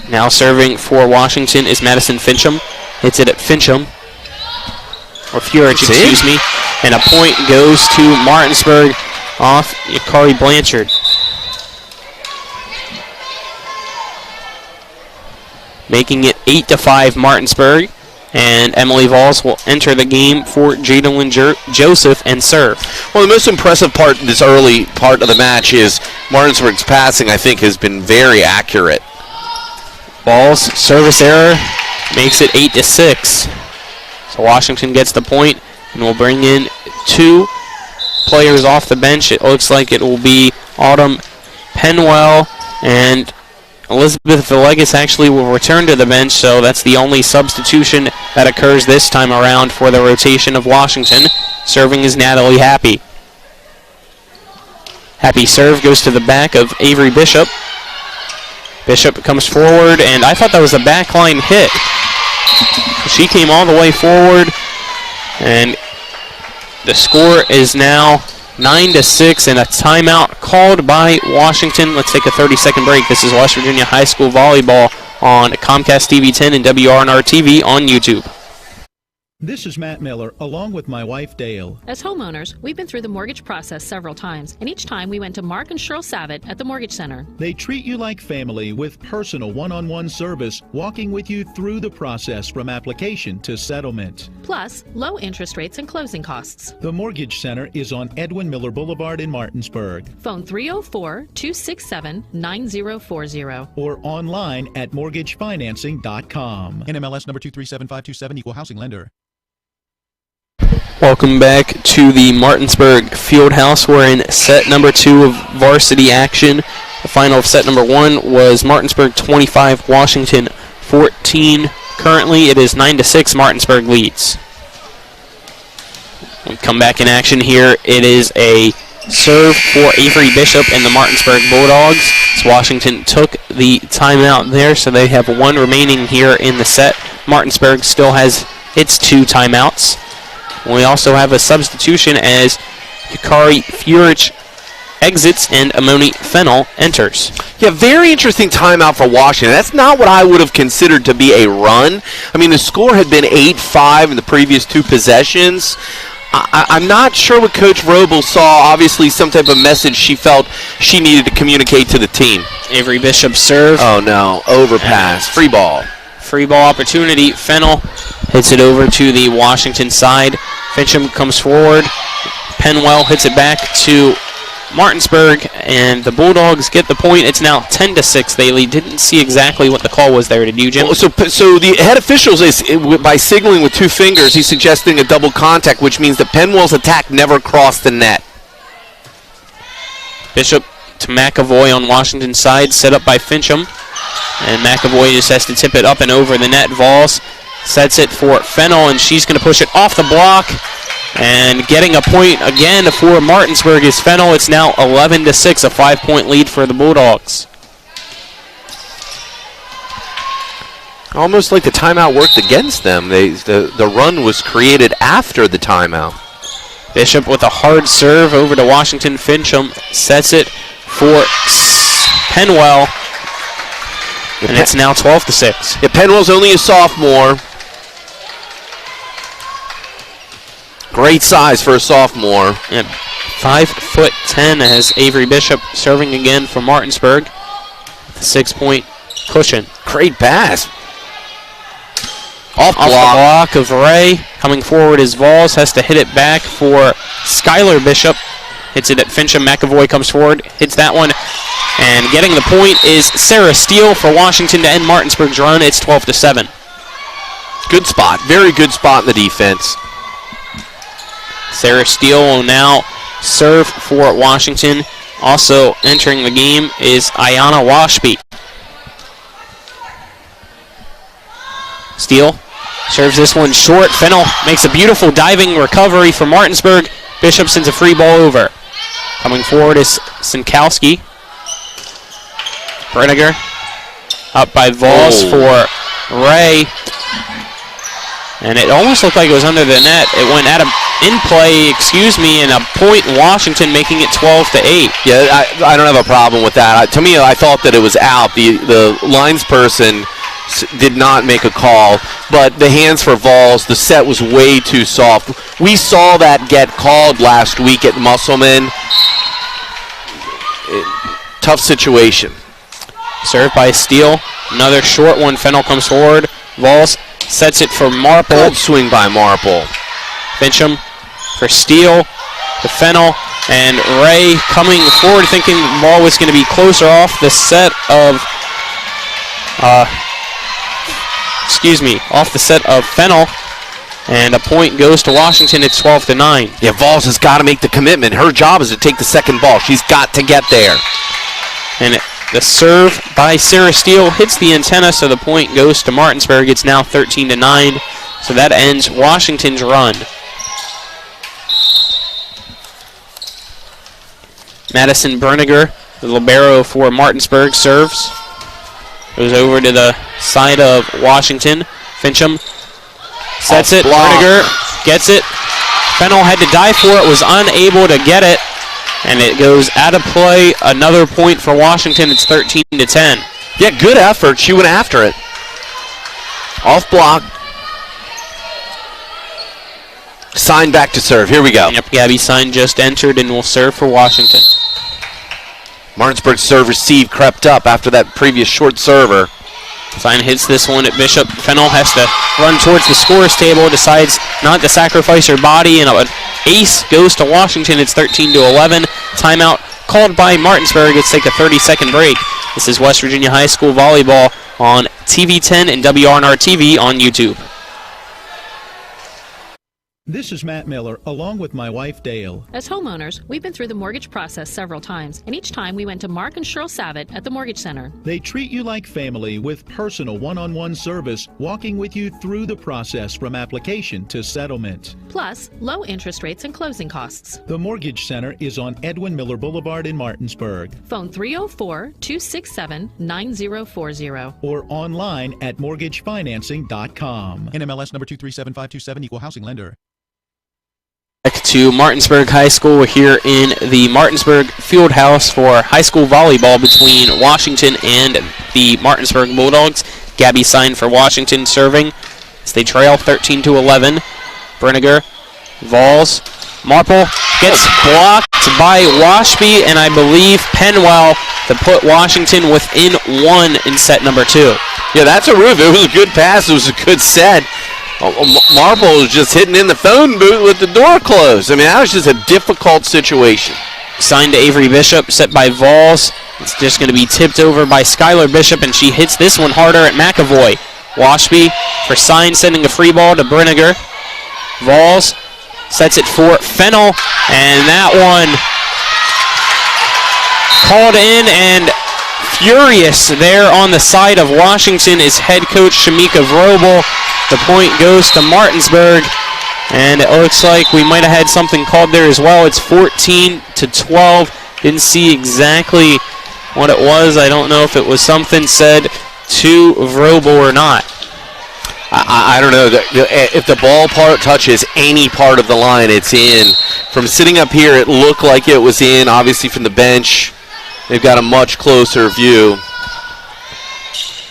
Now serving for Washington is Madison Fincham. Hits it at Fincham. Or Furich, excuse me. And a point goes to Martinsburg off Yukari Blanchard. Making it 8-5 Martinsburg, and Emily Vols will enter the game for Jadalyn Joseph and serve. Well, the most impressive part, this early part of the match, is Martinsburg's passing, I think, has been very accurate. Vols service error makes it 8-6. So Washington gets the point, and will bring in 2 players off the bench. It looks like it will be Autumn Penwell and Elizabeth Villegas actually will return to the bench, so that's the only substitution that occurs this time around for the rotation of Washington. Serving is Natalie Happy. Happy serve goes to the back of Avery Bishop. Bishop comes forward, and I thought that was a backline hit. She came all the way forward, and the score is now 9-6, and a timeout called by Washington. Let's take a 30-second break. This is West Virginia High School Volleyball on Comcast TV 10 and WRNR TV on YouTube. This is Matt Miller, along with my wife Dale. As homeowners, we've been through the mortgage process several times, and each time we went to Mark and Cheryl Savitt at the Mortgage Center. They treat you like family with personal one-on-one service, walking with you through the process from application to settlement. Plus, low interest rates and closing costs. The Mortgage Center is on Edwin Miller Boulevard in Martinsburg. Phone 304-267-9040. Or online at mortgagefinancing.com. NMLS number 237527, Equal Housing Lender. Welcome back to the Martinsburg Fieldhouse. We're in set number 2 of varsity action. The final of set number 1 was Martinsburg 25, Washington 14. Currently, it is 9-6. Martinsburg leads. We come back in action here. It is a serve for Avery Bishop and the Martinsburg Bulldogs. So Washington took the timeout there, so they have 1 remaining here in the set. Martinsburg still has its 2 timeouts. We also have a substitution as Yukari Furich exits and Amoni Fennell enters. Yeah, very interesting timeout for Washington. That's not what I would have considered to be a run. I mean, the score had been 8-5 in the previous 2 possessions. I'm not sure what Coach Robel saw. Obviously, some type of message she felt she needed to communicate to the team. Avery Bishop serve. Oh, no. Overpass. Free ball. Free ball opportunity. Fennell hits it over to the Washington side. Fincham comes forward. Penwell hits it back to Martinsburg, and the Bulldogs get the point. It's now 10-6. They lead. Didn't see exactly what the call was there. Did you, Jim? Well, so the head officials, by signaling with 2 fingers, he's suggesting a double contact, which means that Penwell's attack never crossed the net. Bishop to McAvoy on Washington's side, set up by Fincham. And McAvoy just has to tip it up and over the net. Vols sets it for Fennell, and she's going to push it off the block. And getting a point again for Martinsburg is Fennell. It's now 11-6, a 5-point lead for the Bulldogs. Almost like the timeout worked against them. The run was created after the timeout. Bishop with a hard serve over to Washington. Fincham sets it for Penwell. And it's now 12-6. Yeah, Penwell's only a sophomore. Great size for a sophomore. And 5'10" as Avery Bishop serving again for Martinsburg. The 6-point cushion. Great pass. Off the block of Ray. Coming forward is Vols. Has to hit it back for Skylar Bishop. Hits it at Fincham. McAvoy comes forward. Hits that one. And getting the point is Sarah Steele for Washington to end Martinsburg's run. It's 12-7. Good spot. Very good spot in the defense. Sarah Steele will now serve for Washington. Also entering the game is Ayana Washby. Steele serves this one short. Fennell makes a beautiful diving recovery for Martinsburg. Bishop sends a free ball over. Coming forward is Sinkowski. Brenniger up by Vols for Ray. And it almost looked like it was under the net. It went out of in play, and a point Washington, making it 12-8. Yeah, I don't have a problem with that. To me, I thought that it was out. The linesperson did not make a call, but the hands for Vols, the set was way too soft. We saw that get called last week at Musselman. Tough situation. Served by Steele. Another short one. Fennell comes forward. Vols sets it for Marple. Good swing by Marple. Fincham for Steele to Fennell. And Ray coming forward thinking the ball was going to be closer off the set of off the set of Fennell. And a point goes to Washington. It's 12-9. Yeah, Vols has got to make the commitment. Her job is to take the second ball. She's got to get there. And the serve by Sarah Steele hits the antenna, so the point goes to Martinsburg. It's now 13-9. So that ends Washington's run. Madison Berniger, the libero for Martinsburg, serves. Goes over to the side of Washington. Fincham sets it. Berniger gets it. Fennell had to dive for it, was unable to get it. And it goes out of play. Another point for Washington. It's 13-10. Yeah, good effort. She went after it. Off block. Sign back to serve. Here we go. Yep, Gabby Sign just entered and will serve for Washington. Martinsburg serve receive crept up after that previous short server. Sign hits this one at Bishop. Fennell has to run towards the scorer's table, decides not to sacrifice her body, and an ace goes to Washington. It's 13-11. Timeout called by Martinsburg. Let's take a 30-second break. This is West Virginia High School Volleyball on TV 10 and WRNR TV on YouTube. This is Matt Miller, along with my wife, Dale. As homeowners, we've been through the mortgage process several times, and each time we went to Mark and Cheryl Savitt at the Mortgage Center. They treat you like family with personal one-on-one service, walking with you through the process from application to settlement. Plus, low interest rates and closing costs. The Mortgage Center is on Edwin Miller Boulevard in Martinsburg. Phone 304-267-9040. Or online at mortgagefinancing.com. NMLS number 237527, Equal Housing Lender. Back to Martinsburg High School. We're here in the Martinsburg Field House for high school volleyball between Washington and the Martinsburg Bulldogs. Gabby Sign for Washington serving as they trail 13-11. Brinegar, Vols, Marple gets blocked by Washby and I believe Penwell to put Washington within one in set number 2. Yeah, that's a roof. It was a good pass. It was a good set. Marple was just hitting in the phone booth with the door closed. I mean, that was just a difficult situation. Signed to Avery Bishop, set by Vols. It's just going to be tipped over by Skylar Bishop, and she hits this one harder at McAvoy. Washby for Sign, sending a free ball to Brinegar. Vols sets it for Fennell, and that one called in, and furious there on the side of Washington is head coach Shamika Vrobel. The point goes to Martinsburg, and it looks like we might have had something called there as well. It's 14-12. Didn't see exactly what it was. I don't know if it was something said to Vrobel or not. I don't know. If the ball part touches any part of the line, it's in. From sitting up here, it looked like it was in. Obviously, from the bench, they've got a much closer view.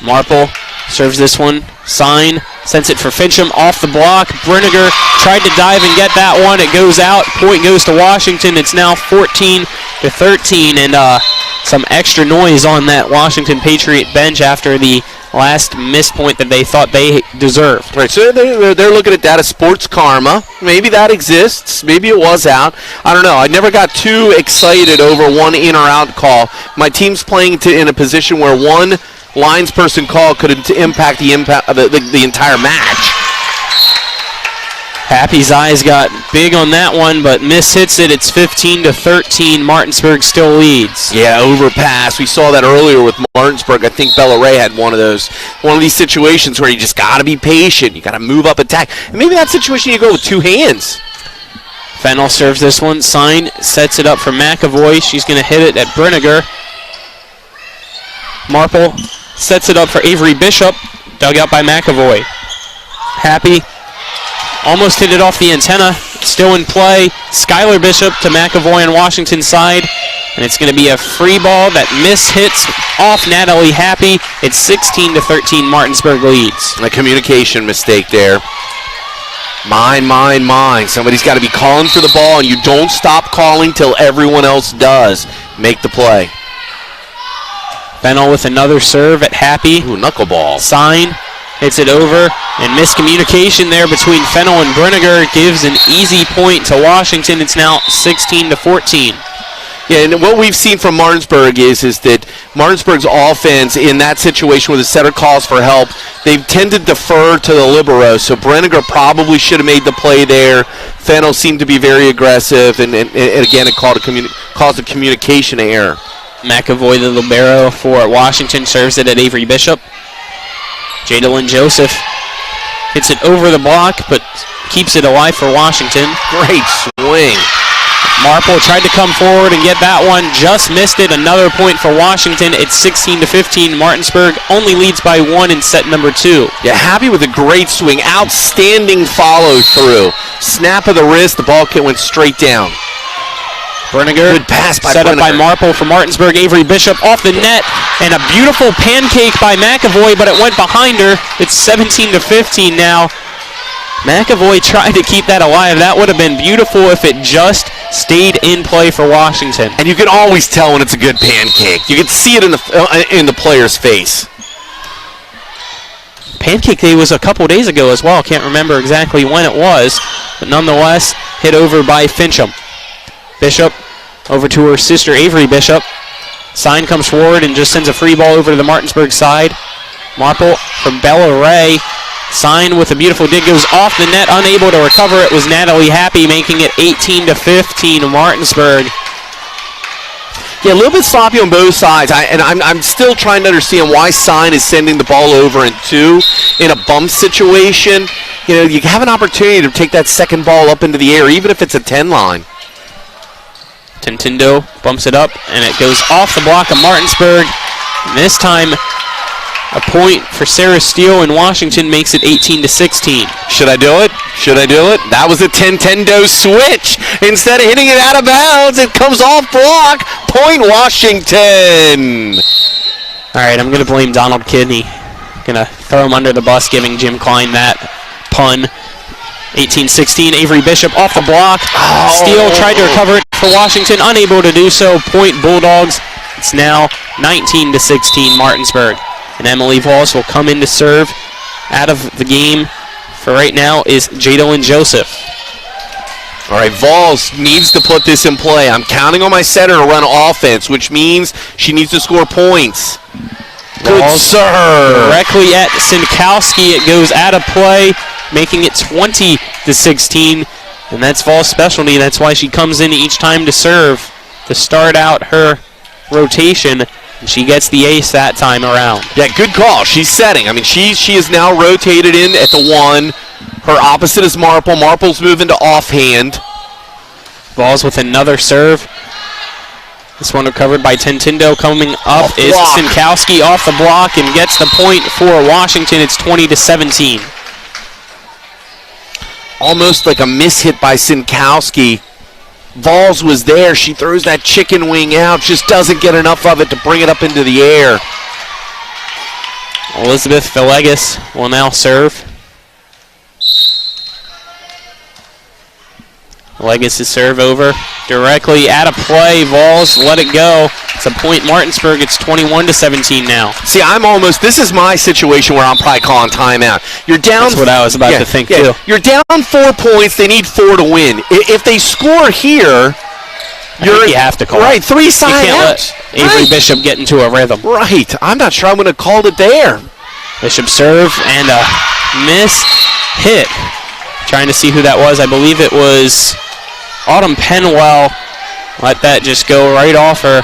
Marple serves this one. Sign sends it for Fincham off the block. Brinegar tried to dive and get that one. It goes out. Point goes to Washington. It's now 14-13, and some extra noise on that Washington Patriot bench after the last missed point that they thought they deserved. Right, so they're looking at that as sports karma. Maybe that exists. Maybe it was out. I don't know. I never got too excited over one in or out call. My team's playing in a position where one linesperson call could impact the entire match. Happy's eyes got big on that one, but Miss hits it. It's 15-13. Martinsburg still leads. Yeah, overpass. We saw that earlier with Martinsburg. I think Bella Ray had one of these situations where you just got to be patient. You got to move up attack. And maybe that situation you go with two hands. Fennell serves this one. Sign sets it up for McAvoy. She's going to hit it at Brinegar. Marple sets it up for Avery Bishop. Dug out by McAvoy. Happy almost hit it off the antenna. Still in play. Skylar Bishop to McAvoy on Washington's side. And it's going to be a free ball that Miss hits off Natalie Happy. It's 16-13. Martinsburg leads. A communication mistake there. Mine. Somebody's got to be calling for the ball, and you don't stop calling till everyone else does. Make the play. Fennell with another serve at Happy. Ooh, knuckleball. Sign hits it over, and miscommunication there between Fennell and Brinegar gives an easy point to Washington. It's now 16-14. Yeah, and what we've seen from Martinsburg is that Martinsburg's offense in that situation where the setter calls for help, they've tended to defer to the libero. So Brinegar probably should have made the play there. Fennell seemed to be very aggressive, and again, it caused a communication error. McAvoy, the libero for Washington, serves it at Avery Bishop. Jadalyn Joseph hits it over the block, but keeps it alive for Washington. Great swing. Marple tried to come forward and get that one, just missed it. Another point for Washington. It's 16-15. Martinsburg only leads by 1 in set number 2. Yeah, Happy with a great swing. Outstanding follow through. Snap of the wrist, the ball went straight down. Brinegar, good pass by set Brinegar. up by Marple for Martinsburg. Avery Bishop off the net, and a beautiful pancake by McAvoy, but it went behind her. It's 17-15 now. McAvoy tried to keep that alive. That would have been beautiful if it just stayed in play for Washington. And you can always tell when it's a good pancake. You can see it in the player's face. Pancake Day was a couple days ago as well. Can't remember exactly when it was, but nonetheless, hit over by Fincham. Bishop over to her sister Avery Bishop. Sign comes forward and just sends a free ball over to the Martinsburg side. Marple from Bella Ray. Sign with a beautiful dig goes off the net, unable to recover. It was Natalie Happy, making it 18-15 Martinsburg. Yeah, a little bit sloppy on both sides. I'm still trying to understand why Sign is sending the ball over in two in a bump situation. You know, you have an opportunity to take that second ball up into the air, even if it's a 10 line. Tintindo bumps it up, and it goes off the block of Martinsburg. And this time, a point for Sarah Steele, and Washington makes it 18-16. Should I do it? Should I do it? That was a Tintindo switch. Instead of hitting it out of bounds, it comes off block. Point Washington. All right, I'm going to blame Donald Kidney. Going to throw him under the bus, giving Jim Klein that pun. 18-16, Avery Bishop off the block. Steele tried to recover it for Washington, unable to do so. Point Bulldogs. It's now 19-16 Martinsburg. And Emily Voss will come in to serve. Out of the game for right now is Jadalyn Joseph. All right, Voss needs to put this in play. I'm counting on my setter to run offense, which means she needs to score points. Good serve. Directly at Sinkowski. It goes out of play, making it 20-16. And that's Voss' specialty. That's why she comes in each time to serve to start out her rotation. And she gets the ace that time around. Yeah, good call. She's setting. I mean, she is now rotated in at the one. Her opposite is Marple. Marple's moving to offhand. Balls with another serve. This one recovered by Tintindo. Coming up is Sinkowski off the block and gets the point for Washington. It's 20-17. Almost like a mishit by Sinkowski. Vols was there. She throws that chicken wing out. Just doesn't get enough of it to bring it up into the air. Elizabeth Villegas will now serve. Villegas' serve over. Directly out of play. Vols let it go. It's a point Martinsburg. It's 21-17 now. See, this is my situation where I'm probably calling timeout. You're down. That's what I was about to think too. You're down 4 points. They need 4 to win. If they score here, you have to call right. it. 3 side You can't outs. let Avery Bishop get into a rhythm. Right. I'm not sure I'm going to call it there. Bishop serve and a miss hit. Trying to see who that was. I believe it was Autumn Penwell. Let that just go right off her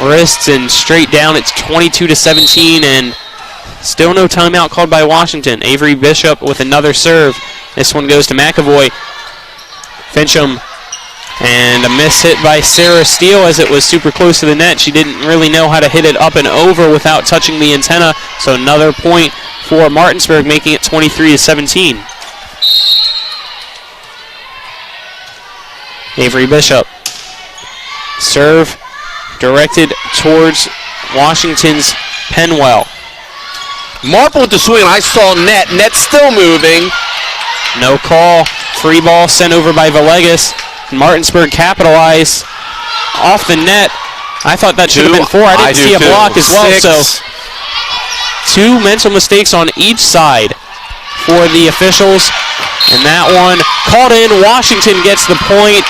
wrists and straight down. It's 22-17 and still no timeout called by Washington. Avery Bishop with another serve. This one goes to McAvoy. Fincham, and a miss hit by Sarah Steele as it was super close to the net. She didn't really know how to hit it up and over without touching the antenna. So another point for Martinsburg, making it 23-17. Avery Bishop. Serve directed towards Washington's Penwell. Marple with the swing. I saw net. Net still moving. No call. Free ball sent over by Villegas. Martinsburg capitalized off the net. I thought that should have been 4. I didn't see a block as well. 6. So 2 mental mistakes on each side for the officials. And that one called in. Washington gets the point.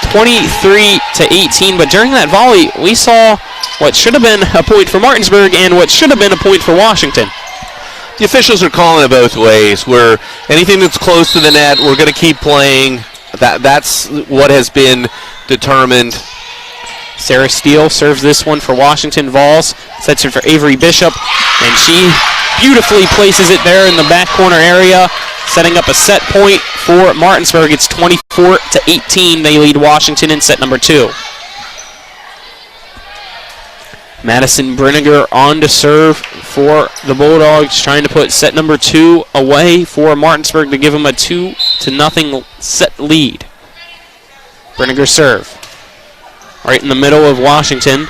23-18, but during that volley, we saw what should have been a point for Martinsburg and what should have been a point for Washington. The officials are calling it both ways. Where anything that's close to the net, we're going to keep playing. That's what has been determined. Sarah Steele serves this one for Washington. Vols sets it for Avery Bishop, and she beautifully places it there in the back corner area, setting up a set point for Martinsburg. It's 24-18. They lead Washington in set number 2. Madison Brinegar on to serve for the Bulldogs, trying to put set number 2 away for Martinsburg to give them a 2-0 set lead. Brinegar serve. Right in the middle of Washington.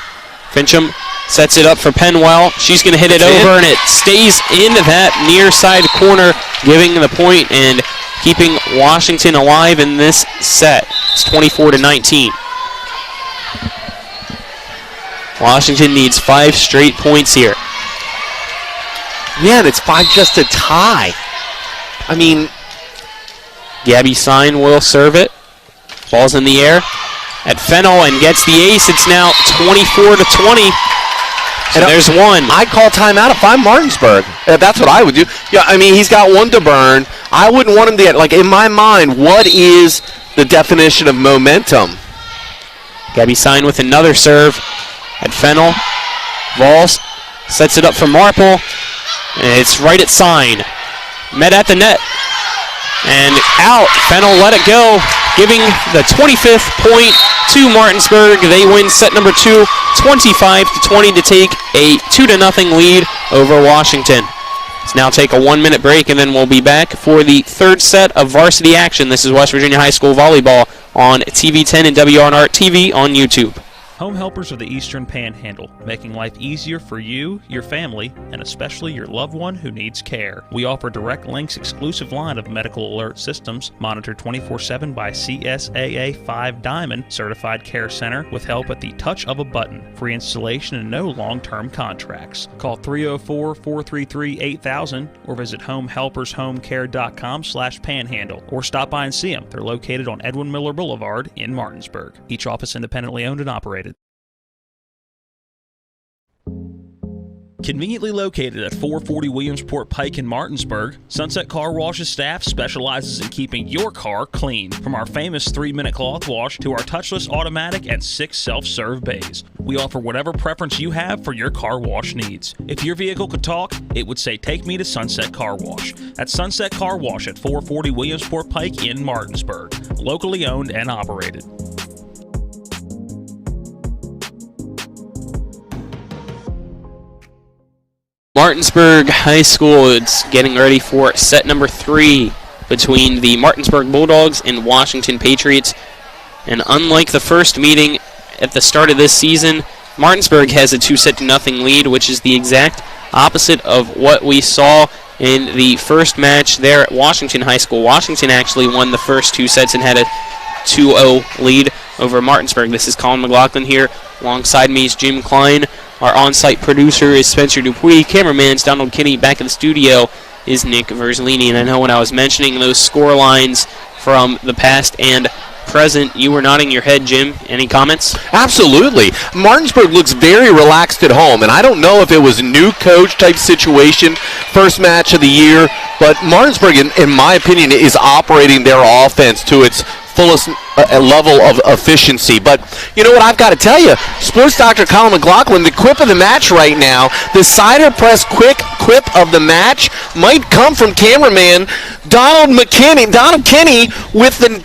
Fincham Sets it up for Penwell. She's going to hit it over, and it stays in that near side corner, giving the point and keeping Washington alive in this set. It's 24-19. Washington needs 5 straight points here. Yeah, and it's 5 just to tie. I mean, Gabby Sign will serve it. Ball's in the air at Fennell and gets the ace. It's now 24-20. So there's one. I'd call timeout if I'm Martinsburg. That's what I would do. Yeah, I mean, he's got one to burn. I wouldn't want him to get, like, in my mind, what is the definition of momentum? Gabby Sign with another serve at Fennell. Vols sets it up for Marple. And it's right at Sign. Met at the net. And out. Fennell let it go, giving the 25th point to Martinsburg. They win set number 2, 25-20 to take a 2-0 lead over Washington. Let's now take a 1-minute break, and then we'll be back for the third set of varsity action. This is West Virginia High School Volleyball on TV 10 and WRNR TV on YouTube. Home Helpers of the Eastern Panhandle, making life easier for you, your family, and especially your loved one who needs care. We offer Direct Link's exclusive line of medical alert systems, monitored 24/7 by CSAA 5 Diamond Certified Care Center, with help at the touch of a button. Free installation and no long-term contracts. Call 304-433-8000 or visit homehelpershomecare.com/panhandle or stop by and see them. They're located on Edwin Miller Boulevard in Martinsburg. Each office independently owned and operated. Conveniently located at 440 Williamsport Pike in Martinsburg, Sunset Car Wash's staff specializes in keeping your car clean. From our famous 3-minute cloth wash to our touchless automatic and 6 self-serve bays. We offer whatever preference you have for your car wash needs. If your vehicle could talk, it would say, "Take me to Sunset Car Wash." That's Sunset Car Wash at 440 Williamsport Pike in Martinsburg. Locally owned and operated. Martinsburg High School is getting ready for set number 3 between the Martinsburg Bulldogs and Washington Patriots. And unlike the first meeting at the start of this season, Martinsburg has a 2-0 lead, which is the exact opposite of what we saw in the first match there at Washington High School. Washington actually won the first 2 sets and had a 2-0 lead over Martinsburg. This is Colin McLaughlin here. Alongside me is Jim Klein. Our on-site producer is Spencer Dupuis. Cameraman's Donald Kinney. Back in the studio is Nick Verzolini. And I know when I was mentioning those score lines from the past and present, you were nodding your head, Jim. Any comments? Absolutely. Martinsburg looks very relaxed at home, and I don't know if it was a new coach type situation, first match of the year, but Martinsburg, in my opinion, is operating their offense to its fullest level of efficiency. But you know what I've got to tell you, Sports Doctor Colin McLaughlin, the quip of the match right now, the cider press quick quip of the match might come from cameraman Donald Kinney with the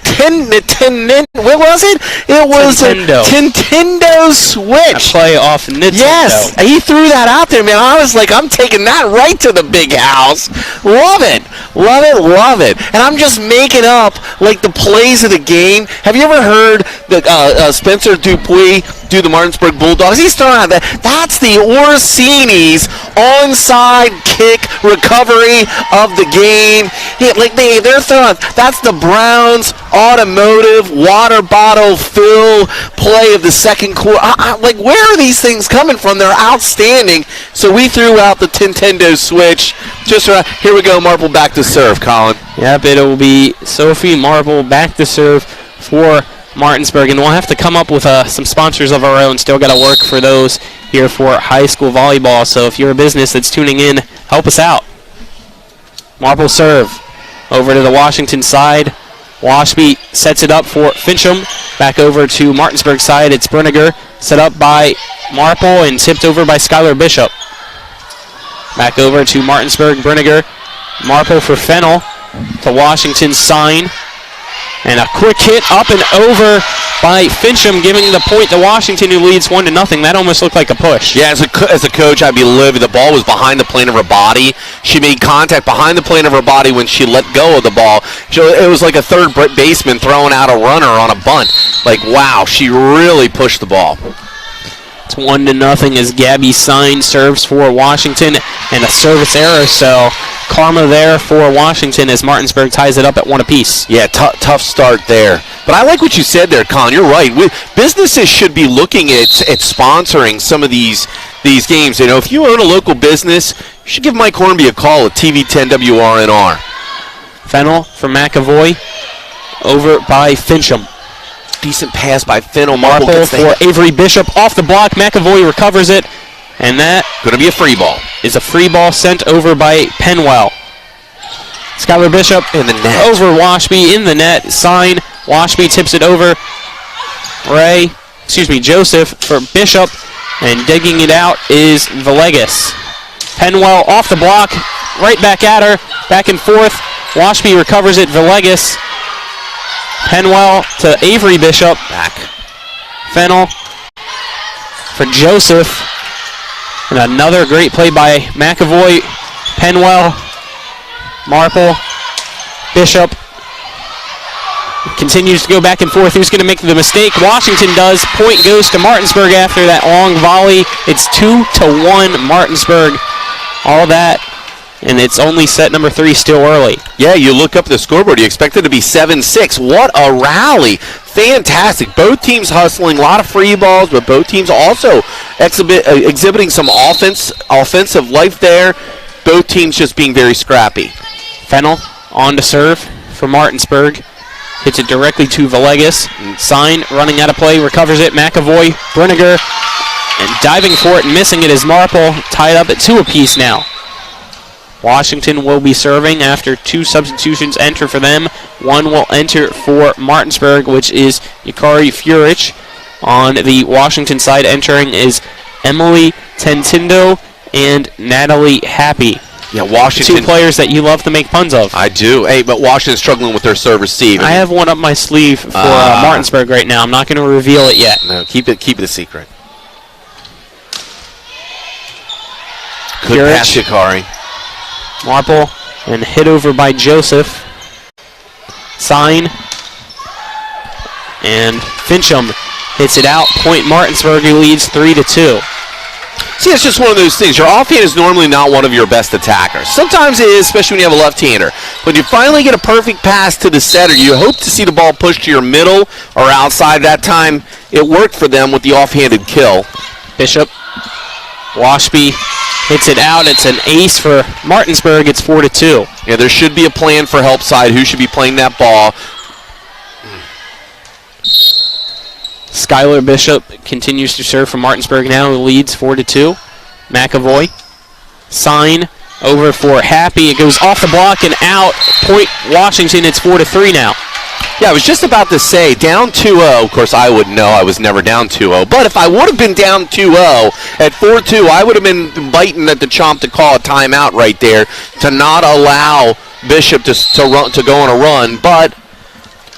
what was it? It was Nintendo Switch. I play off Nintendo. Yes, he threw that out there, man. I was like, I'm taking that right to the big house. Love it. Love it, love it. And I'm just making up like the plays of the game. Have you ever heard that Spencer Dupuis do the Martinsburg Bulldogs? He's throwing out that. That's the Orsini's onside kick recovery of the game. They're throwing. That's the Browns automotive water bottle fill play of the second quarter. Where are these things coming from? They're outstanding. So we threw out the Nintendo Switch. Just here we go. Marple back to serve, Colin. Yep, it'll be Sophie Marple back to serve for Martinsburg, and we'll have to come up with some sponsors of our own. Still got to work for those here for high school volleyball, so if you're a business that's tuning in, help us out. Marple serve over to the Washington side. Washby sets it up for Fincham. Back over to Martinsburg side. It's Brinegar, set up by Marple and tipped over by Skylar Bishop. Back over to Martinsburg. Brinegar. Marple for Fennell to Washington's sign. And a quick hit up and over by Fincham, giving the point to Washington, who leads 1-0. That almost looked like a push. Yeah, as a coach, I'd be livid. The ball was behind the plane of her body. She made contact behind the plane of her body when she let go of the ball. It was like a third baseman throwing out a runner on a bunt. Like, wow, she really pushed the ball. It's 1-0 as Gabby Sign serves for Washington, and a service error, so karma there for Washington as Martinsburg ties it up at 1 apiece. Yeah, tough start there. But I like what you said there, Colin. You're right. Businesses should be looking at sponsoring some of these games. You know, if you own a local business, you should give Mike Hornby a call at TV10 WRNR. Fennel for McAvoy, over by Fincham. Decent pass by Fennel. Marple for Avery Bishop off the block. McAvoy recovers it, and that going to be a free ball. Is a free ball sent over by Penwell. Skylar Bishop in the net. Over Washby in the net. Sign. Washby tips it over. Joseph for Bishop, and digging it out is Villegas. Penwell off the block, right back at her, back and forth. Washby recovers it. Villegas. Penwell to Avery Bishop. Back. Fennel for Joseph. And another great play by McAvoy. Penwell. Marple. Bishop. Continues to go back and forth. Who's going to make the mistake? Washington does. Point goes to Martinsburg after that long volley. It's 2-1 Martinsburg. All that. And it's only set number 3 still early. Yeah, you look up the scoreboard. You expect it to be 7-6. What a rally. Fantastic. Both teams hustling. A lot of free balls, but both teams also exhibiting some offensive life there. Both teams just being very scrappy. Fennel on to serve for Martinsburg. Hits it directly to Villegas. Sign running out of play. Recovers it. McAvoy. Bruniger. And diving for it and missing it is Marple. Tied up at 2 apiece now. Washington will be serving after 2 substitutions enter for them. 1 will enter for Martinsburg, which is Yukari Furich. On the Washington side entering is Emily Tentindo and Natalie Happy. Yeah, Washington. 2 players that you love to make puns of. I do. Hey, but Washington's struggling with their serve-receive. I have one up my sleeve for Martinsburg right now. I'm not going to reveal it yet. No, keep it a secret. Good Furich. pass, Yukari. Marple, and hit over by Joseph. Sign. And Fincham hits it out. Point Martinsburg, who leads 3-2. See, it's just one of those things. Your offhand is normally not one of your best attackers. Sometimes it is, especially when you have a left-hander. When you finally get a perfect pass to the setter, you hope to see the ball pushed to your middle or outside. That time, it worked for them with the offhanded kill. Bishop. Washby hits it out. It's an ace for Martinsburg. It's 4-2. Yeah, there should be a plan for help side. Who should be playing that ball? Skylar Bishop continues to serve for Martinsburg now. Who leads 4-2. McAvoy. Sign over for Happy. It goes off the block and out. Point Washington. It's 4-3 now. Yeah, I was just about to say, down 2-0. Of course, I would know I was never down 2-0. But if I would have been down 2-0 at 4-2, I would have been biting at the chomp to call a timeout right there to not allow Bishop to go on a run. But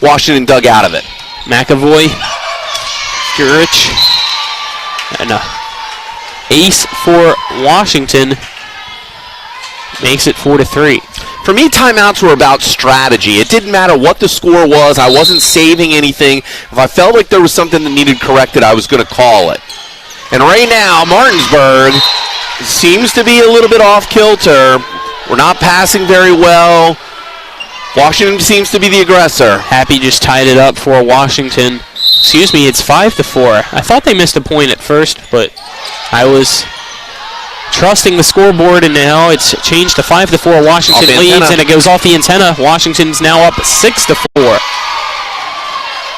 Washington dug out of it. McAvoy, Gurich, and an ace for Washington makes it 4-3. For me, timeouts were about strategy. It didn't matter what the score was. I wasn't saving anything. If I felt like there was something that needed corrected, I was going to call it. And right now, Martinsburg seems to be a little bit off kilter. We're not passing very well. Washington seems to be the aggressor. Happy just tied it up for Washington. Excuse me, it's 5-4. I thought they missed a point at first, but I was trusting the scoreboard, and now it's changed to 5-4. Washington leads, and it goes off the antenna. Washington's now up 6-4.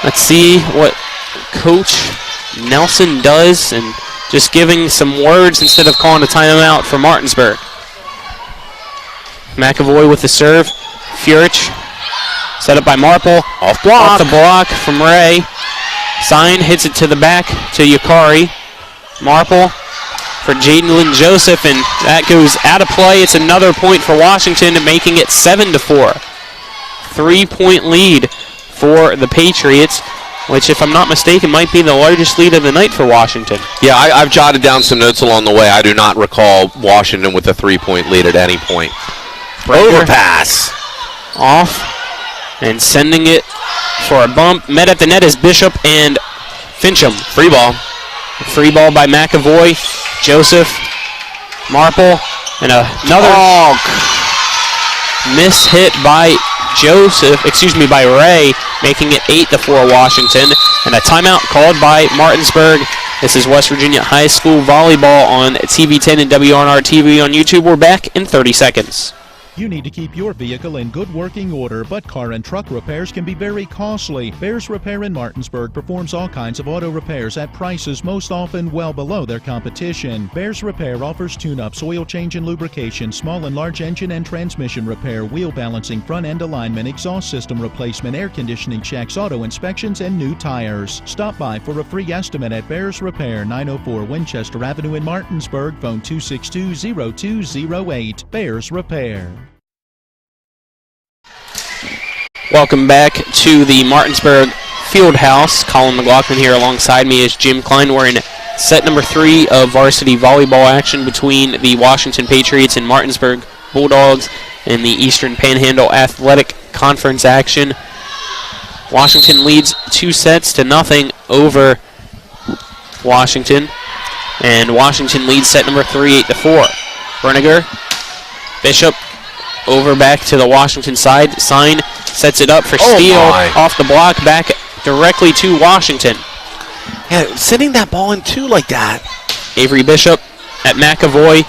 Let's see what Coach Nelson does, and just giving some words instead of calling a timeout for Martinsburg. McAvoy with the serve. Furich set up by Marple. Off block. Off the block from Ray. Sign hits it to the back to Yukari. Marple for Jaden Joseph, and that goes out of play. It's another point for Washington, making it 7-4. 3-point lead for the Patriots, which, if I'm not mistaken, might be the largest lead of the night for Washington. Yeah, I've jotted down some notes along the way. I do not recall Washington with a 3-point lead at any point. Overpass. Off and sending it for a bump. Met at the net is Bishop and Fincham. Free ball. Free ball by McAvoy, Joseph, Marple, and another miss hit by by Ray, making it 8-4 Washington, and a timeout called by Martinsburg. This is West Virginia High School Volleyball on TV10 and WRNR TV on YouTube. We're back in 30 seconds. You need to keep your vehicle in good working order, but car and truck repairs can be very costly. Bears Repair in Martinsburg performs all kinds of auto repairs at prices most often well below their competition. Bears Repair offers tune-ups, oil change and lubrication, small and large engine and transmission repair, wheel balancing, front-end alignment, exhaust system replacement, air conditioning checks, auto inspections, and new tires. Stop by for a free estimate at Bears Repair, 904 Winchester Avenue in Martinsburg, phone 262-0208. Bears Repair. Welcome back to the Martinsburg Fieldhouse. Colin McLaughlin here alongside me is Jim Klein. We're in set number 3 of varsity volleyball action between the Washington Patriots and Martinsburg Bulldogs in the Eastern Panhandle Athletic Conference action. Washington leads 2-0 over Washington, and Washington leads set number 3 8-4. Berniger, Bishop over back to the Washington side. Sign sets it up for steal off the block, back directly to Washington. Yeah, sending that ball in two like that. Avery Bishop at McAvoy.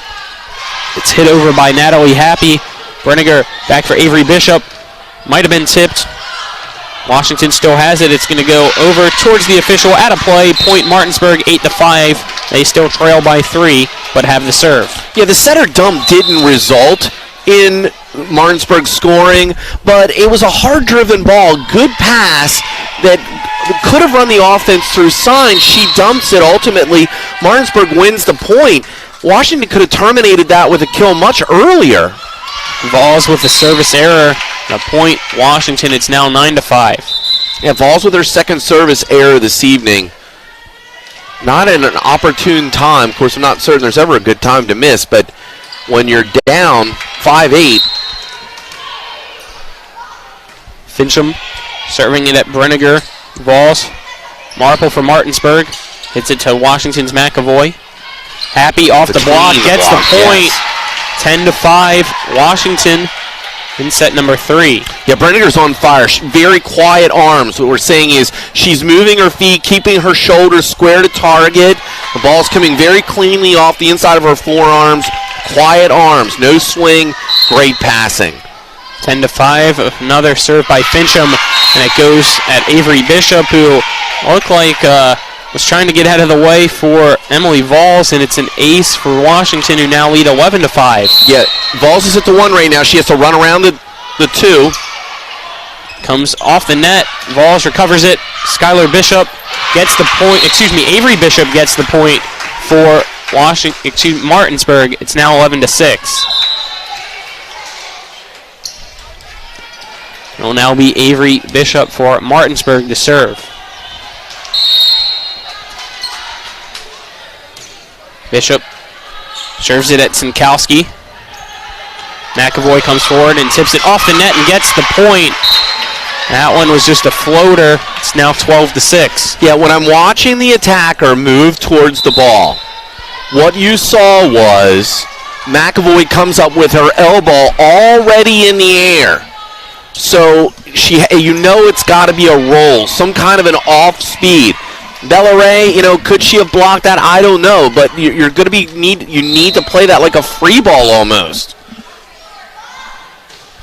It's hit over by Natalie Happy. Berniger back for Avery Bishop. Might have been tipped. Washington still has it. It's going to go over towards the official. At a play, point Martinsburg 8-5. They still trail by 3, but have the serve. Yeah, the setter dump didn't result in Martinsburg scoring, but it was a hard-driven ball. Good pass that could have run the offense through Sign. She dumps it ultimately. Martinsburg wins the point. Washington could have terminated that with a kill much earlier. Vols with the service error. A point Washington. It's now 9-5. Yeah, Vols with their second service error this evening. Not at an opportune time. Of course, I'm not certain there's ever a good time to miss, but when you're down 5-8. Fincham serving it at Berniger. Vols. Marple for Martinsburg. Hits it to Washington's McAvoy. Happy off the block. Gets the point. Yes. 10-5. Washington in set number 3. Yeah, Berniger's on fire. Very quiet arms. What we're saying is she's moving her feet, keeping her shoulders square to target. The ball's coming very cleanly off the inside of her forearms. Quiet arms, no swing, great passing. 10-5, another serve by Fincham, and it goes at Avery Bishop, who looked like was trying to get out of the way for Emily Vols, and it's an ace for Washington, who now lead 11-5. Yeah, Vols is at the 1 right now. She has to run around the 2. Comes off the net. Vols recovers it. Skylar Bishop gets the point. Avery Bishop gets the point for Martinsburg. It's now 11-6. It will now be Avery Bishop for Martinsburg to serve. Bishop serves it at Sinkowski. McAvoy comes forward and tips it off the net and gets the point. That one was just a floater. It's now 12-6. Yeah, when I'm watching the attacker move towards the ball, what you saw was McAvoy comes up with her elbow already in the air. So it's got to be a roll, some kind of an off speed. Bella Ray, could she have blocked that? I don't know, but you're going to you need to play that like a free ball almost.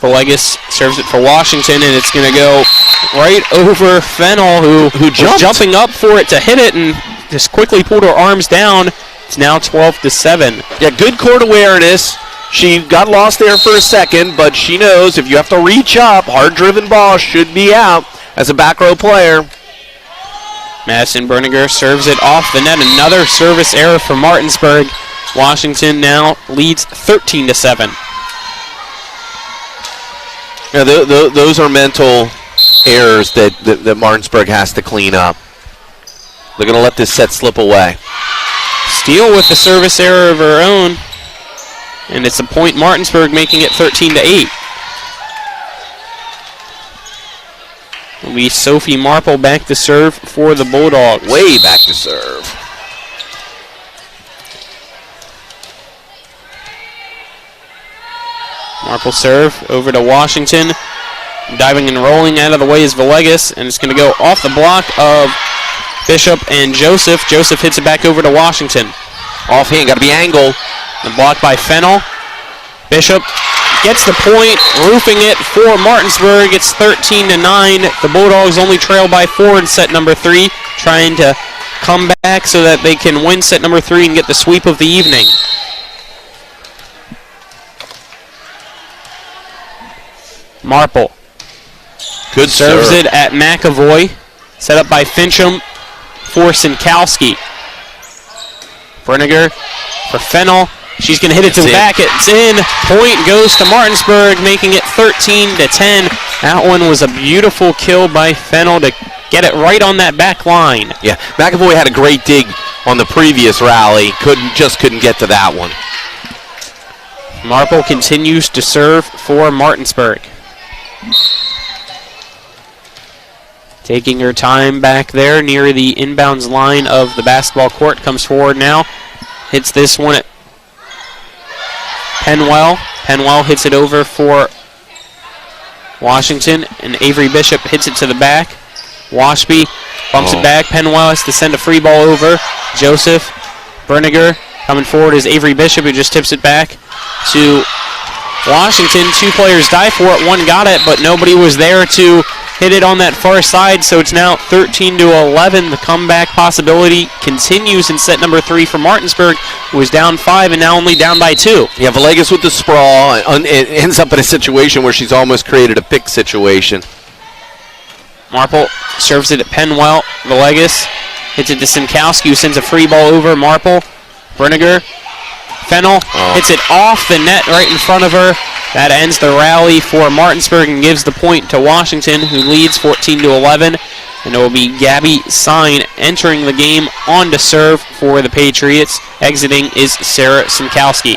Villegas serves it for Washington, and it's going to go right over Fennell, who was jumping up for it to hit it and just quickly pulled her arms down. It's now 12-7. Yeah, good court awareness. She got lost there for a second, but she knows if you have to reach up, hard-driven ball should be out as a back row player. Madison Berniger serves it off the net. Another service error for Martinsburg. Washington now leads 13-7. Yeah, those are mental errors that Martinsburg has to clean up. They're going to let this set slip away. Steele with the service error of her own. And it's a point Martinsburg, making it 13-8. It'll be Sophie Marple back to serve for the Bulldogs. Way back to serve. Marple serve over to Washington. Diving and rolling out of the way is Villegas, and it's going to go off the block of Bishop and Joseph. Joseph hits it back over to Washington. Offhand, got to be angled. The block by Fennell. Bishop gets the point, roofing it for Martinsburg. It's 13-9. The Bulldogs only trail by 4 in set number 3, trying to come back so that they can win set number 3 and get the sweep of the evening. Marple. Good serves serve. it at McAvoy. Set up by Fincham for Sinkowski. Brenniger for Fennell. She's going to hit it to the back. It's in. Point goes to Martinsburg, making it 13-10. That one was a beautiful kill by Fennell to get it right on that back line. Yeah, McAvoy had a great dig on the previous rally. Couldn't get to that one. Marple continues to serve for Martinsburg. Taking her time back there near the inbounds line of the basketball court. Comes forward now. Hits this one at Penwell. Penwell hits it over for Washington, and Avery Bishop hits it to the back. Washby bumps it back. Penwell has to send a free ball over. Joseph Berniger coming forward is Avery Bishop, who just tips it back to Washington. 2 players dive for it. One got it, but nobody was there to hit it on that far side, so it's now 13-11. The comeback possibility continues in set number 3 for Martinsburg, who was down 5 and now only down by 2. Yeah, Villegas with the sprawl. It ends up in a situation where she's almost created a pick situation. Marple serves it at Penwell. Villegas hits it to Sinkowski, who sends a free ball over. Marple. Brenniger. Fennell hits it off the net right in front of her. That ends the rally for Martinsburg and gives the point to Washington, who leads 14-11. And it will be Gabby Sine entering the game on to serve for the Patriots. Exiting is Sarah Sinkowski.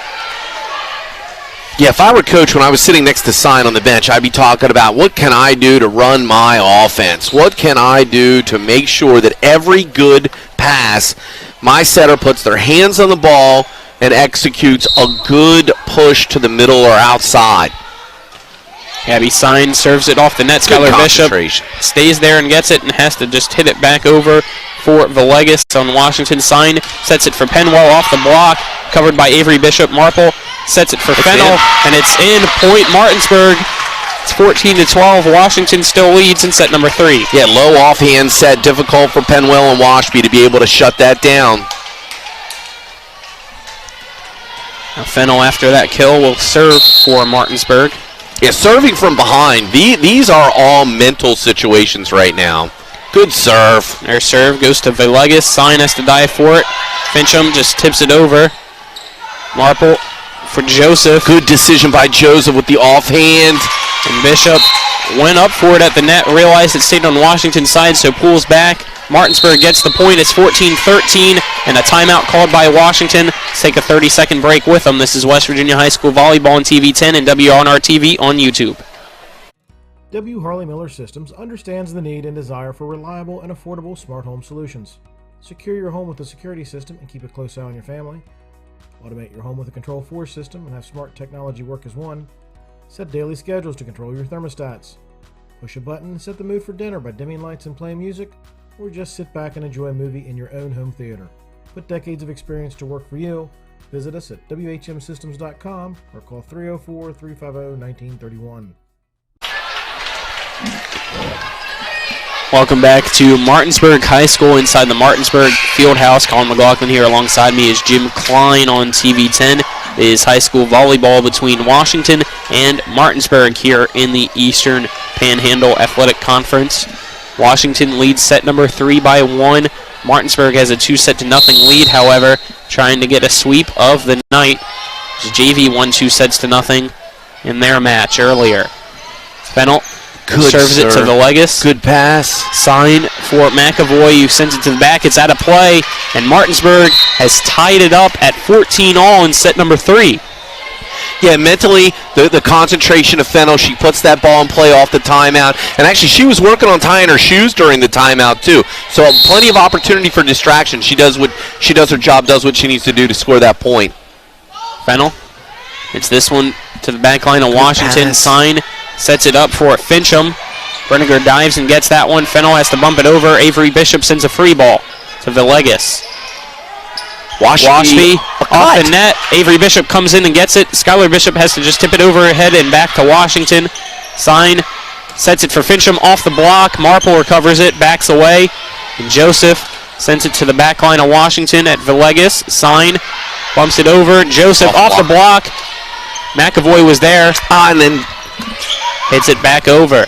Yeah, if I were coach, when I was sitting next to Sine on the bench, I'd be talking about what can I do to run my offense? What can I do to make sure that every good pass, my setter puts their hands on the ball and executes a good push to the middle or outside. Gabby Sine serves it off the net. Skylar Bishop stays there and gets it and has to just hit it back over for Villegas on Washington. Sine sets it for Penwell off the block, covered by Avery Bishop. Marple sets it for Fennell, and it's in. Point Martinsburg. It's 14-12. Washington still leads in set number 3. Yeah, low offhand set, difficult for Penwell and Washby to be able to shut that down. Now Fennell, after that kill, will serve for Martinsburg. Yeah, serving from behind. These are all mental situations right now. Good serve. Their serve goes to Villegas. Sine has to dive for it. Fincham just tips it over. Marple for Joseph. Good decision by Joseph with the offhand. And Bishop went up for it at the net, realized it stayed on Washington's side, so pulls back. Martinsburg gets the point. It's 14-13, and a timeout called by Washington. Let's take a 30-second break with them. This is West Virginia High School Volleyball on TV 10 and WRNR TV on YouTube. W. Harley Miller Systems understands the need and desire for reliable and affordable smart home solutions. Secure your home with a security system and keep a close eye on your family. Automate your home with a Control4 system and have smart technology work as one. Set daily schedules to control your thermostats. Push a button and set the mood for dinner by dimming lights and playing music, or just sit back and enjoy a movie in your own home theater. Put decades of experience to work for you. Visit us at WHMsystems.com or call 304-350-1931. Welcome back to Martinsburg High School inside the Martinsburg Fieldhouse. Colin McLaughlin here alongside me is Jim Klein on TV 10. It is high school volleyball between Washington and Martinsburg here in the Eastern Panhandle Athletic Conference. Washington leads set number 3 by 1. Martinsburg has a 2-0 lead, however, trying to get a sweep of the night. JV won 2 sets to nothing in their match earlier. Fennell serves it to Villegas. Good pass. Sign for McAvoy, who sends it to the back. It's out of play, and Martinsburg has tied it up at 14-all in set number 3. Yeah, mentally, the concentration of Fennell, she puts that ball in play off the timeout. And actually, she was working on tying her shoes during the timeout, too. So plenty of opportunity for distraction. She does her job, does what she needs to do to score that point. Fennell, it's this one to the back line of Washington. Sign sets it up for Fincham. Brenniger dives and gets that one. Fennell has to bump it over. Avery Bishop sends a free ball to Villegas. Washby off the net. Avery Bishop comes in and gets it. Skylar Bishop has to just tip it over her head and back to Washington. Sign sets it for Fincham off the block. Marple recovers it, backs away. And Joseph sends it to the back line of Washington at Villegas. Sign bumps it over. Joseph off the block. McAvoy was there. And then hits it back over.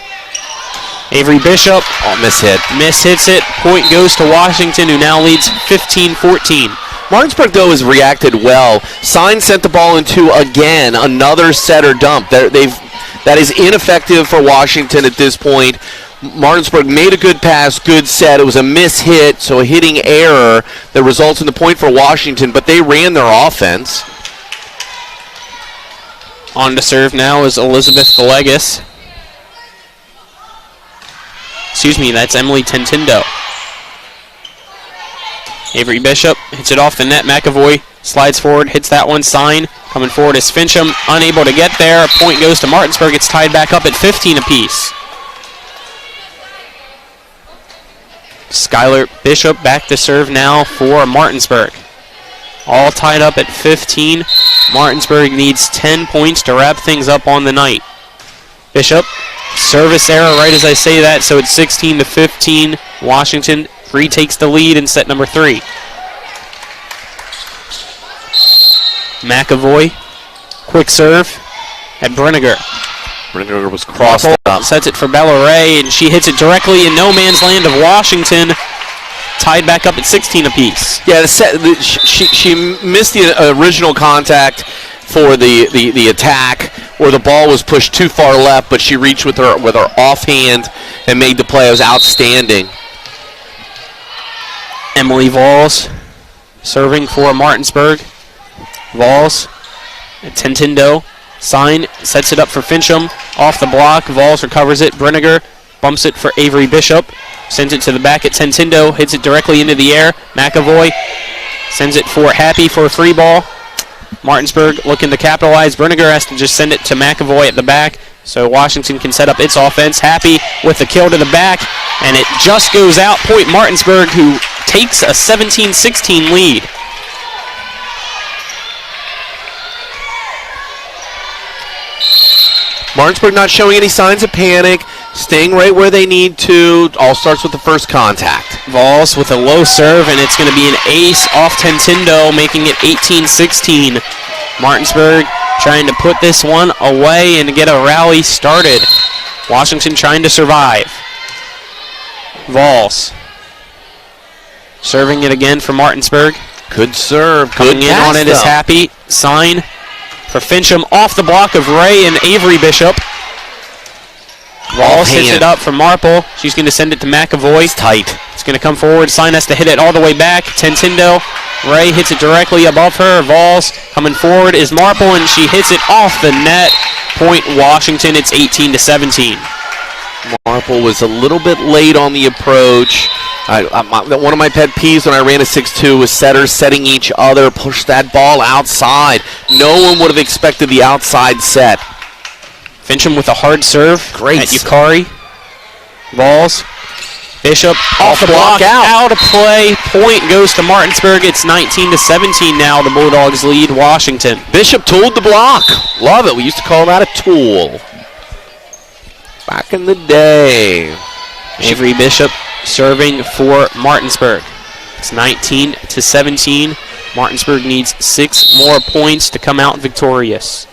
Avery Bishop. Mishits it. Point goes to Washington, who now leads 15-14. Martinsburg, though, has reacted well. Sign sent the ball into, again, another setter dump. That is ineffective for Washington at this point. Martinsburg made a good pass, good set. It was a miss-hit, so a hitting error that results in the point for Washington, but they ran their offense. On to serve now is Elizabeth Villegas. Excuse me, that's Emily Tentindo. Avery Bishop hits it off the net. McAvoy slides forward, hits that one. Sign coming forward is Fincham, unable to get there. A point goes to Martinsburg. It's tied back up at 15 apiece. Skylar Bishop back to serve now for Martinsburg. All tied up at 15. Martinsburg needs 10 points to wrap things up on the night. Bishop, service error right as I say that, so it's 16-15. Washington retakes the lead in set number 3. McAvoy, quick serve at Brenniger. Brenniger was crossed up. Sets it for Bellaray, and she hits it directly in no man's land of Washington. Tied back up at 16 apiece. Yeah, she missed the original contact for the attack, where the ball was pushed too far left, but she reached with her offhand and made the play. It was outstanding. Emily Vols serving for Martinsburg. Vols at Tentindo. Sign sets it up for Fincham. Off the block. Vols recovers it. Brenniger bumps it for Avery Bishop. Sends it to the back at Tentindo. Hits it directly into the air. McAvoy sends it for Happy for a free ball. Martinsburg looking to capitalize. Brenniger has to just send it to McAvoy at the back so Washington can set up its offense. Happy with the kill to the back, and it just goes out. Point Martinsburg, who takes a 17-16 lead. Martinsburg not showing any signs of panic, staying right where they need to. All starts with the first contact. Vols with a low serve, and it's going to be an ace off Tentindo, making it 18-16. Martinsburg trying to put this one away and get a rally started. Washington trying to survive. Vols serving it again for Martinsburg. Good serve. Coming in on it is Happy. Sign for Fincham off the block of Ray and Avery Bishop. Vols hits it up for Marple. She's going to send it to McAvoy. It's tight. It's going to come forward. Sign has to hit it all the way back. Tentindo. Ray hits it directly above her. Vols coming forward is Marple, and she hits it off the net. Point Washington. It's 18-17. Marple was a little bit late on the approach. One of my pet peeves when I ran a 6-2 was setters setting each other, push that ball outside. No one would have expected the outside set. Fincham with a hard serve. Great. At Yukari. Vols. Bishop off the block, out of play. Point goes to Martinsburg. It's 19-17 now. The Bulldogs lead Washington. Bishop tooled the block. Love it. We used to call that a tool back in the day. Avery Bishop serving for Martinsburg. It's 19-17. Martinsburg needs 6 more points to come out victorious.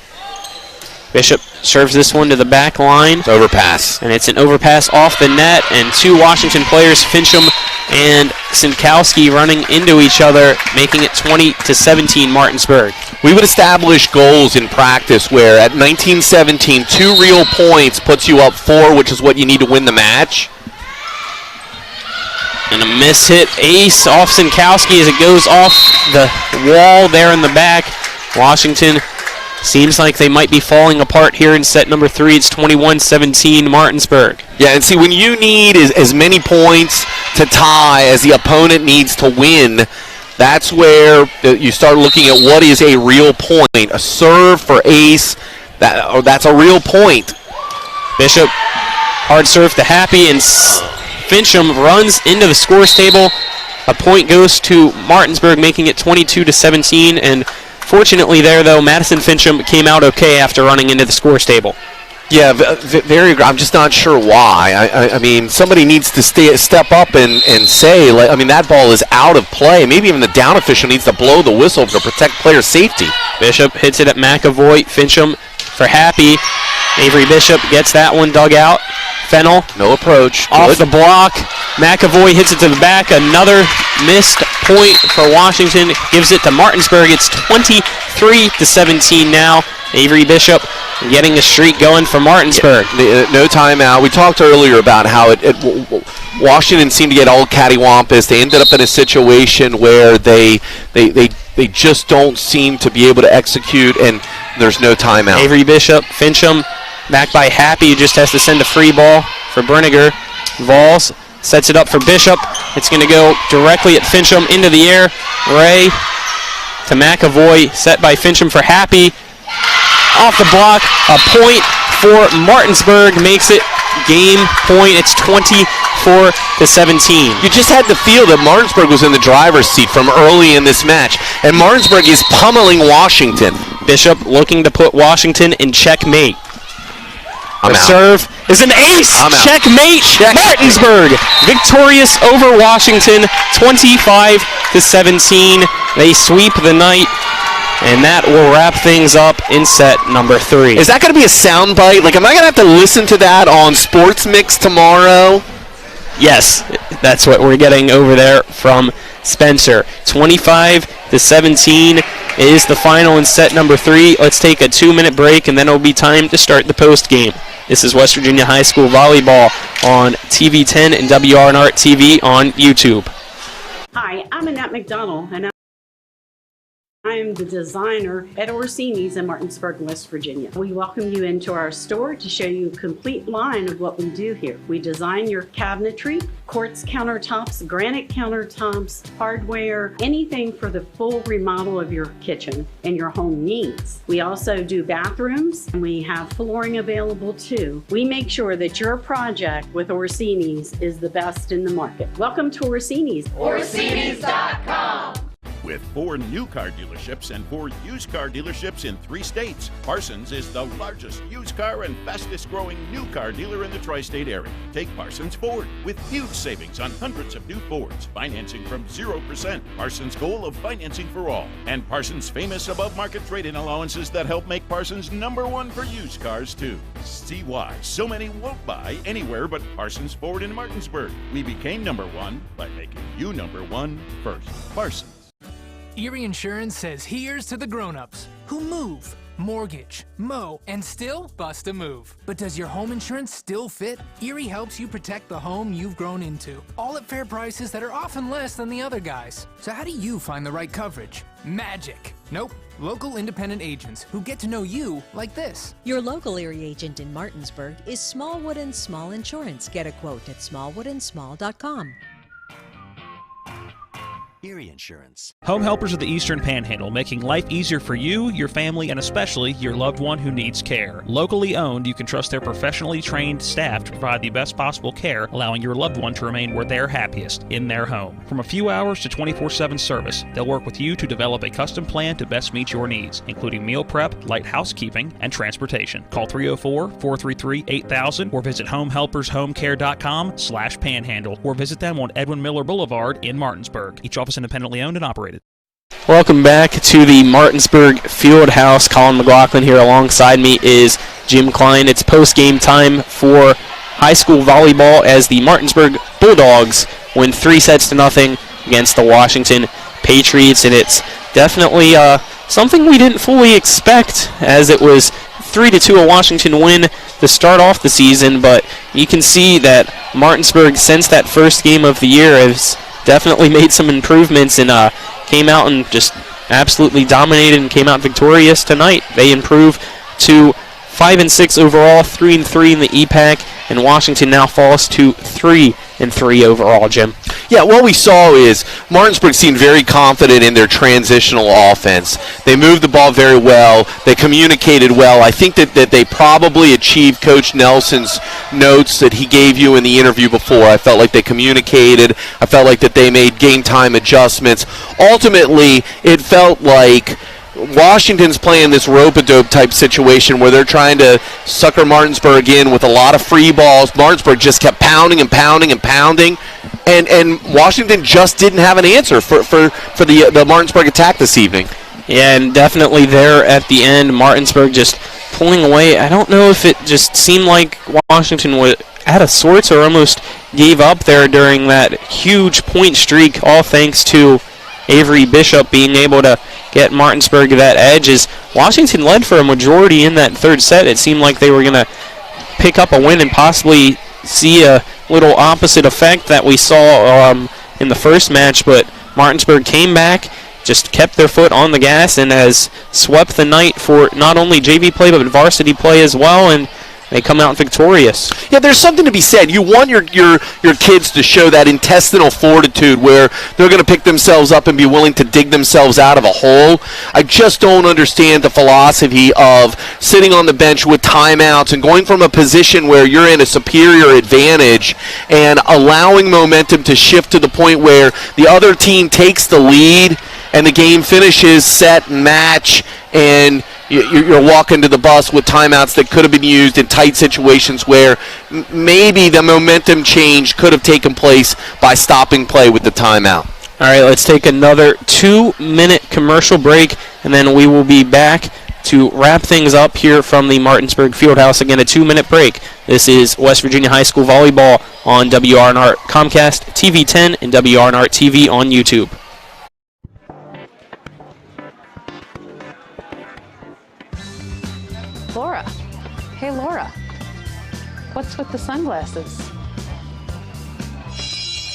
Bishop serves this one to the back line. Overpass. And it's an overpass off the net, and 2 Washington players, Fincham and Sinkowski, running into each other, making it 20-17 Martinsburg. We would establish goals in practice where at 19-17, 2 real points puts you up 4, which is what you need to win the match. And a miss-hit ace off Sinkowski as it goes off the wall there in the back. Washington seems like they might be falling apart here in set number 3. It's 21-17 Martinsburg. Yeah, and see, when you need as many points to tie as the opponent needs to win, that's where you start looking at what is a real point. A serve for ace, That's a real point. Bishop, hard serve to Happy, and Fincham runs into the scores table. A point goes to Martinsburg, making it 22-17, and fortunately there, though, Madison Fincham came out okay after running into the scores table. Yeah, very. I'm just not sure why. I mean, somebody needs to step up and say, like, I mean, that ball is out of play. Maybe even the down official needs to blow the whistle to protect player safety. Bishop hits it at McAvoy. Fincham for Happy. Avery Bishop gets that one dug out. Fennel. No approach. Off the block. McAvoy hits it to the back. Another missed point for Washington. Gives it to Martinsburg. It's 23-17 now. Avery Bishop getting a streak going for Martinsburg. No timeout. We talked earlier about how Washington seemed to get all cattywampus. They ended up in a situation where they just don't seem to be able to execute, and there's no timeout. Avery Bishop, Fincham, back by Happy, who just has to send a free ball for Berniger. Vols sets it up for Bishop. It's going to go directly at Fincham into the air. Ray to McAvoy, set by Fincham for Happy. Off the block, a point for Martinsburg makes it game point. It's 24-17. You just had to feel that Martinsburg was in the driver's seat from early in this match, and Martinsburg is pummeling Washington. Bishop looking to put Washington in checkmate. The serve is an ace. Checkmate. Martinsburg victorious over Washington, 25-17. They sweep the night. And that will wrap things up in set number 3. Is that going to be a soundbite? Like, am I going to have to listen to that on Sports Mix tomorrow? Yes, that's what we're getting over there from Spencer. 25-17 is the final in set number 3. Let's take a 2-minute break, and then it'll be time to start the post game. This is West Virginia High School Volleyball on TV 10 and WRNR TV on YouTube. Hi, I'm Annette McDonald, and I am the designer at Orsini's in Martinsburg, West Virginia. We welcome you into our store to show you a complete line of what we do here. We design your cabinetry, quartz countertops, granite countertops, hardware, anything for the full remodel of your kitchen and your home needs. We also do bathrooms, and we have flooring available too. We make sure that your project with Orsini's is the best in the market. Welcome to Orsini's. Orsinis.com. With 4 new car dealerships and 4 used car dealerships in 3 states, Parsons is the largest used car and fastest growing new car dealer in the tri-state area. Take Parsons Ford with huge savings on hundreds of new Fords, financing from 0%, Parsons' goal of financing for all, and Parsons' famous above-market trade-in allowances that help make Parsons #1 for used cars too. See why so many won't buy anywhere but Parsons Ford in Martinsburg. We became #1 by making you #1 first. Parsons. Erie Insurance says here's to the grown-ups who move, mortgage, mow, and still bust a move. But does your home insurance still fit? Erie helps you protect the home you've grown into, all at fair prices that are often less than the other guys. So how do you find the right coverage? Magic. Nope. Local independent agents who get to know you like this. Your local Erie agent in Martinsburg is Smallwood & Small Insurance. Get a quote at smallwoodandsmall.com. Erie Insurance. Home Helpers of the Eastern Panhandle, making life easier for you, your family, and especially your loved one who needs care. Locally owned, you can trust their professionally trained staff to provide the best possible care, allowing your loved one to remain where they're happiest, in their home. From a few hours to 24/7 service, they'll work with you to develop a custom plan to best meet your needs, including meal prep, light housekeeping, and transportation. Call 304-433-8000 or visit homehelpershomecare.com/panhandle or visit them on Edwin Miller Boulevard in Martinsburg. Each office independently owned and operated. Welcome back to the Martinsburg Field House. Colin McLaughlin here alongside me is Jim Klein. It's post-game time for high school volleyball as the Martinsburg Bulldogs win 3-0 against the Washington Patriots, and it's definitely something we didn't fully expect, as it was 3-2 a Washington win to start off the season, but you can see that Martinsburg, since that first game of the year, has definitely made some improvements and came out and just absolutely dominated and came out victorious tonight. They improved to 5-6 overall, 3-3 in the EPAC, and Washington now falls to 3-3 overall, Jim. Yeah, what we saw is Martinsburg seemed very confident in their transitional offense. They moved the ball very well. They communicated well. I think that they probably achieved Coach Nelson's notes that he gave you in the interview before. I felt like they communicated. I felt like that they made game time adjustments. Ultimately, it felt like Washington's playing this rope-a-dope type situation where they're trying to sucker Martinsburg in with a lot of free balls. Martinsburg just kept pounding and pounding and pounding, and Washington just didn't have an answer for the Martinsburg attack this evening. Yeah, and definitely there at the end, Martinsburg just pulling away. I don't know if it just seemed like Washington was out of sorts or almost gave up there during that huge point streak, all thanks to Avery Bishop being able to get Martinsburg that edge. As Washington led for a majority in that third set, it seemed like they were going to pick up a win and possibly see a little opposite effect that we saw in the first match, but Martinsburg came back, just kept their foot on the gas, and has swept the night for not only JV play but varsity play as well, and they come out victorious. Yeah, there's something to be said. You want your kids to show that intestinal fortitude where they're going to pick themselves up and be willing to dig themselves out of a hole. I just don't understand the philosophy of sitting on the bench with timeouts and going from a position where you're in a superior advantage and allowing momentum to shift to the point where the other team takes the lead and the game finishes set and match, and you're walking to the bus with timeouts that could have been used in tight situations where maybe the momentum change could have taken place by stopping play with the timeout. All right, let's take another 2-minute commercial break, and then we will be back to wrap things up here from the Martinsburg Fieldhouse. Again, a 2-minute break. This is West Virginia High School Volleyball on WRNR Comcast TV 10 and WRNR TV on YouTube. Laura. Hey, Laura. What's with the sunglasses?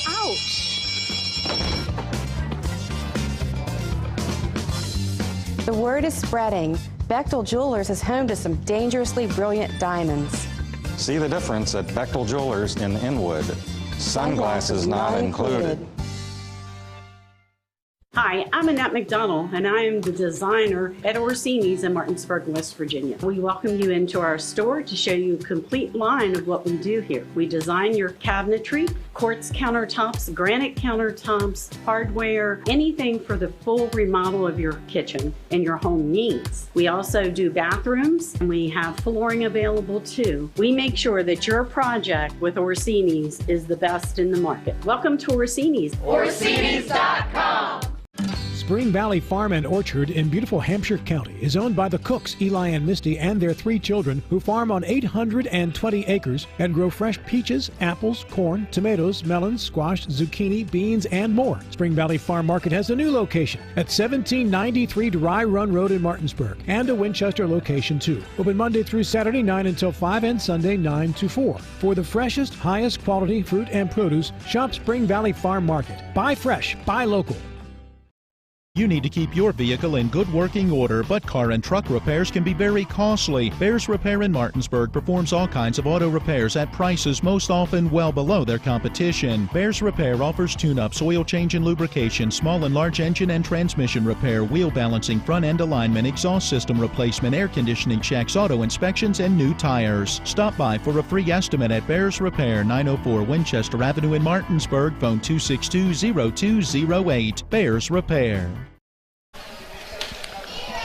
Ouch! The word is spreading. Bechtel Jewelers is home to some dangerously brilliant diamonds. See the difference at Bechtel Jewelers in Inwood. Sunglasses not included. Hi, I'm Annette McDonald, and I am the designer at Orsini's in Martinsburg, West Virginia. We welcome you into our store to show you a complete line of what we do here. We design your cabinetry, quartz countertops, granite countertops, hardware, anything for the full remodel of your kitchen and your home needs. We also do bathrooms, and we have flooring available too. We make sure that your project with Orsini's is the best in the market. Welcome to Orsini's. Orsinis.com. Spring Valley Farm and Orchard in beautiful Hampshire County is owned by the Cooks, Eli and Misty, and their 3 children who farm on 820 acres and grow fresh peaches, apples, corn, tomatoes, melons, squash, zucchini, beans, and more. Spring Valley Farm Market has a new location at 1793 Dry Run Road in Martinsburg and a Winchester location too. Open Monday through Saturday 9 until 5 and Sunday 9 to 4. For the freshest, highest quality fruit and produce, shop Spring Valley Farm Market. Buy fresh, buy local. You need to keep your vehicle in good working order, but car and truck repairs can be very costly. Bears Repair in Martinsburg performs all kinds of auto repairs at prices most often well below their competition. Bears Repair offers tune-ups, oil change and lubrication, small and large engine and transmission repair, wheel balancing, front end alignment, exhaust system replacement, air conditioning checks, auto inspections, and new tires. Stop by for a free estimate at Bears Repair, 904 Winchester Avenue in Martinsburg, phone 262-0208. Bears Repair.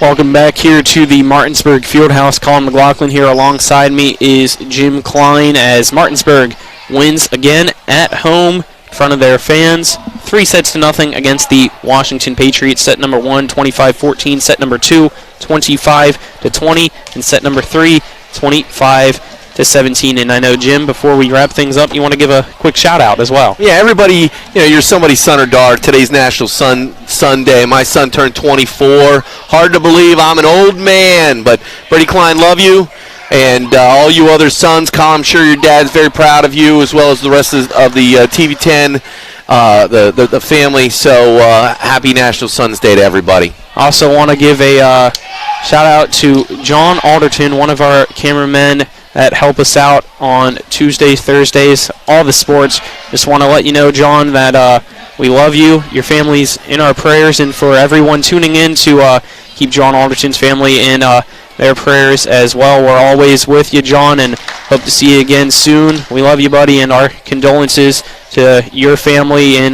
Welcome back here to the Martinsburg Fieldhouse. Colin McLaughlin here alongside me is Jim Klein as Martinsburg wins again at home in front of their fans. 3-0 against the Washington Patriots. Set number 1, 25-14. Set number 2, 25-20. And set number 3, 25-17. And I know, Jim, before we wrap things up, you want to give a quick shout-out as well. Yeah, everybody, you're somebody's son or daughter. Today's National Son Day. My son turned 24. Hard to believe I'm an old man, but Brady Klein, love you. And all you other sons, Colin, I'm sure your dad's very proud of you, as well as the rest of the TV 10, the family. So happy National Sons Day to everybody. Also want to give a shout-out to John Alderton, one of our cameramen that help us out on Tuesdays, Thursdays, all the sports. Just want to let you know, John, that we love you. Your family's in our prayers, and for everyone tuning in to keep John Alderton's family in their prayers as well. We're always with you, John, and hope to see you again soon. We love you, buddy, and our condolences to your family in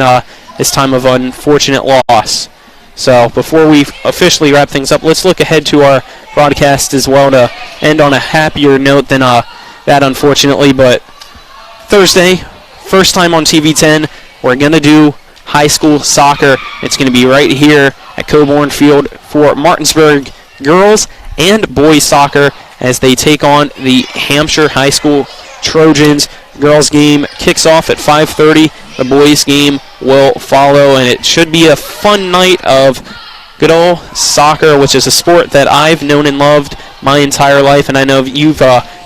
this time of unfortunate loss. So before we officially wrap things up, let's look ahead to our broadcast as well to end on a happier note than that, unfortunately. But Thursday, first time on TV 10, we're going to do high school soccer. It's going to be right here at Coburn Field for Martinsburg girls and boys soccer as they take on the Hampshire High School Trojans. Girls game kicks off at 5:30. The boys game will follow, and it should be a fun night of good old soccer, which is a sport that I've known and loved my entire life, and I know you've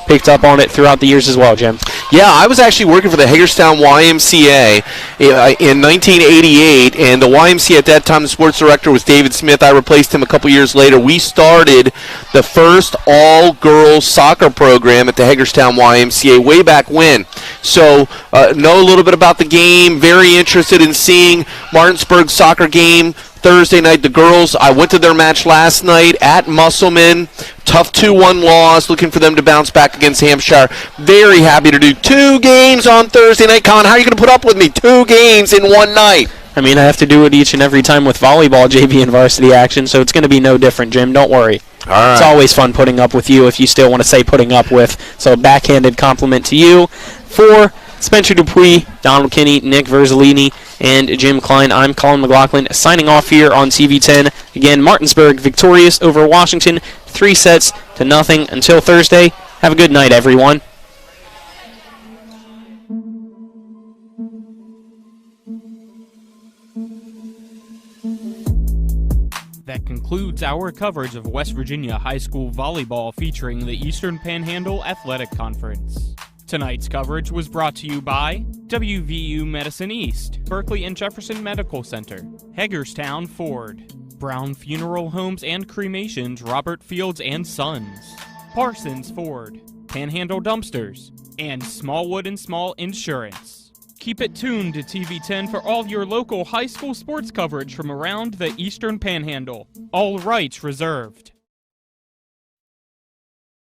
picked up on it throughout the years as well, Jim. Yeah, I was actually working for the Hagerstown YMCA in 1988, and the YMCA at that time, the sports director was David Smith. I replaced him a couple years later. We started the first all-girls soccer program at the Hagerstown YMCA way back when. So know a little bit about the game, very interested in seeing Martinsburg soccer game Thursday night. The girls, I went to their match last night at Musselman. Tough 2-1 loss, looking for them to bounce back against Hampshire. Very happy to do 2 games on Thursday night. Colin, how are you going to put up with me? 2 games in one night. I mean, I have to do it each and every time with volleyball, JV, and varsity action, so it's going to be no different, Jim. Don't worry. All right. It's always fun putting up with you, if you still want to say putting up with. So backhanded compliment to you. For Spencer Dupuis, Donald Kinney, Nick Verzolini, and Jim Klein, I'm Colin McLaughlin, signing off here on TV10. Again, Martinsburg victorious over Washington, 3-0. Until Thursday, have a good night, everyone. That concludes our coverage of West Virginia high school volleyball featuring the Eastern Panhandle Athletic Conference. Tonight's coverage was brought to you by WVU Medicine East, Berkeley and Jefferson Medical Center, Hagerstown Ford, Brown Funeral Homes and Cremations, Robert Fields and Sons, Parsons Ford, Panhandle Dumpsters, and Smallwood and Small Insurance. Keep it tuned to TV10 for all your local high school sports coverage from around the Eastern Panhandle. All rights reserved.